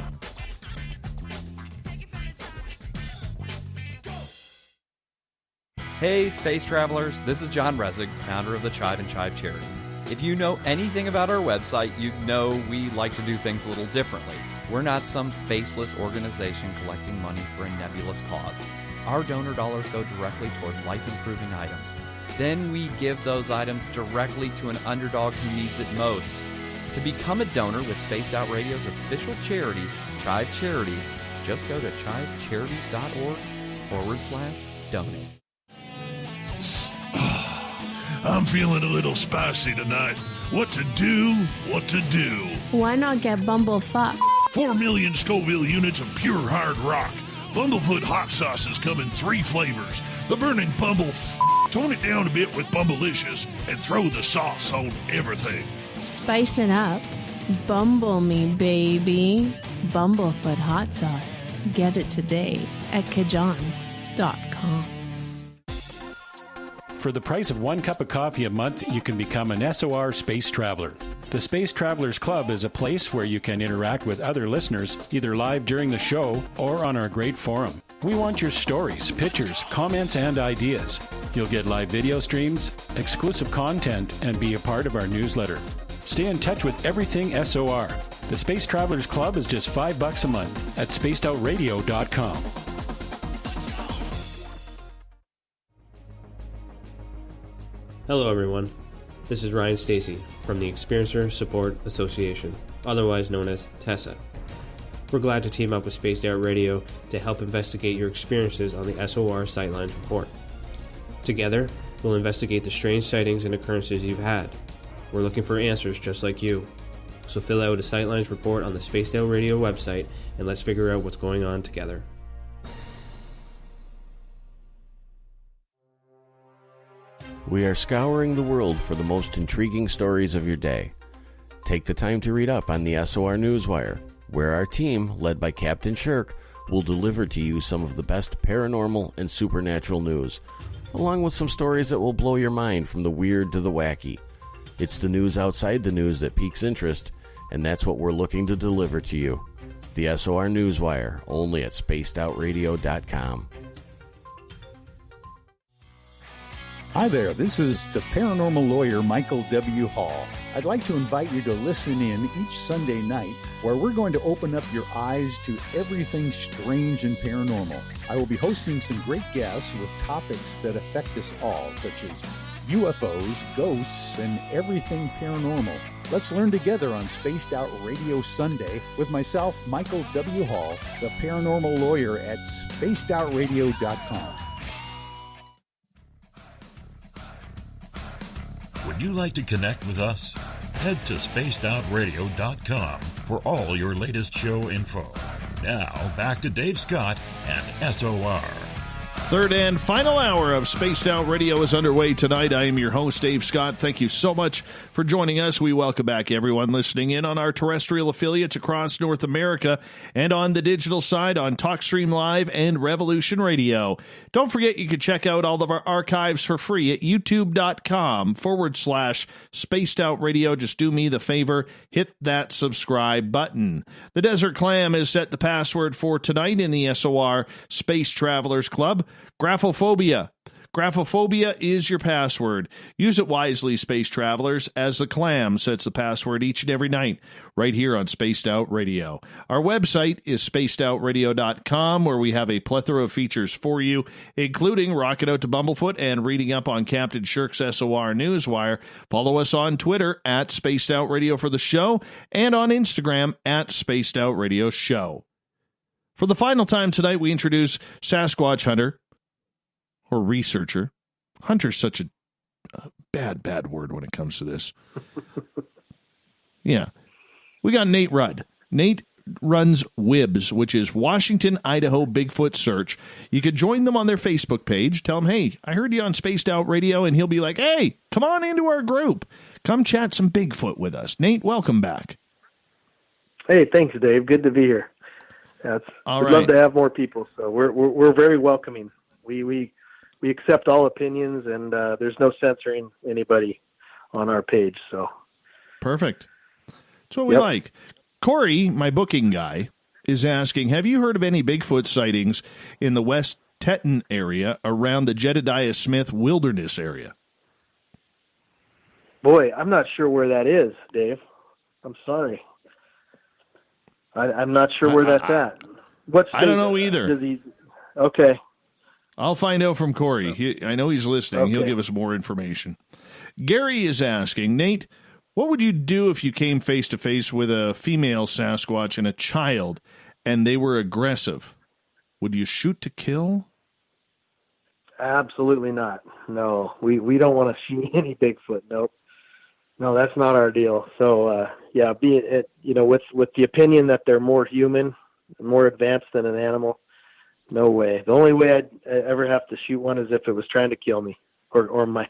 Hey, space travelers, this is John Resig, founder of the Chive and Chive Charities. If you know anything about our website, you know we like to do things a little differently. We're not some faceless organization collecting money for a nebulous cause. Our donor dollars go directly toward life-improving items. Then we give those items directly to an underdog who needs it most. To become a donor with Spaced Out Radio's official charity, Chive Charities, just go to chivecharities.org/donate. I'm feeling a little spicy tonight. What to do? What to do? Why not get Bumblefuck? 4 million Scoville units of pure hard rock. Bumblefoot hot sauces come in 3 flavors. The burning Bumble. Tone it down a bit with Bumblicious and throw the sauce on everything. Spice it up. Bumble me, baby. Bumblefoot hot sauce. Get it today at kajans.com. For the price of 1 cup of coffee a month, you can become an SOR Space Traveler. The Space Travelers Club is a place where you can interact with other listeners, either live during the show or on our great forum. We want your stories, pictures, comments, and ideas. You'll get live video streams, exclusive content, and be a part of our newsletter. Stay in touch with everything SOR. The Space Travelers Club is just $5 a month at spacedoutradio.com. Hello everyone, this is Ryan Stacy from the Experiencer Support Association, otherwise known as TESSA. We're glad to team up with Spaced Out Radio to help investigate your experiences on the SOR Sightlines Report. Together, we'll investigate the strange sightings and occurrences you've had. We're looking for answers just like you. So fill out a Sightlines Report on the Spaced Out Radio website and let's figure out what's going on together. We are scouring the world for the most intriguing stories of your day. Take the time to read up on the SOR Newswire, where our team, led by Captain Shirk, will deliver to you some of the best paranormal and supernatural news. along with some stories that will blow your mind from the weird to the wacky. It's the news outside the news that piques interest, and that's what we're looking to deliver to you. The SOR Newswire, only at spacedoutradio.com. Hi there, this is the paranormal lawyer Michael W. Hall. I'd like to invite you to listen in each Sunday night where we're going to open up your eyes to everything strange and paranormal. I will be hosting some great guests with topics that affect us all, such as UFOs, ghosts, and everything paranormal. Let's learn together on Spaced Out Radio Sunday with myself, Michael W. Hall, the paranormal lawyer at spacedoutradio.com. Would you like to connect with us? Head to spacedoutradio.com for all your latest show info. Now, back to Dave Scott and SOR. Third and final hour of Spaced Out Radio is underway tonight. I am your host, Dave Scott. Thank you so much for joining us. We welcome back everyone listening in on our terrestrial affiliates across North America and on the digital side on TalkStream Live and Revolution Radio. Don't forget you can check out all of our archives for free at youtube.com/Spaced Out Radio. Just do me the favor, hit that subscribe button. The Desert Clam has set the password for tonight in the SOR Space Travelers Club. Graphophobia. Graphophobia is your password. Use it wisely, space travelers, as the Clam sets the password each and every night, right here on Spaced Out Radio. Our website is spacedoutradio.com, where we have a plethora of features for you, including rocking out to Bumblefoot and reading up on Captain Shirk's SOR Newswire. Follow us on Twitter at Spaced Out Radio for the show, and on Instagram at Spaced Out Radio Show. For the final time tonight, we introduce Sasquatch hunter, or researcher. Hunter's such a bad word when it comes to this. Yeah. We got Nate Rudd. Nate runs WIBS, which is Washington, Idaho Bigfoot Search. You could join them on their Facebook page. Tell them, hey, I heard you on Spaced Out Radio, and he'll be like, hey, come on into our group. Come chat some Bigfoot with us. Nate, welcome back. Hey, thanks, Dave. Good to be here. We'd love to have more people, so we're very welcoming. We accept all opinions, and there's no censoring anybody on our page. So perfect. That's what we like. Corey, my booking guy, is asking, have you heard of any Bigfoot sightings in the West Teton area around the Jedediah Smith Wilderness area? Boy, I'm not sure where that is, Dave. I'm sorry. I'm not sure where that's at. I don't know either. Okay. I'll find out from Corey. I know he's listening. Okay. He'll give us more information. Gary is asking, Nate, what would you do if you came face-to-face with a female Sasquatch and a child, and they were aggressive? Would you shoot to kill? Absolutely not. No, we don't want to shoot any Bigfoot. Nope. No, that's not our deal. So, with the opinion that they're more human, more advanced than an animal, no way. The only way I'd ever have to shoot one is if it was trying to kill me or my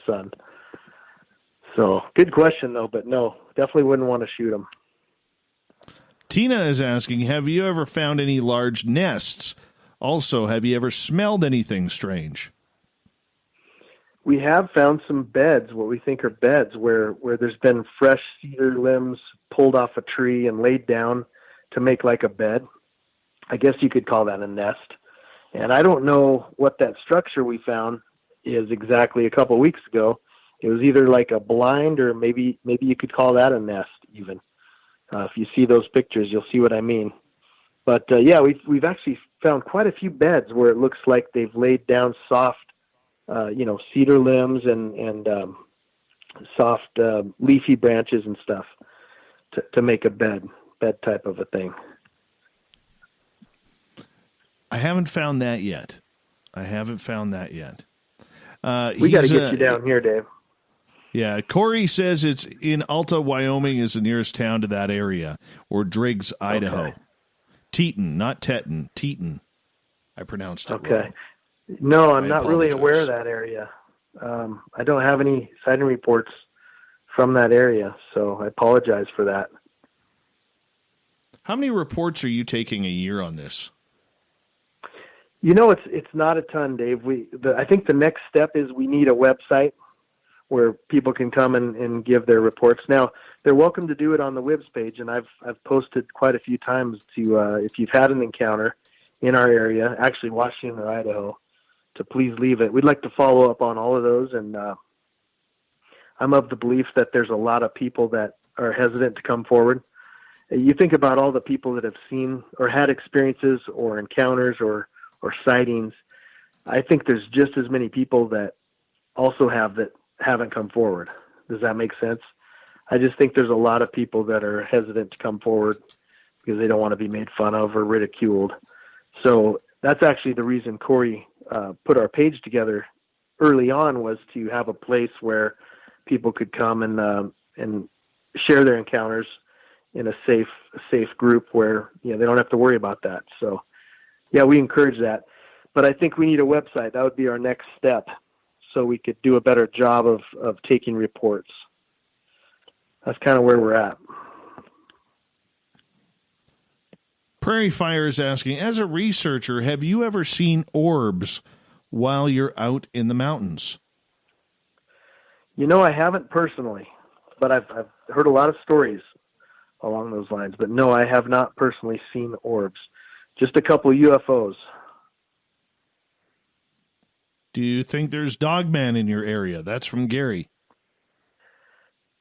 son. So, good question, though, but no, definitely wouldn't want to shoot them. Tina is asking, have you ever found any large nests? Also, have you ever smelled anything strange? We have found some beds, what we think are beds, where there's been fresh cedar limbs pulled off a tree and laid down to make like a bed. I guess you could call that a nest. And I don't know what that structure we found is exactly. A couple of weeks ago, it was either like a blind or maybe you could call that a nest even. If you see those pictures, you'll see what I mean. But we've actually found quite a few beds where it looks like they've laid down soft cedar limbs and soft leafy branches and stuff to make a bed type of a thing. I haven't found that yet. We got to get you down here, Dave. Yeah, Corey says it's in Alta, Wyoming is the nearest town to that area, or Driggs, Idaho. Okay. Teton, not Teton, Teton. I pronounced it wrong. No, I'm not really aware of that area. I don't have any sighting reports from that area, so I apologize for that. How many reports are you taking a year on this? It's not a ton, Dave. I think the next step is we need a website where people can come and give their reports. Now, they're welcome to do it on the WIBS page, and I've posted quite a few times to if you've had an encounter in our area, actually Washington or Idaho, to please leave it. We'd like to follow up on all of those, and I'm of the belief that there's a lot of people that are hesitant to come forward. You think about all the people that have seen or had experiences or encounters or sightings. I think there's just as many people that also haven't come forward. Does that make sense? I just think there's a lot of people that are hesitant to come forward because they don't want to be made fun of or ridiculed. So that's actually the reason Corey put our page together early on, was to have a place where people could come and share their encounters in a safe group where they don't have to worry about that. So yeah, we encourage that. But I think we need a website. That would be our next step, so we could do a better job of taking reports. That's kind of where we're at. Prairie Fire is asking, as a researcher, have you ever seen orbs while you're out in the mountains? I haven't personally, but I've heard a lot of stories along those lines. But no, I have not personally seen orbs. Just a couple UFOs. Do you think there's Dogman in your area? That's from Gary.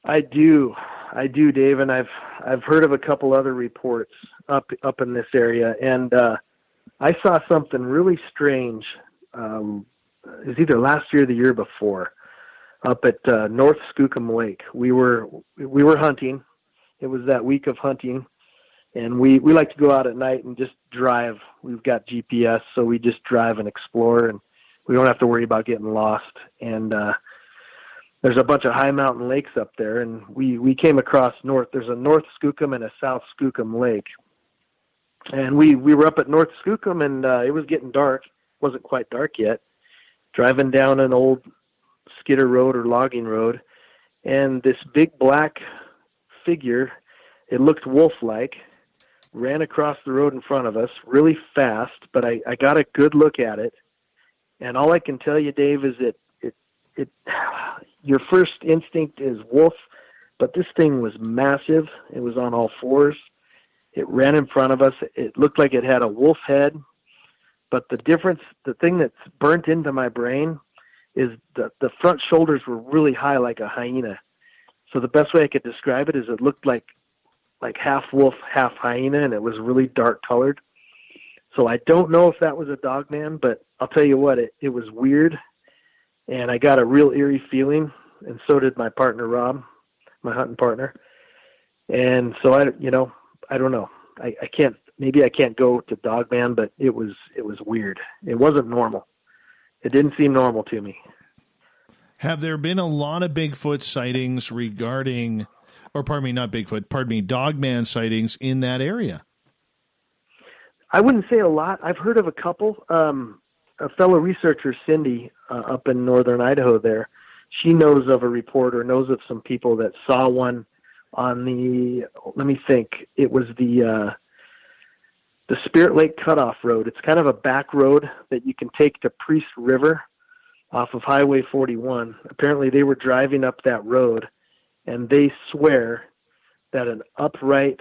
I do, Dave, and I've heard of a couple other reports up in this area, and I saw something really strange. It was either last year or the year before, up at North Skookum Lake. We were hunting. It was that week of hunting, and we like to go out at night and just drive. We've got GPS, so we just drive and explore, and we don't have to worry about getting lost. And there's a bunch of high mountain lakes up there, and we came across there's a North Skookum and a South Skookum Lake. And we were up at North Skookum, and it was getting dark. It wasn't quite dark yet. Driving down an old skidder road or logging road, and this big black figure, it looked wolf-like, ran across the road in front of us really fast, but I got a good look at it. And all I can tell you, Dave, is it your first instinct is wolf, but this thing was massive. It was on all fours. It ran in front of us. It looked like it had a wolf head, but the thing that's burnt into my brain is the front shoulders were really high like a hyena. So the best way I could describe it is it looked like half wolf, half hyena, and it was really dark colored. So I don't know if that was a Dogman, but I'll tell you what, it was weird, and I got a real eerie feeling, and so did my partner, Rob, my hunting partner. And so I don't know. Maybe I can't go to Dogman, but it was weird. It wasn't normal. It didn't seem normal to me. Have there been a lot of Bigfoot sightings Dogman sightings in that area? I wouldn't say a lot. I've heard of a couple. A fellow researcher, Cindy, up in northern Idaho there, she knows of a report or knows of some people that saw one on it was the Spirit Lake Cutoff Road. It's kind of a back road that you can take to Priest River off of Highway 41. Apparently they were driving up that road, and they swear that an upright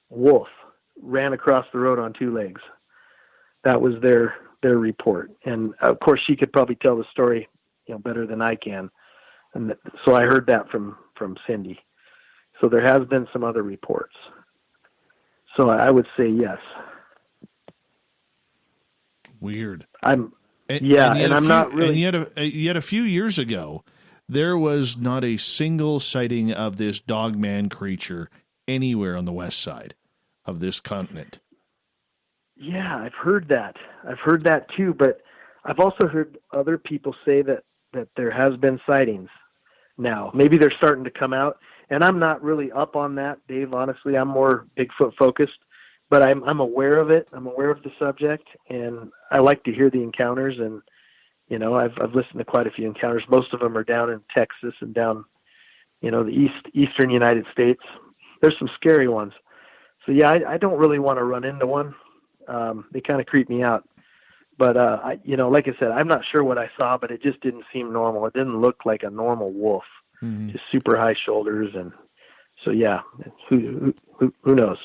wolf ran across the road on two legs. That was their report. And of course she could probably tell the story, better than I can. And so I heard that from Cindy. So there has been some other reports. So I would say yes. Weird. I'm not really. And yet a few years ago, there was not a single sighting of this Dogman creature anywhere on the west side of this continent. Yeah, I've heard that. I've heard that too, but I've also heard other people say that there has been sightings now. Maybe they're starting to come out, and I'm not really up on that, Dave. Honestly, I'm more Bigfoot focused, but I'm aware of it. I'm aware of the subject, and I like to hear the encounters. And I've listened to quite a few encounters. Most of them are down in Texas and down, the eastern United States. There's some scary ones. So yeah, I don't really want to run into one. They kind of creep me out. But like I said, I'm not sure what I saw, but it just didn't seem normal. It didn't look like a normal wolf. Mm-hmm. Just super high shoulders, and so yeah, who knows?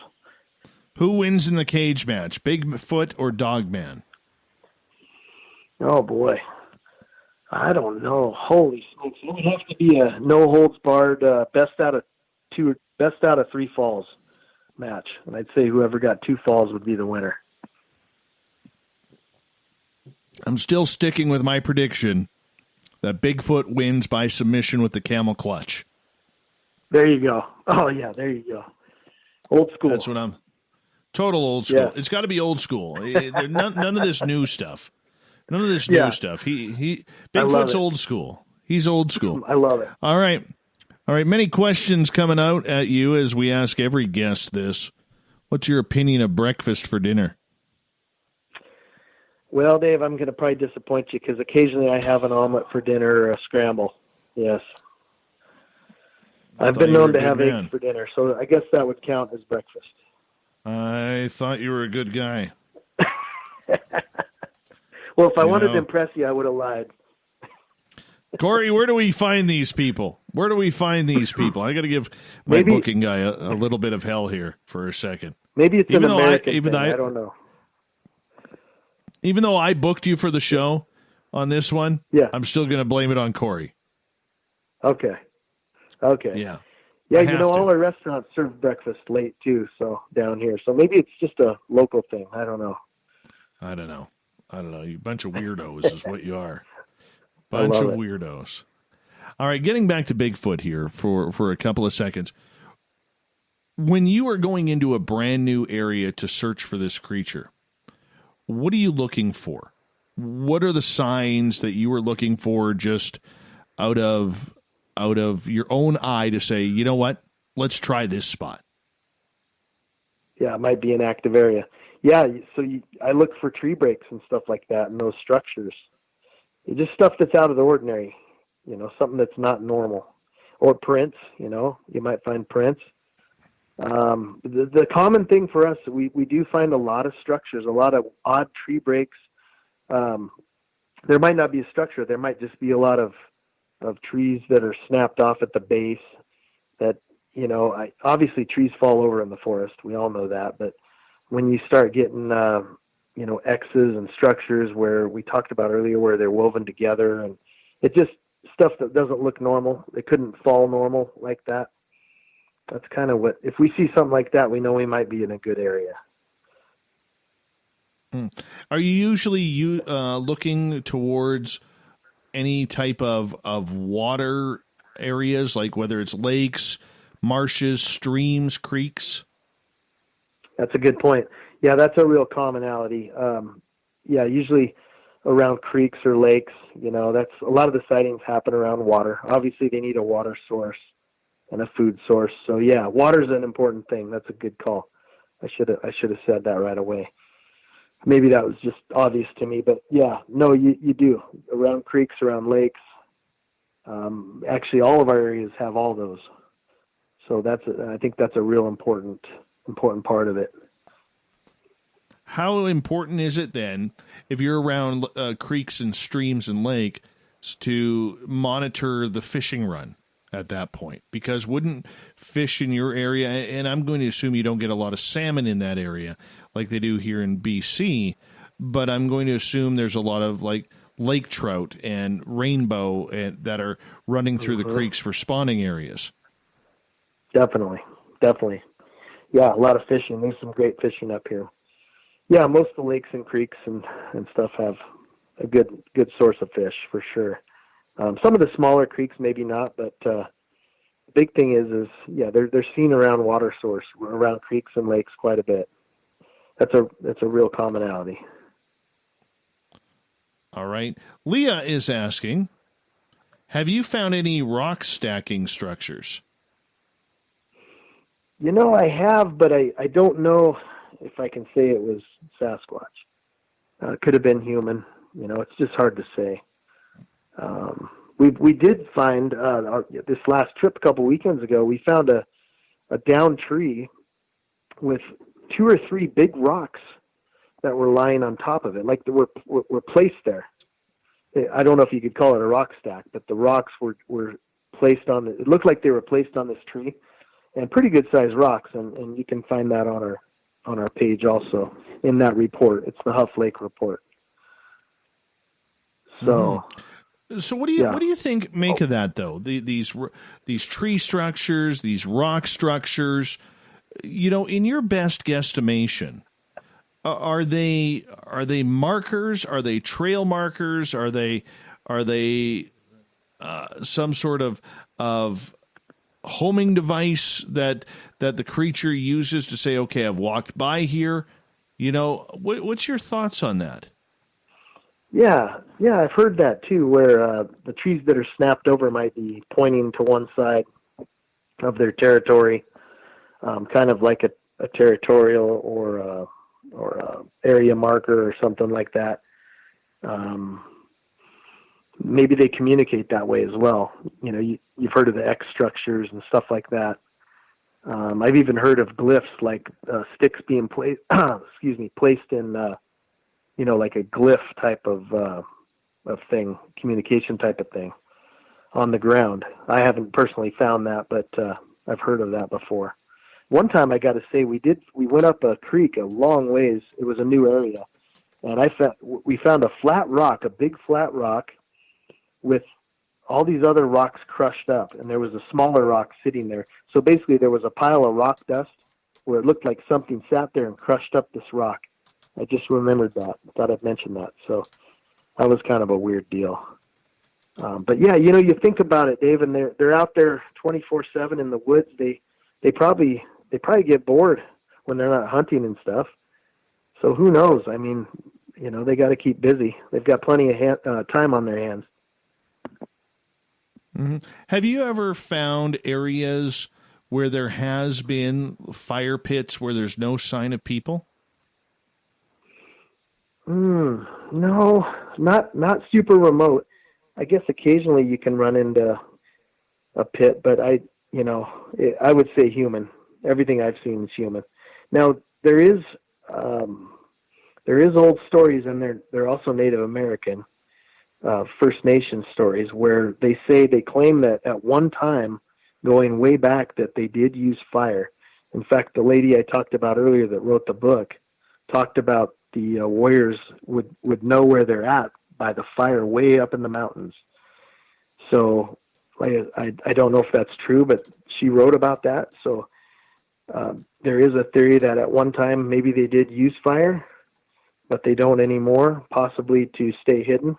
Who wins in the cage match, Bigfoot or Dogman? Oh boy, I don't know. Holy smokes! It would have to be a no holds barred best out of 3 falls match, and I'd say whoever got 2 falls would be the winner. I'm still sticking with my prediction that Bigfoot wins by submission with the camel clutch. There you go. Oh, yeah, there you go. Old school. That's what I'm... Total old school. Yeah. It's got to be old school. None of this new stuff. None of this new stuff. Bigfoot's old school. He's old school. I love it. All right. Many questions coming out at you as we ask every guest this. What's your opinion of breakfast for dinner? Well, Dave, I'm going to probably disappoint you because occasionally I have an omelet for dinner or a scramble. Yes. I've been known to have eggs for dinner, so I guess that would count as breakfast. I thought you were a good guy. Well, if I wanted to impress you, I would have lied. Corey, where do we find these people? I got to give my booking guy a little bit of hell here for a second. Maybe it's an American thing. I don't know. Even though I booked you for the show on this one, I'm still going to blame it on Corey. Okay. Yeah. Yeah, all our restaurants serve breakfast late, too, so down here. So maybe it's just a local thing. I don't know. You bunch of weirdos is what you are. Bunch of weirdos. All right, getting back to Bigfoot here for a couple of seconds. When you are going into a brand new area to search for this creature, what are you looking for? What are the signs that you were looking for just out of your own eye to say, you know what, let's try this spot? Yeah, it might be an active area. Yeah, so I look for tree breaks and stuff like that and those structures. Just stuff that's out of the ordinary, something that's not normal. Or prints, you might find prints. The common thing for us, we do find a lot of structures, a lot of odd tree breaks. There might not be a structure. There might just be a lot of trees that are snapped off at the base that, obviously trees fall over in the forest. We all know that. But when you start getting, X's and structures where we talked about earlier where they're woven together and it just stuff that doesn't look normal. It couldn't fall normal like that. That's kind of what, if we see something like that, we know we might be in a good area. Are you usually looking towards any type of water areas, like whether it's lakes, marshes, streams, creeks? That's a good point. Yeah, that's a real commonality. Usually around creeks or lakes, that's a lot of the sightings happen around water. Obviously they need a water source and a food source. So yeah, water's an important thing. That's a good call. I should have said that right away. Maybe that was just obvious to me, but yeah, no, you do around creeks, around lakes. Actually, all of our areas have all those. So I think that's a real important part of it. How important is it then, if you're around creeks and streams and lakes, to monitor the fishing run at that point? Because wouldn't fish in your area, and I'm going to assume you don't get a lot of salmon in that area like they do here in BC, but I'm going to assume there's a lot of like lake trout and rainbow that are running through the creeks for spawning areas. Definitely. Yeah, a lot of fishing. There's some great fishing up here. Yeah, most of the lakes and creeks and stuff have a good source of fish for sure. Some of the smaller creeks maybe not, but the big thing is they're seen around water source, around creeks and lakes quite a bit. That's a real commonality. All right. Leah is asking, have you found any rock stacking structures? I have, but I don't know if I can say it was Sasquatch. It could have been human. It's just hard to say. We did find this last trip a couple weekends ago. We found a downed tree with 2 or 3 big rocks that were lying on top of it, like they were placed there. I don't know if you could call it a rock stack, but the rocks were placed on it looked like they were placed on this tree, and pretty good sized rocks, and you can find that on our page also in that report. It's the Huff Lake report. So So what do you think make of that though? These tree structures, these rock structures, in your best guesstimation, are they markers? Are they trail markers? Are they some sort of homing device that the creature uses to say, okay, I've walked by here? What's your thoughts on that? Yeah, I've heard that too, where the trees that are snapped over might be pointing to one side of their territory, kind of like a territorial or a area marker or something like that. Maybe they communicate that way as well. You've heard of the X structures and stuff like that. I've even heard of glyphs, like sticks being placed in like a glyph type of thing, communication type of thing on the ground. I haven't personally found that, but I've heard of that before. One time, I got to say, we went up a creek a long ways. It was a new area, and we found a flat rock, a big flat rock, with all these other rocks crushed up, and there was a smaller rock sitting there. So basically, there was a pile of rock dust where it looked like something sat there and crushed up this rock. I just remembered that. I thought I'd mention that. So that was kind of a weird deal. But yeah, you think about it, Dave, and they're out there 24/7 in the woods. They probably get bored when they're not hunting and stuff. So who knows? I mean, they got to keep busy. They've got plenty of time on their hands. Mm-hmm. Have you ever found areas where there has been fire pits where there's no sign of people? No, not super remote. I guess occasionally you can run into a pit, but I would say human. Everything I've seen is human. Now there is old stories, and they're also Native American, First Nation stories, where they claim that at one time, going way back, that they did use fire. In fact, the lady I talked about earlier that wrote the book talked about the warriors would know where they're at by the fire way up in the mountains. So I don't know if that's true, but she wrote about that. So there is a theory that at one time maybe they did use fire, but they don't anymore, possibly to stay hidden.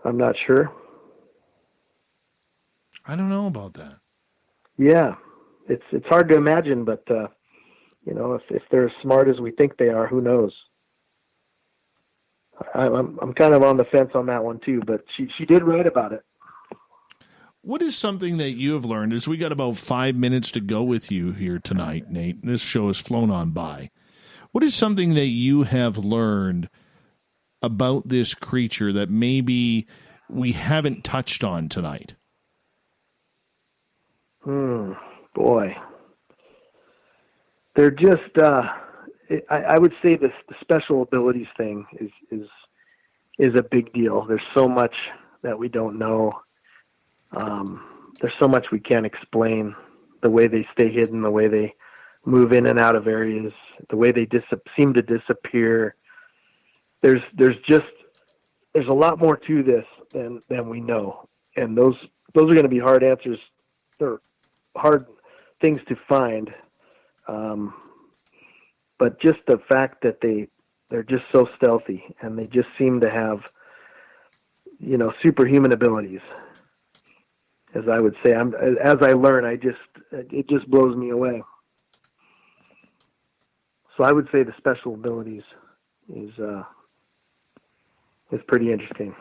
I'm not sure. I don't know about that. Yeah, it's hard to imagine, but if they're as smart as we think they are, who knows? I'm kind of on the fence on that one too, but she did write about it. What is something that you have learned? As we got about 5 minutes to go with you here tonight, Nate. This show has flown on by. What is something that you have learned about this creature that maybe we haven't touched on tonight? Boy. They're just, I would say the special abilities thing is a big deal. There's so much that we don't know. There's so much we can't explain. The way they stay hidden, the way they move in and out of areas, the way they seem to disappear. There's a lot more to this than we know. And those are going to be hard answers. They're hard things to find. But just the fact that they're just so stealthy, and they just seem to have, superhuman abilities. As I would say, as I learn, it just blows me away. So I would say the special abilities is pretty interesting.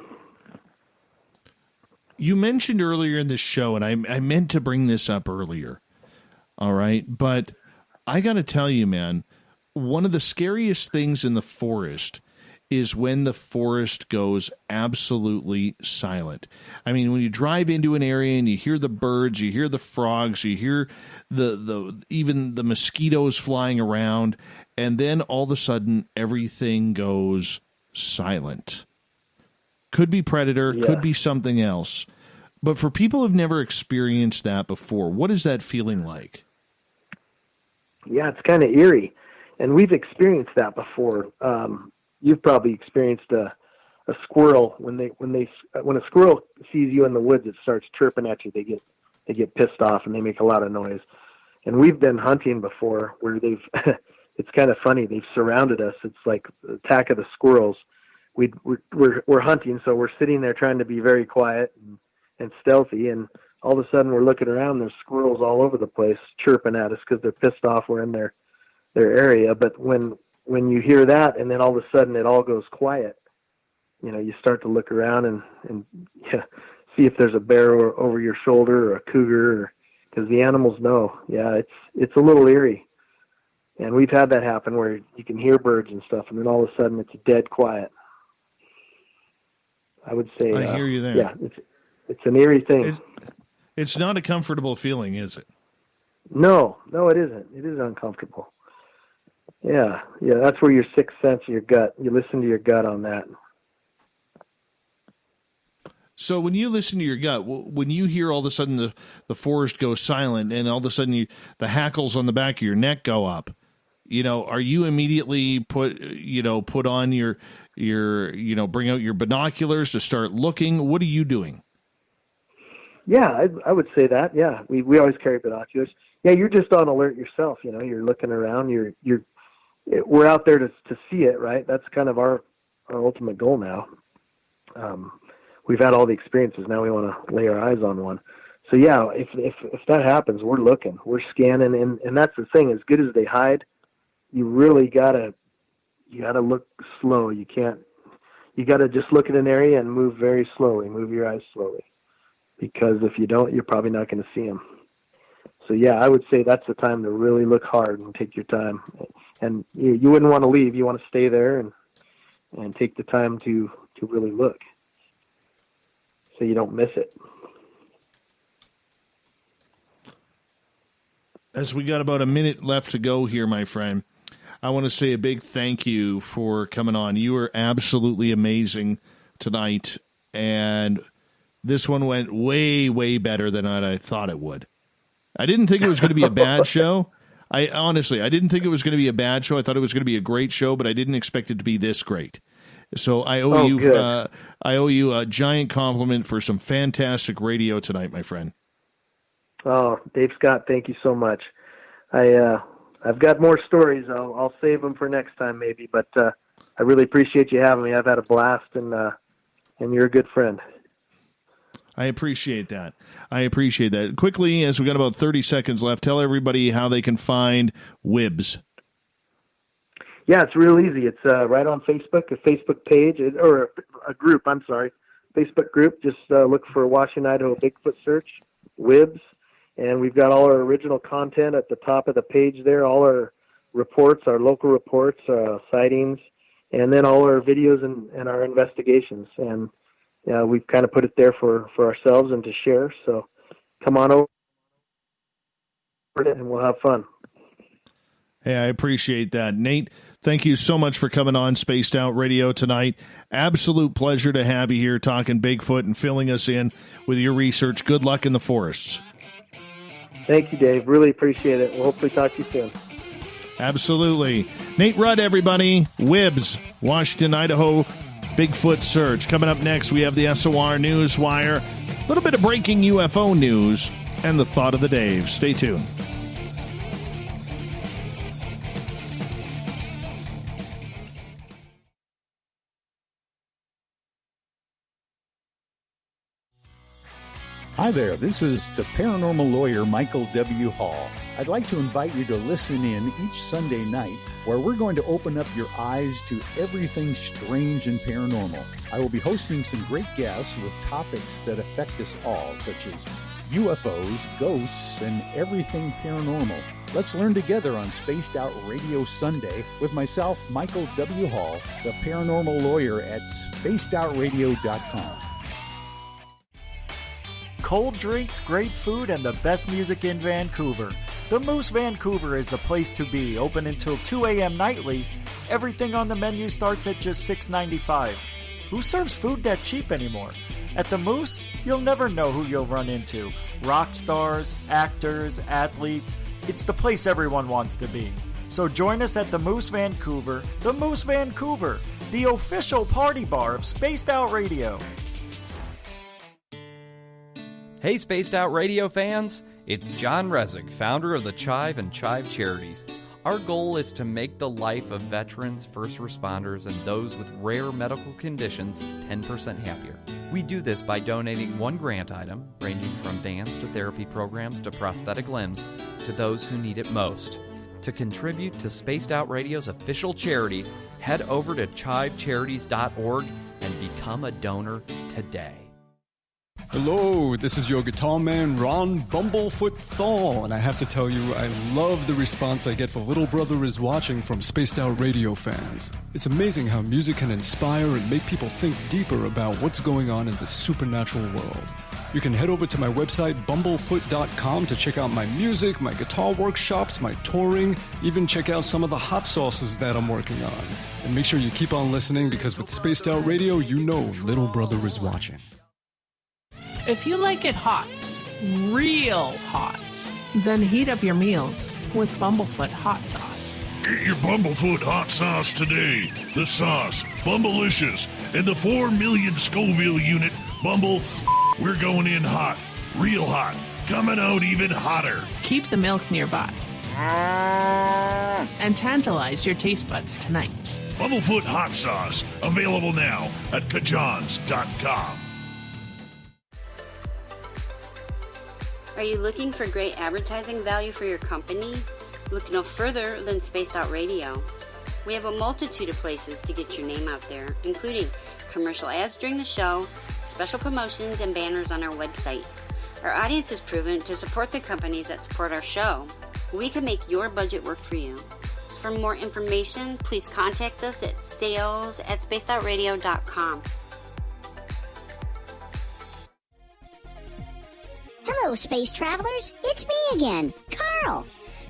You mentioned earlier in the show, and I meant to bring this up earlier. All right, but I got to tell you, man, one of the scariest things in the forest is when the forest goes absolutely silent. I mean, when you drive into an area and you hear the birds, you hear the frogs, you hear even the mosquitoes flying around, and then all of a sudden everything goes silent. Could be predator, could be something else. But for people who've never experienced that before, what is that feeling like? Yeah, it's kind of eerie, and we've experienced that before. You've probably experienced a squirrel when a squirrel sees you in the woods, it starts chirping at you. They get pissed off and they make a lot of noise. And we've been hunting before where they've it's kind of funny. They've surrounded us. It's like the attack of the squirrels. We're hunting, so we're sitting there trying to be very quiet and stealthy, and all of a sudden we're looking around. There's squirrels all over the place chirping at us because they're pissed off we're in their area. But when you hear that, and then all of a sudden it all goes quiet, you start to look around and see if there's a bear over your shoulder or a cougar, because the animals know. Yeah, it's a little eerie. And we've had that happen where you can hear birds and stuff, and then all of a sudden it's dead quiet. I would say. I hear you there. Yeah, it's an eerie thing. It's not a comfortable feeling, is it? No, it isn't. It is uncomfortable. Yeah, that's where your sixth sense of your gut, you listen to your gut on that. So when you listen to your gut, when you hear all of a sudden the forest go silent and all of a sudden the hackles on the back of your neck go up, are you immediately put on your bring out your binoculars to start looking? What are you doing? Yeah, I would say that. Yeah, we always carry binoculars. Yeah, you're just on alert yourself. You're looking around. We're out there to see it, right? That's kind of our ultimate goal now. We've had all the experiences. Now we want to lay our eyes on one. So yeah, if that happens, we're looking, we're scanning, and that's the thing. As good as they hide, you really gotta look slow. You gotta just look at an area and move very slowly. Move your eyes slowly, because if you don't, you're probably not going to see them. So yeah, I would say that's the time to really look hard and take your time. And you wouldn't want to leave. You want to stay there and take the time to really look, so you don't miss it. As we got about a minute left to go here, my friend, I want to say a big thank you for coming on. You were absolutely amazing tonight, and this one went way, way better than I thought it would. I didn't think it was going to be a bad show. I didn't think it was going to be a bad show. I thought it was going to be a great show, but I didn't expect it to be this great. So I owe you a giant compliment for some fantastic radio tonight, my friend. Oh, Dave Scott, thank you so much. I've got more stories. I'll save them for next time maybe, but I really appreciate you having me. I've had a blast, and you're a good friend. I appreciate that. Quickly, as we got about 30 seconds left, tell everybody how they can find WIBS. Yeah, it's real easy. It's right on Facebook, a Facebook page, or a group, Facebook group. Just look for Washington, Idaho Bigfoot search, WIBS. And we've got all our original content at the top of the page there, all our reports, our local reports, sightings, and then all our videos and our investigations. And we've kind of put it there for ourselves and to share. So come on over and we'll have fun. Hey, I appreciate that. Nate, thank you so much for coming on Spaced Out Radio tonight. Absolute pleasure to have you here talking Bigfoot and filling us in with your research. Good luck in the forests. Thank you, Dave. Really appreciate it. We'll hopefully talk to you soon. Absolutely. Nate Rudd, everybody. WIBS, Washington, Idaho Bigfoot search. Coming up next, we have the SOR Newswire, a little bit of breaking UFO news, and the thought of the day. Stay tuned. Hi there, this is the paranormal lawyer Michael W. Hall. I'd like to invite you to listen in each Sunday night where we're going to open up your eyes to everything strange and paranormal. I will be hosting some great guests with topics that affect us all, such as UFOs, ghosts, and everything paranormal. Let's learn together on Spaced Out Radio Sunday with myself, Michael W. Hall, the paranormal lawyer at spacedoutradio.com. Cold drinks, great food, and the best music in Vancouver. The Moose Vancouver is the place to be, open until 2 a.m. nightly. Everything on the menu starts at just $6.95. Who serves food that cheap anymore? At the Moose, you'll never know who you'll run into. Rock stars, actors, athletes. It's the place everyone wants to be. So join us at the Moose Vancouver, the official party bar of Spaced Out Radio. Hey, Spaced Out Radio fans! It's John Resig, founder of the Chive and Chive Charities. Our goal is to make the life of veterans, first responders, and those with rare medical conditions 10% happier. We do this by donating one grant item, ranging from vans to therapy programs to prosthetic limbs, to those who need it most. To contribute to Spaced Out Radio's official charity, head over to chivecharities.org and become a donor today. Hello, this is your guitar man, Ron Bumblefoot Thal, and I have to tell you, I love the response I get for Little Brother is Watching from Spaced Out Radio fans. It's amazing how music can inspire and make people think deeper about what's going on in the supernatural world. You can head over to my website, bumblefoot.com, to check out my music, my guitar workshops, my touring, even check out some of the hot sauces that I'm working on. And make sure you keep on listening, because with Spaced Out Radio, you know Little Brother is watching. If you like it hot, real hot, then heat up your meals with Bumblefoot hot sauce. Get your Bumblefoot hot sauce today. The sauce, Bumblicious, and the 4 million Scoville unit Bumble. We're going in hot, real hot, coming out even hotter. Keep the milk nearby and tantalize your taste buds tonight. Bumblefoot hot sauce, available now at kajans.com. Are you looking for great advertising value for your company? Look no further than Spaced Out Radio. We have a multitude of places to get your name out there, including commercial ads during the show, special promotions, and banners on our website. Our audience is proven to support the companies that support our show. We can make your budget work for you. So for more information, please contact us at sales@spacedoutradio.com. Hello, Space Travelers. It's me again, Carl.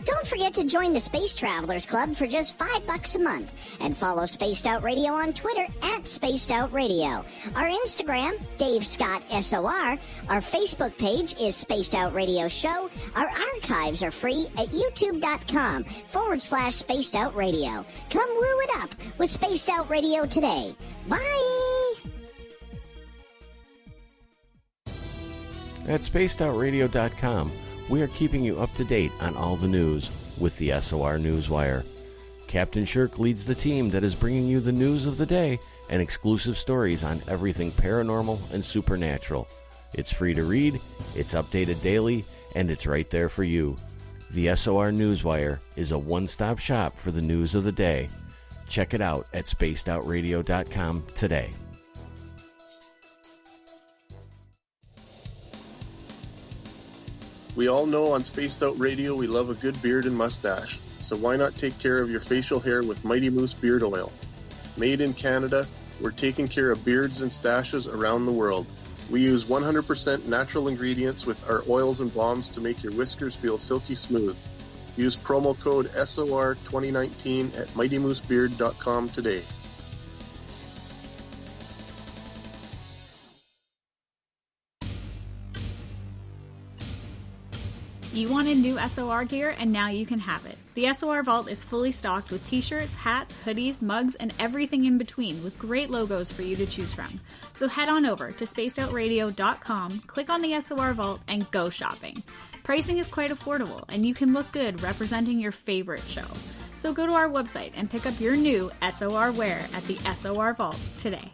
Don't forget to join the Space Travelers Club for just $5 a month and follow Spaced Out Radio on Twitter @SpacedOutRadio. Our Instagram, Dave Scott SOR. Our Facebook page is Spaced Out Radio Show. Our archives are free at youtube.com/Spaced Out Radio. Come woo it up with Spaced Out Radio today. Bye! At spacedoutradio.com, we are keeping you up to date on all the news with the SOR Newswire. Captain Shirk leads the team that is bringing you the news of the day and exclusive stories on everything paranormal and supernatural. It's free to read, it's updated daily, and it's right there for you. The SOR Newswire is a one-stop shop for the news of the day. Check it out at spacedoutradio.com today. We all know on Spaced Out Radio we love a good beard and mustache, so why not take care of your facial hair with Mighty Moose Beard Oil? Made in Canada, we're taking care of beards and stashes around the world. We use 100% natural ingredients with our oils and balms to make your whiskers feel silky smooth. Use promo code SOR2019 at MightyMooseBeard.com today. You wanted new SOR gear, and now you can have it. The SOR Vault is fully stocked with t-shirts, hats, hoodies, mugs, and everything in between, with great logos for you to choose from. So head on over to spacedoutradio.com, click on the SOR Vault, and go shopping. Pricing is quite affordable, and you can look good representing your favorite show. So go to our website and pick up your new SOR wear at the SOR Vault today.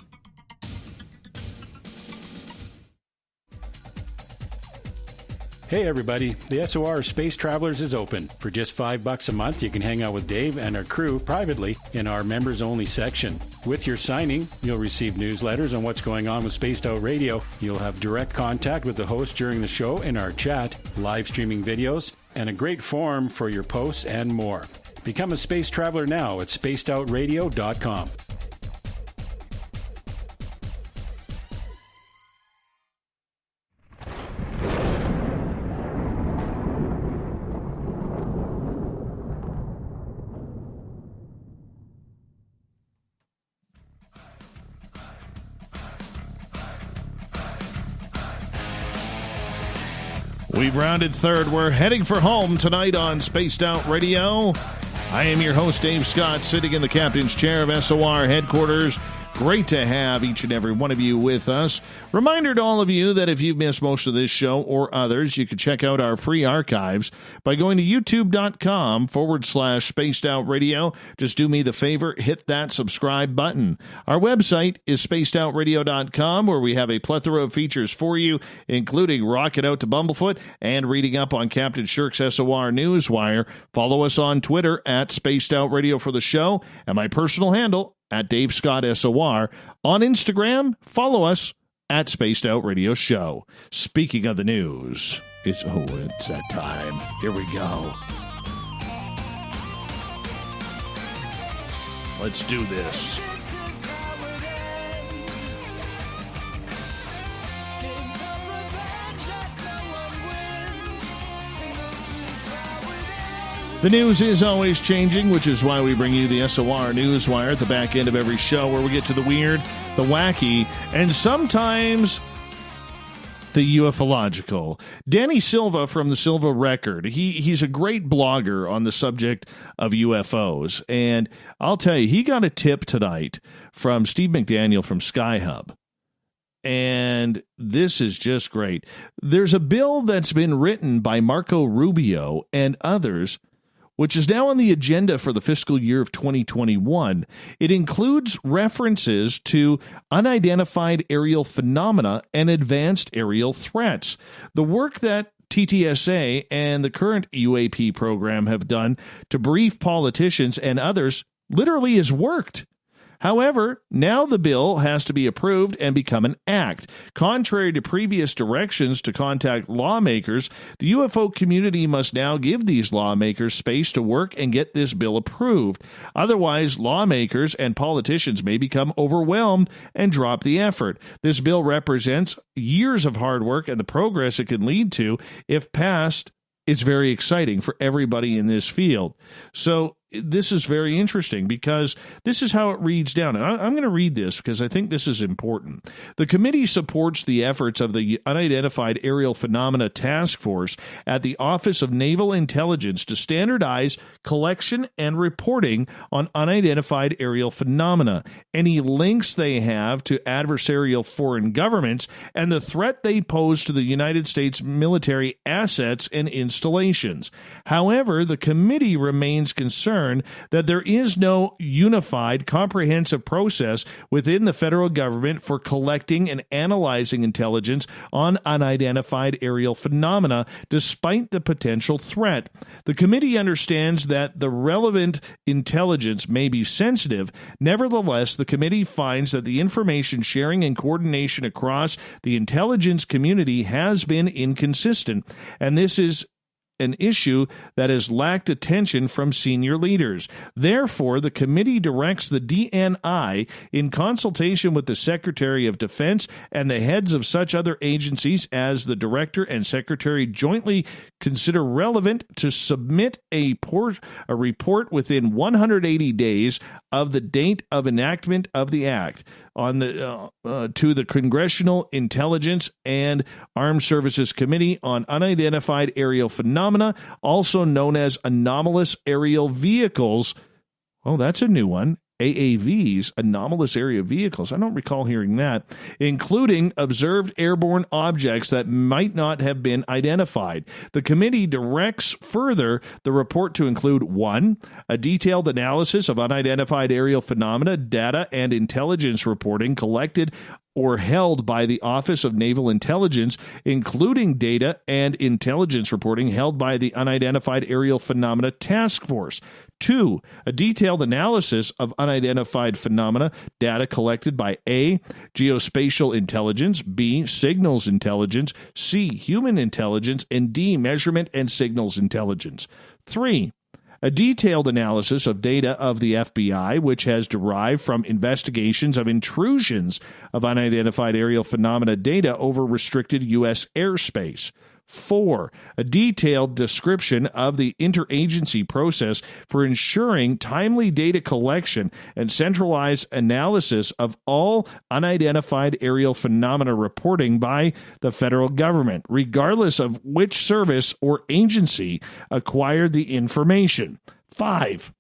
Hey everybody, the SOR Space Travelers is open. For just $5 a month, you can hang out with Dave and our crew privately in our members-only section. With your signing, you'll receive newsletters on what's going on with Spaced Out Radio. You'll have direct contact with the host during the show in our chat, live streaming videos, and a great forum for your posts and more. Become a space traveler now at spacedoutradio.com. We've rounded third. We're heading for home tonight on Spaced Out Radio. I am your host, Dave Scott, sitting in the captain's chair of SOR headquarters. Great to have each and every one of you with us. Reminder to all of you that if you've missed most of this show or others, you can check out our free archives by going to youtube.com/Spaced Out Radio. Just do me the favor, hit that subscribe button. Our website is spacedoutradio.com, where we have a plethora of features for you, including rocking out to Bumblefoot and reading up on Captain Shirk's SOR Newswire. Follow us on Twitter at Spaced Out Radio for the show, and my personal handle at Dave Scott SOR. On Instagram, follow us at Spaced Out Radio Show. Speaking of the news, it's that time. Here we go. Let's do this. The news is always changing, which is why we bring you the SOR Newswire at the back end of every show, where we get to the weird, the wacky, and sometimes the ufological. Danny Silva from the Silva Record, he's a great blogger on the subject of UFOs, and I'll tell you, he got a tip tonight from Steve McDaniel from Skyhub. And this is just great. There's a bill that's been written by Marco Rubio and others, which is now on the agenda for the fiscal year of 2021. It includes references to unidentified aerial phenomena and advanced aerial threats. The work that TTSA and the current UAP program have done to brief politicians and others literally has worked. However, now the bill has to be approved and become an act. Contrary to previous directions to contact lawmakers, the UFO community must now give these lawmakers space to work and get this bill approved. Otherwise, lawmakers and politicians may become overwhelmed and drop the effort. This bill represents years of hard work, and the progress it can lead to, if passed, is very exciting for everybody in this field. So this is very interesting because this is how it reads down. And I'm going to read this because I think this is important. The committee supports the efforts of the Unidentified Aerial Phenomena Task Force at the Office of Naval Intelligence to standardize collection and reporting on unidentified aerial phenomena, any links they have to adversarial foreign governments, and the threat they pose to the United States military assets and installations. However, the committee remains concerned that there is no unified, comprehensive process within the federal government for collecting and analyzing intelligence on unidentified aerial phenomena, despite the potential threat. The committee understands that the relevant intelligence may be sensitive. Nevertheless, the committee finds that the information sharing and coordination across the intelligence community has been inconsistent, and this is an issue that has lacked attention from senior leaders. Therefore, the committee directs the DNI, in consultation with the Secretary of Defense and the heads of such other agencies as the Director and Secretary jointly consider relevant, to submit a report within 180 days of the date of enactment of the Act on the to the Congressional Intelligence and Armed Services Committee on Unidentified Aerial Phenomena, also known as Anomalous Aerial Vehicles. Oh, that's a new one. AAVs, anomalous area vehicles. I don't recall hearing that, including observed airborne objects that might not have been identified. The committee directs further the report to include 1, a detailed analysis of unidentified aerial phenomena, data, and intelligence reporting collected or held by the Office of Naval Intelligence, including data and intelligence reporting held by the Unidentified Aerial Phenomena Task Force. 2, a detailed analysis of unidentified phenomena, data collected by A, geospatial intelligence, B, signals intelligence, C, human intelligence, and D, measurement and signals intelligence. 3, a detailed analysis of data of the FBI, which has derived from investigations of intrusions of unidentified aerial phenomena data over restricted U.S. airspace. 4, a detailed description of the interagency process for ensuring timely data collection and centralized analysis of all unidentified aerial phenomena reporting by the federal government, regardless of which service or agency acquired the information. 5,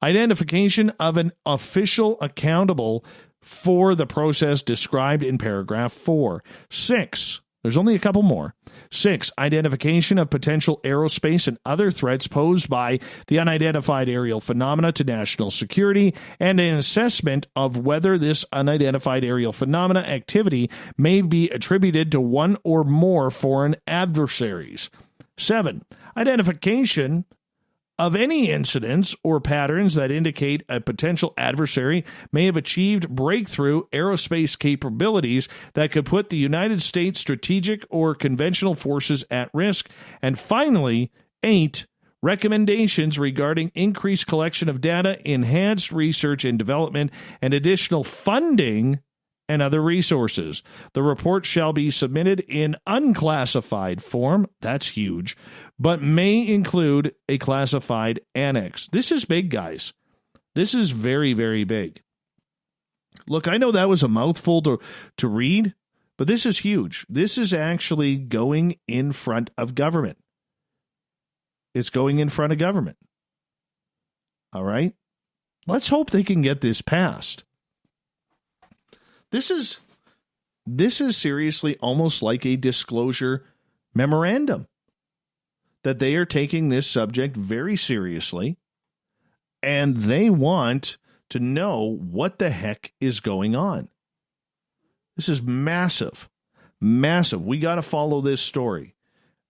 identification of an official accountable for the process described in paragraph 4. 6, there's only a couple more. 6, identification of potential aerospace and other threats posed by the unidentified aerial phenomena to national security, and an assessment of whether this unidentified aerial phenomena activity may be attributed to one or more foreign adversaries. 7, identification of any incidents or patterns that indicate a potential adversary may have achieved breakthrough aerospace capabilities that could put the United States strategic or conventional forces at risk. And finally, 8, recommendations regarding increased collection of data, enhanced research and development, and additional funding and other resources. The report shall be submitted in unclassified form, that's huge, but may include a classified annex. This is big, guys. This is very, very big. Look, I know that was a mouthful to read, but this is huge. This is actually going in front of government. It's going in front of government. All right? Let's hope they can get this passed. This is seriously almost like a disclosure memorandum, that they are taking this subject very seriously, and they want to know what the heck is going on. This is massive, massive. We got to follow this story,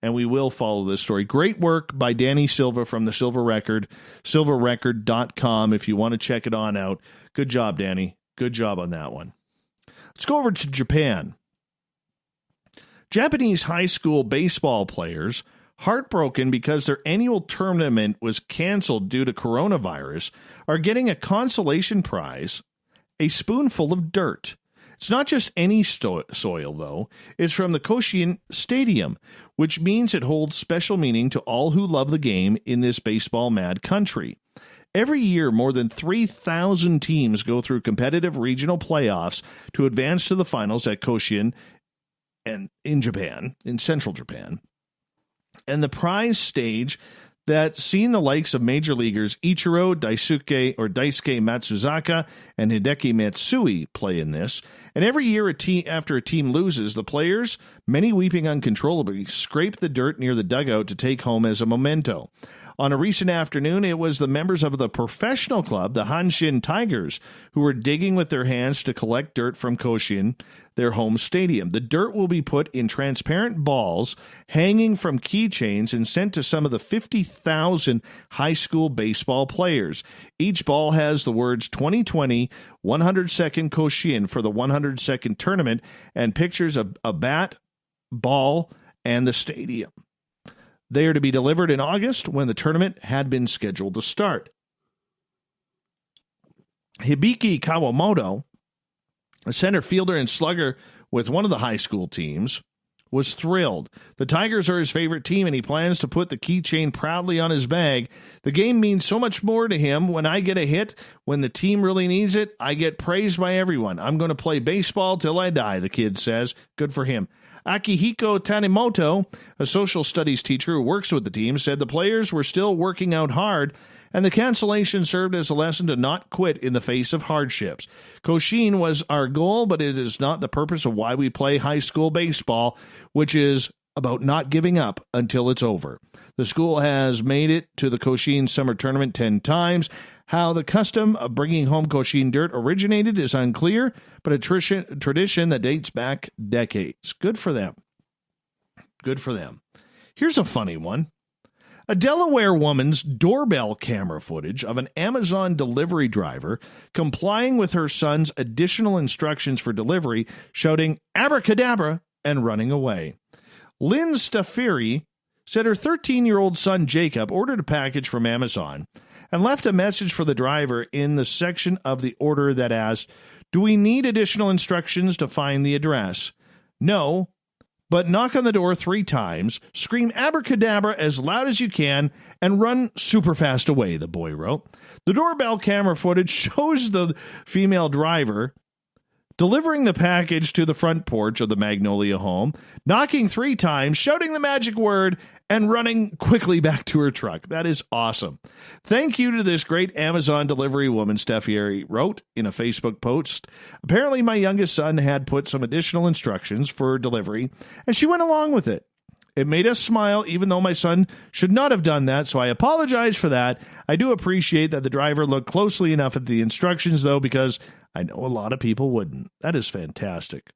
and we will follow this story. Great work by Danny Silva from the Silver Record, silverrecord.com if you want to check it on out. Good job, Danny. Good job on that one. Let's go over to Japan. Japanese high school baseball players, heartbroken because their annual tournament was canceled due to coronavirus, are getting a consolation prize, a spoonful of dirt. It's not just any soil, though. It's from the Koshien Stadium, which means it holds special meaning to all who love the game in this baseball-mad country. Every year, more than 3,000 teams go through competitive regional playoffs to advance to the finals at Koshien and in Japan, in central Japan. And the prize stage that's seen the likes of major leaguers Ichiro, Daisuke Matsuzaka, and Hideki Matsui play in this. And every year after a team loses, the players, many weeping uncontrollably, scrape the dirt near the dugout to take home as a memento. On a recent afternoon, it was the members of the professional club, the Hanshin Tigers, who were digging with their hands to collect dirt from Koshien, their home stadium. The dirt will be put in transparent balls hanging from keychains and sent to some of the 50,000 high school baseball players. Each ball has the words 2020 102nd Koshien for the 102nd tournament and pictures of a bat, ball, and the stadium. They are to be delivered in August when the tournament had been scheduled to start. Hibiki Kawamoto, a center fielder and slugger with one of the high school teams, was thrilled. The Tigers are his favorite team, and he plans to put the keychain proudly on his bag. The game means so much more to him. When I get a hit, when the team really needs it, I get praised by everyone. I'm going to play baseball till I die, the kid says. Good for him. Akihiko Tanimoto, a social studies teacher who works with the team, said the players were still working out hard, and the cancellation served as a lesson to not quit in the face of hardships. Koshien was our goal, but it is not the purpose of why we play high school baseball, which is about not giving up until it's over. The school has made it to the Koshien Summer Tournament 10 times. How the custom of bringing home Koshien dirt originated is unclear, but a tradition that dates back decades. Good for them. Good for them. Here's a funny one. A Delaware woman's doorbell camera footage of an Amazon delivery driver complying with her son's additional instructions for delivery, shouting abracadabra and running away. Lynn Stafferi said her 13-year-old son Jacob ordered a package from Amazon and left a message for the driver in the section of the order that asked, "Do we need additional instructions to find the address?" "No, but knock on the door 3 times, scream abracadabra as loud as you can, and run super fast away, the boy wrote. The doorbell camera footage shows the female driver delivering the package to the front porch of the Magnolia home, knocking 3 times, shouting the magic word, and running quickly back to her truck. That is awesome. Thank you to this great Amazon delivery woman, Steffieri wrote in a Facebook post. Apparently, my youngest son had put some additional instructions for delivery, and she went along with it. It made us smile, even though my son should not have done that, so I apologize for that. I do appreciate that the driver looked closely enough at the instructions, though, because I know a lot of people wouldn't. That is fantastic.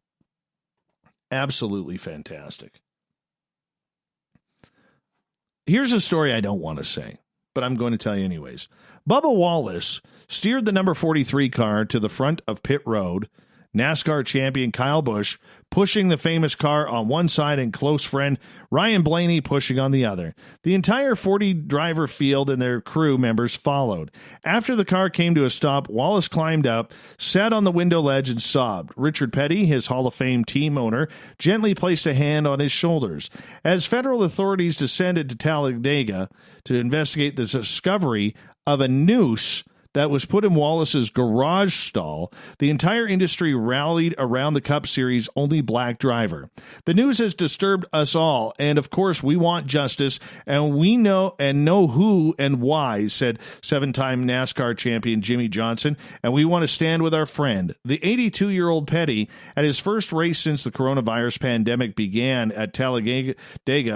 Absolutely fantastic. Here's a story I don't want to say, but I'm going to tell you anyways. Bubba Wallace steered the number 43 car to the front of pit road. NASCAR champion Kyle Busch pushing the famous car on one side and close friend Ryan Blaney pushing on the other. The entire 40-driver field and their crew members followed. After the car came to a stop, Wallace climbed up, sat on the window ledge and sobbed. Richard Petty, his Hall of Fame team owner, gently placed a hand on his shoulders. As federal authorities descended to Talladega to investigate the discovery of a noose that was put in Wallace's garage stall, the entire industry rallied around the Cup Series' only black driver. The news has disturbed us all, and of course we want justice, and we know who and why, said 7-time NASCAR champion Jimmy Johnson, and we want to stand with our friend. The 82-year-old Petty, at his first race since the coronavirus pandemic began at Talladega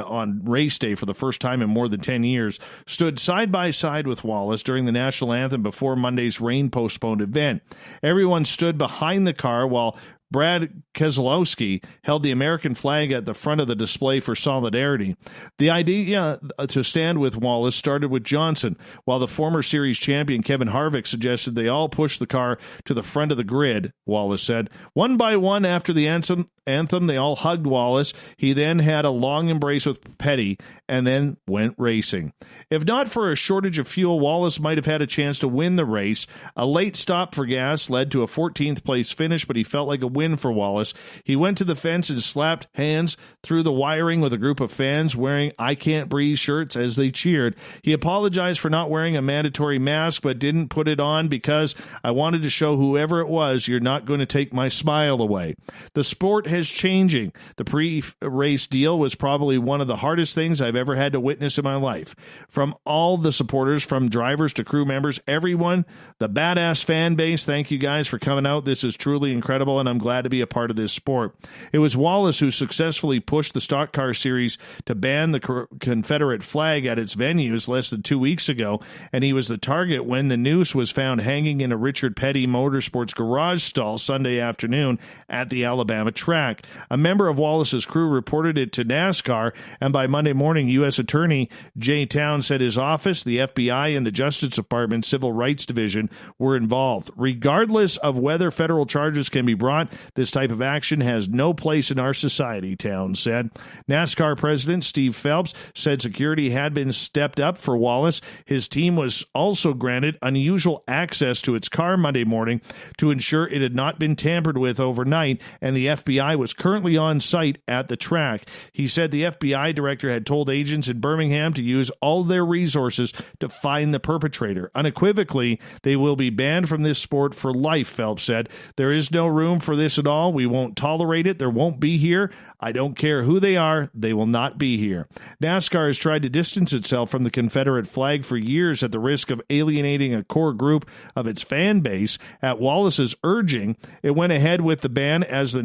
on race day for the first time in more than 10 years, stood side by side with Wallace during the national anthem before Monday's rain-postponed event. Everyone stood behind the car while Brad Keselowski held the American flag at the front of the display for solidarity. The idea to stand with Wallace started with Johnson, while the former series champion Kevin Harvick suggested they all push the car to the front of the grid, Wallace said. One by one after the anthem, they all hugged Wallace. He then had a long embrace with Petty and then went racing. If not for a shortage of fuel, Wallace might have had a chance to win the race. A late stop for gas led to a 14th place finish, but he felt like a win for Wallace. He went to the fence and slapped hands through the wiring with a group of fans wearing I Can't Breathe shirts as they cheered. He apologized for not wearing a mandatory mask, but didn't put it on because I wanted to show whoever it was, you're not going to take my smile away. The sport is changing. The pre-race deal was probably one of the hardest things I've ever had to witness in my life. From all the supporters, from drivers to crew members, everyone, the badass fan base, thank you guys for coming out. This is truly incredible, and I'm glad to be a part of this sport. It was Wallace who successfully pushed the stock car series to ban the Confederate flag at its venues less than 2 weeks ago, and he was the target when the noose was found hanging in a Richard Petty Motorsports garage stall Sunday afternoon at the Alabama track. A member of Wallace's crew reported it to NASCAR, and by Monday morning, U.S. Attorney Jay Town said his office, the FBI, and the Justice Department Civil Rights Division were involved. Regardless of whether federal charges can be brought, this type of action has no place in our society, Town said. NASCAR President Steve Phelps said security had been stepped up for Wallace. His team was also granted unusual access to its car Monday morning to ensure it had not been tampered with overnight, and the FBI was currently on site at the track. He said the FBI director had told agents in Birmingham to use all their resources to find the perpetrator. Unequivocally, they will be banned from this sport for life, Phelps said. There is no room for this at all. We won't tolerate it. There won't be here. I don't care who they are. They will not be here. NASCAR has tried to distance itself from the Confederate flag for years at the risk of alienating a core group of its fan base. At Wallace's urging, it went ahead with the ban as the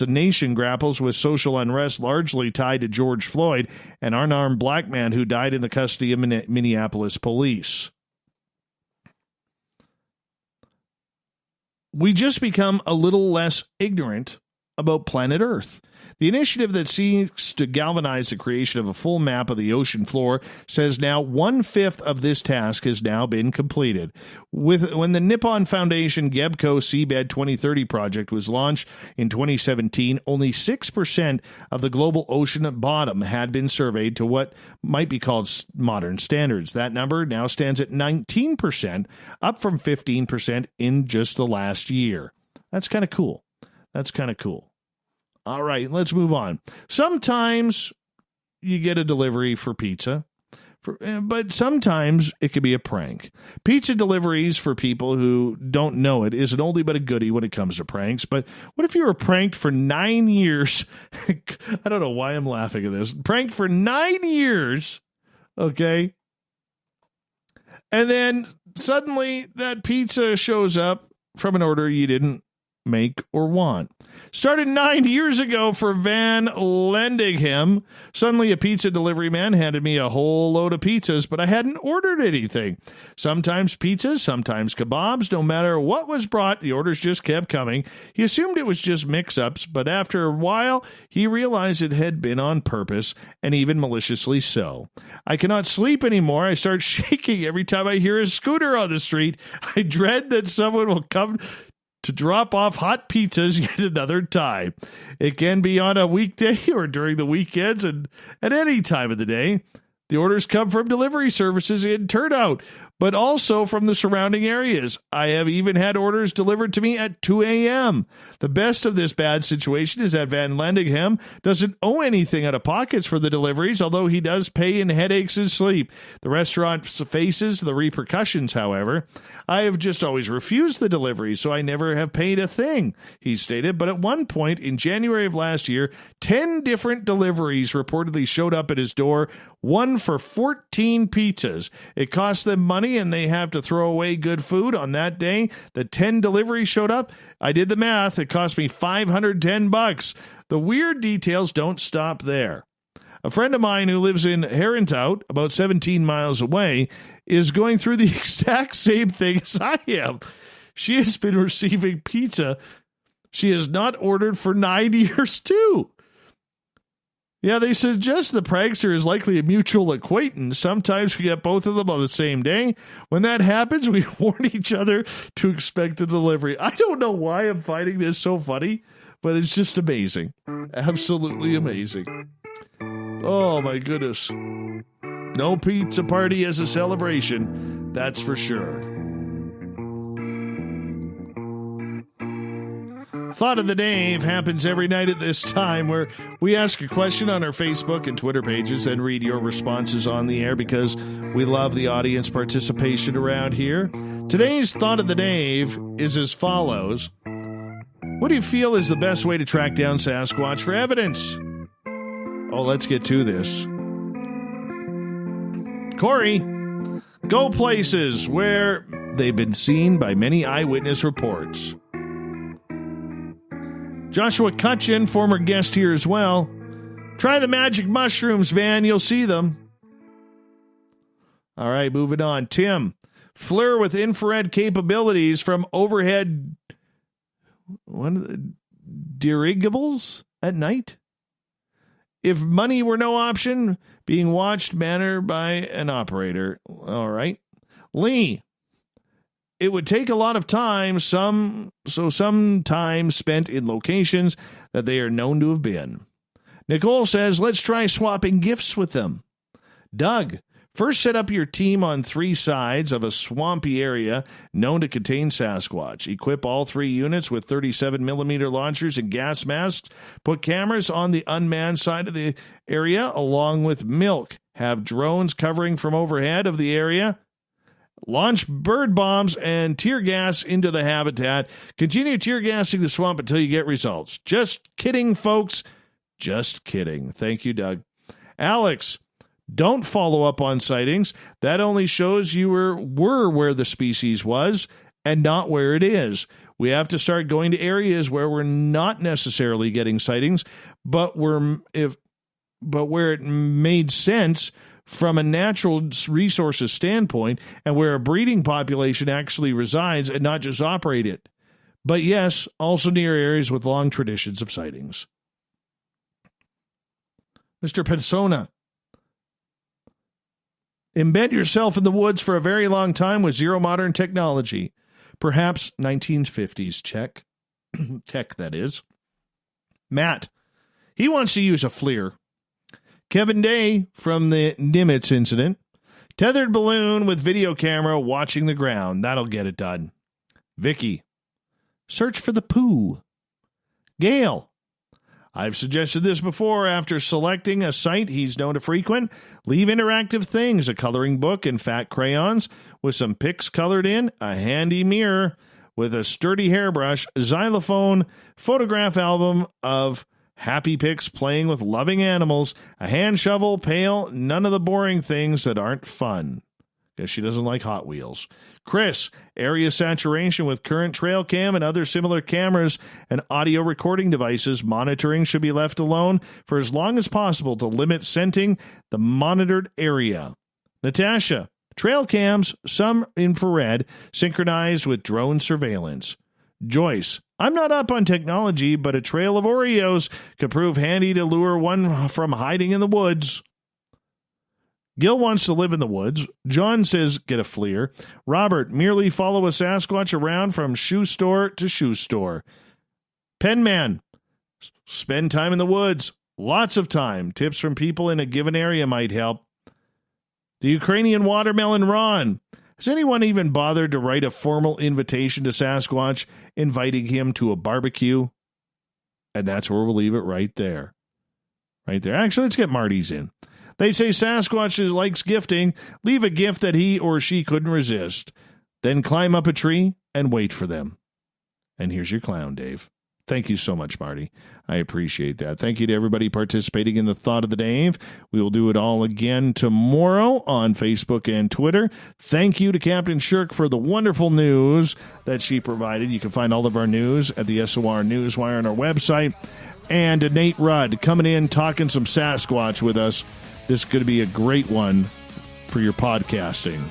nation grapples with social unrest largely tied to George Floyd, an unarmed black man who died in the custody of Minneapolis police. We just become a little less ignorant about planet Earth. The initiative that seeks to galvanize the creation of a full map of the ocean floor says now 1/5 of this task has now been completed. When the Nippon Foundation Gebco Seabed 2030 project was launched in 2017, only 6% of the global ocean bottom had been surveyed to what might be called modern standards. That number now stands at 19%, up from 15% in just the last year. That's kind of cool. All right, let's move on. Sometimes you get a delivery for pizza, but sometimes it could be a prank. Pizza deliveries, for people who don't know it, is an oldie but a goodie when it comes to pranks. But what if you were pranked for 9 years? I don't know why I'm laughing at this. Pranked for 9 years, okay? And then suddenly that pizza shows up from an order you didn't make or want. Started 9 years ago for Van Lendingham. Suddenly a pizza delivery man handed me a whole load of pizzas, but I hadn't ordered anything. Sometimes pizzas, sometimes kebabs. No matter what was brought, the orders just kept coming. He assumed it was just mix-ups, but after a while, he realized it had been on purpose, and even maliciously so. I cannot sleep anymore. I start shaking every time I hear a scooter on the street. I dread that someone will come to drop off hot pizzas yet another time. It can be on a weekday or during the weekends and at any time of the day. The orders come from delivery services in Turnout, but also from the surrounding areas. I have even had orders delivered to me at 2 a.m. The best of this bad situation is that Van Lendingham doesn't owe anything out of pockets for the deliveries, although he does pay in headaches and sleep. The restaurant faces the repercussions, however. I have just always refused the delivery, so I never have paid a thing, he stated. But at one point in January of last year, 10 different deliveries reportedly showed up at his door, one for 14 pizzas. It cost them money, and they have to throw away good food. On that day, the 10 deliveries showed up. I did the math. It cost me $510. The weird details don't stop there. A friend of mine who lives in Herenthout, about 17 miles away, is going through the exact same thing as I am. She has been receiving pizza she has not ordered for 9 years, too. Yeah, they suggest the prankster is likely a mutual acquaintance. Sometimes we get both of them on the same day. When that happens, we warn each other to expect a delivery. I don't know why I'm finding this so funny, but it's just amazing. Absolutely amazing. Oh, my goodness. No pizza party as a celebration, that's for sure. Thought of the Day happens every night at this time, where we ask a question on our Facebook and Twitter pages and read your responses on the air because we love the audience participation around here. Today's Thought of the Day is as follows. What do you feel is the best way to track down Sasquatch for evidence? Oh, let's get to this. Corey, go places where they've been seen by many eyewitness reports. Joshua Cutchin, former guest here as well. Try the magic mushrooms, man. You'll see them. All right, moving on. Tim, FLIR with infrared capabilities from overhead dirigibles at night. If money were no option, being watched manner by an operator. All right. Lee, it would take a lot of time, some time spent in locations that they are known to have been. Nicole says, let's try swapping gifts with them. Doug, first set up your team on 3 sides of a swampy area known to contain Sasquatch. Equip all 3 units with 37mm launchers and gas masks. Put cameras on the unmanned side of the area along with milk. Have drones covering from overhead of the area. Launch bird bombs and tear gas into the habitat. Continue tear gassing the swamp until you get results. Just kidding, folks. Just kidding. Thank you, Doug. Alex, don't follow up on sightings. That only shows you were where the species was and not where it is. We have to start going to areas where we're not necessarily getting sightings, but where it made sense from a natural resources standpoint, and where a breeding population actually resides and not just operate it. But yes, also near areas with long traditions of sightings. Mr. Persona, embed yourself in the woods for a very long time with zero modern technology. Perhaps 1950s tech, that is. Matt, he wants to use a FLIR. Kevin Day from the Nimitz incident. Tethered balloon with video camera watching the ground. That'll get it done. Vicky. Search for the poo. Gail. I've suggested this before. After selecting a site he's known to frequent, leave interactive things, a coloring book and fat crayons with some pics colored in, a handy mirror with a sturdy hairbrush, xylophone, photograph album of happy pics playing with loving animals, a hand shovel, pail, none of the boring things that aren't fun. Because she doesn't like Hot Wheels. Chris, area saturation with current trail cam and other similar cameras and audio recording devices. Monitoring should be left alone for as long as possible to limit scenting the monitored area. Natasha, trail cams, some infrared, synchronized with drone surveillance. Joyce, I'm not up on technology, but a trail of Oreos could prove handy to lure one from hiding in the woods. Gil wants to live in the woods. John says, get a FLIR. Robert, merely follow a Sasquatch around from shoe store to shoe store. Penman, spend time in the woods. Lots of time. Tips from people in a given area might help. The Ukrainian watermelon Ron. Has anyone even bothered to write a formal invitation to Sasquatch, inviting him to a barbecue? And that's where we'll leave it right there. Right there. Actually, let's get Marty's in. They say Sasquatch likes gifting. Leave a gift that he or she couldn't resist. Then climb up a tree and wait for them. And here's your clown, Dave. Thank you so much, Marty. I appreciate that. Thank you to everybody participating in the Thought of the Dave. We will do it all again tomorrow on Facebook and Twitter. Thank you to Captain Shirk for the wonderful news that she provided. You can find all of our news at the SOR Newswire on our website. And to Nate Rudd coming in, talking some Sasquatch with us. This is going to be a great one for your podcasting.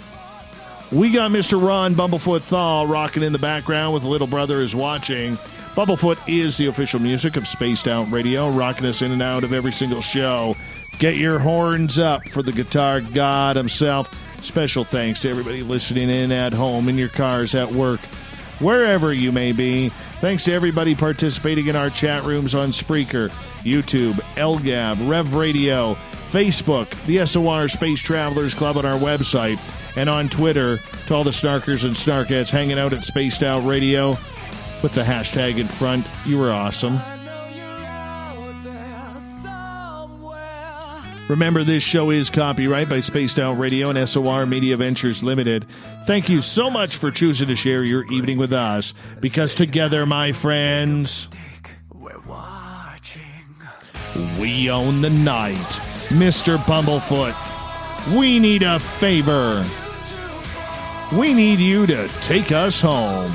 We got Mr. Ron Bumblefoot Thal rocking in the background with Little Brother is Watching. Bumblefoot is the official music of Spaced Out Radio, rocking us in and out of every single show. Get your horns up for the guitar god himself. Special thanks to everybody listening in at home, in your cars, at work, wherever you may be. Thanks to everybody participating in our chat rooms on Spreaker, YouTube, LGAB, Rev Radio, Facebook, the SOR Space Travelers Club on our website, and on Twitter to all the snarkers and snarkettes hanging out at Spaced Out Radio with the hashtag in front. You were awesome. Remember, this show is copyright by Spaced Out Radio and SOR Media Ventures Limited. Thank you so much for choosing to share your evening with us, because together, my friends, we own the night. Mr. Bumblefoot, we need a favor. We need you to take us home.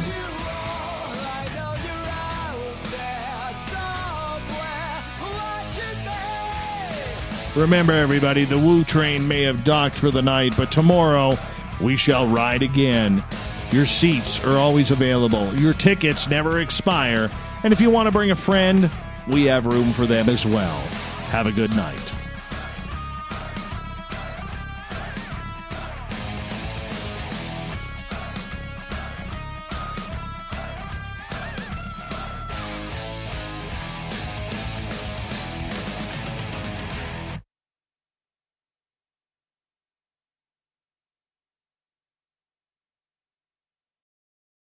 Remember, everybody, the Woo train may have docked for the night, but tomorrow we shall ride again. Your seats are always available. Your tickets never expire. And if you want to bring a friend, we have room for them as well. Have a good night.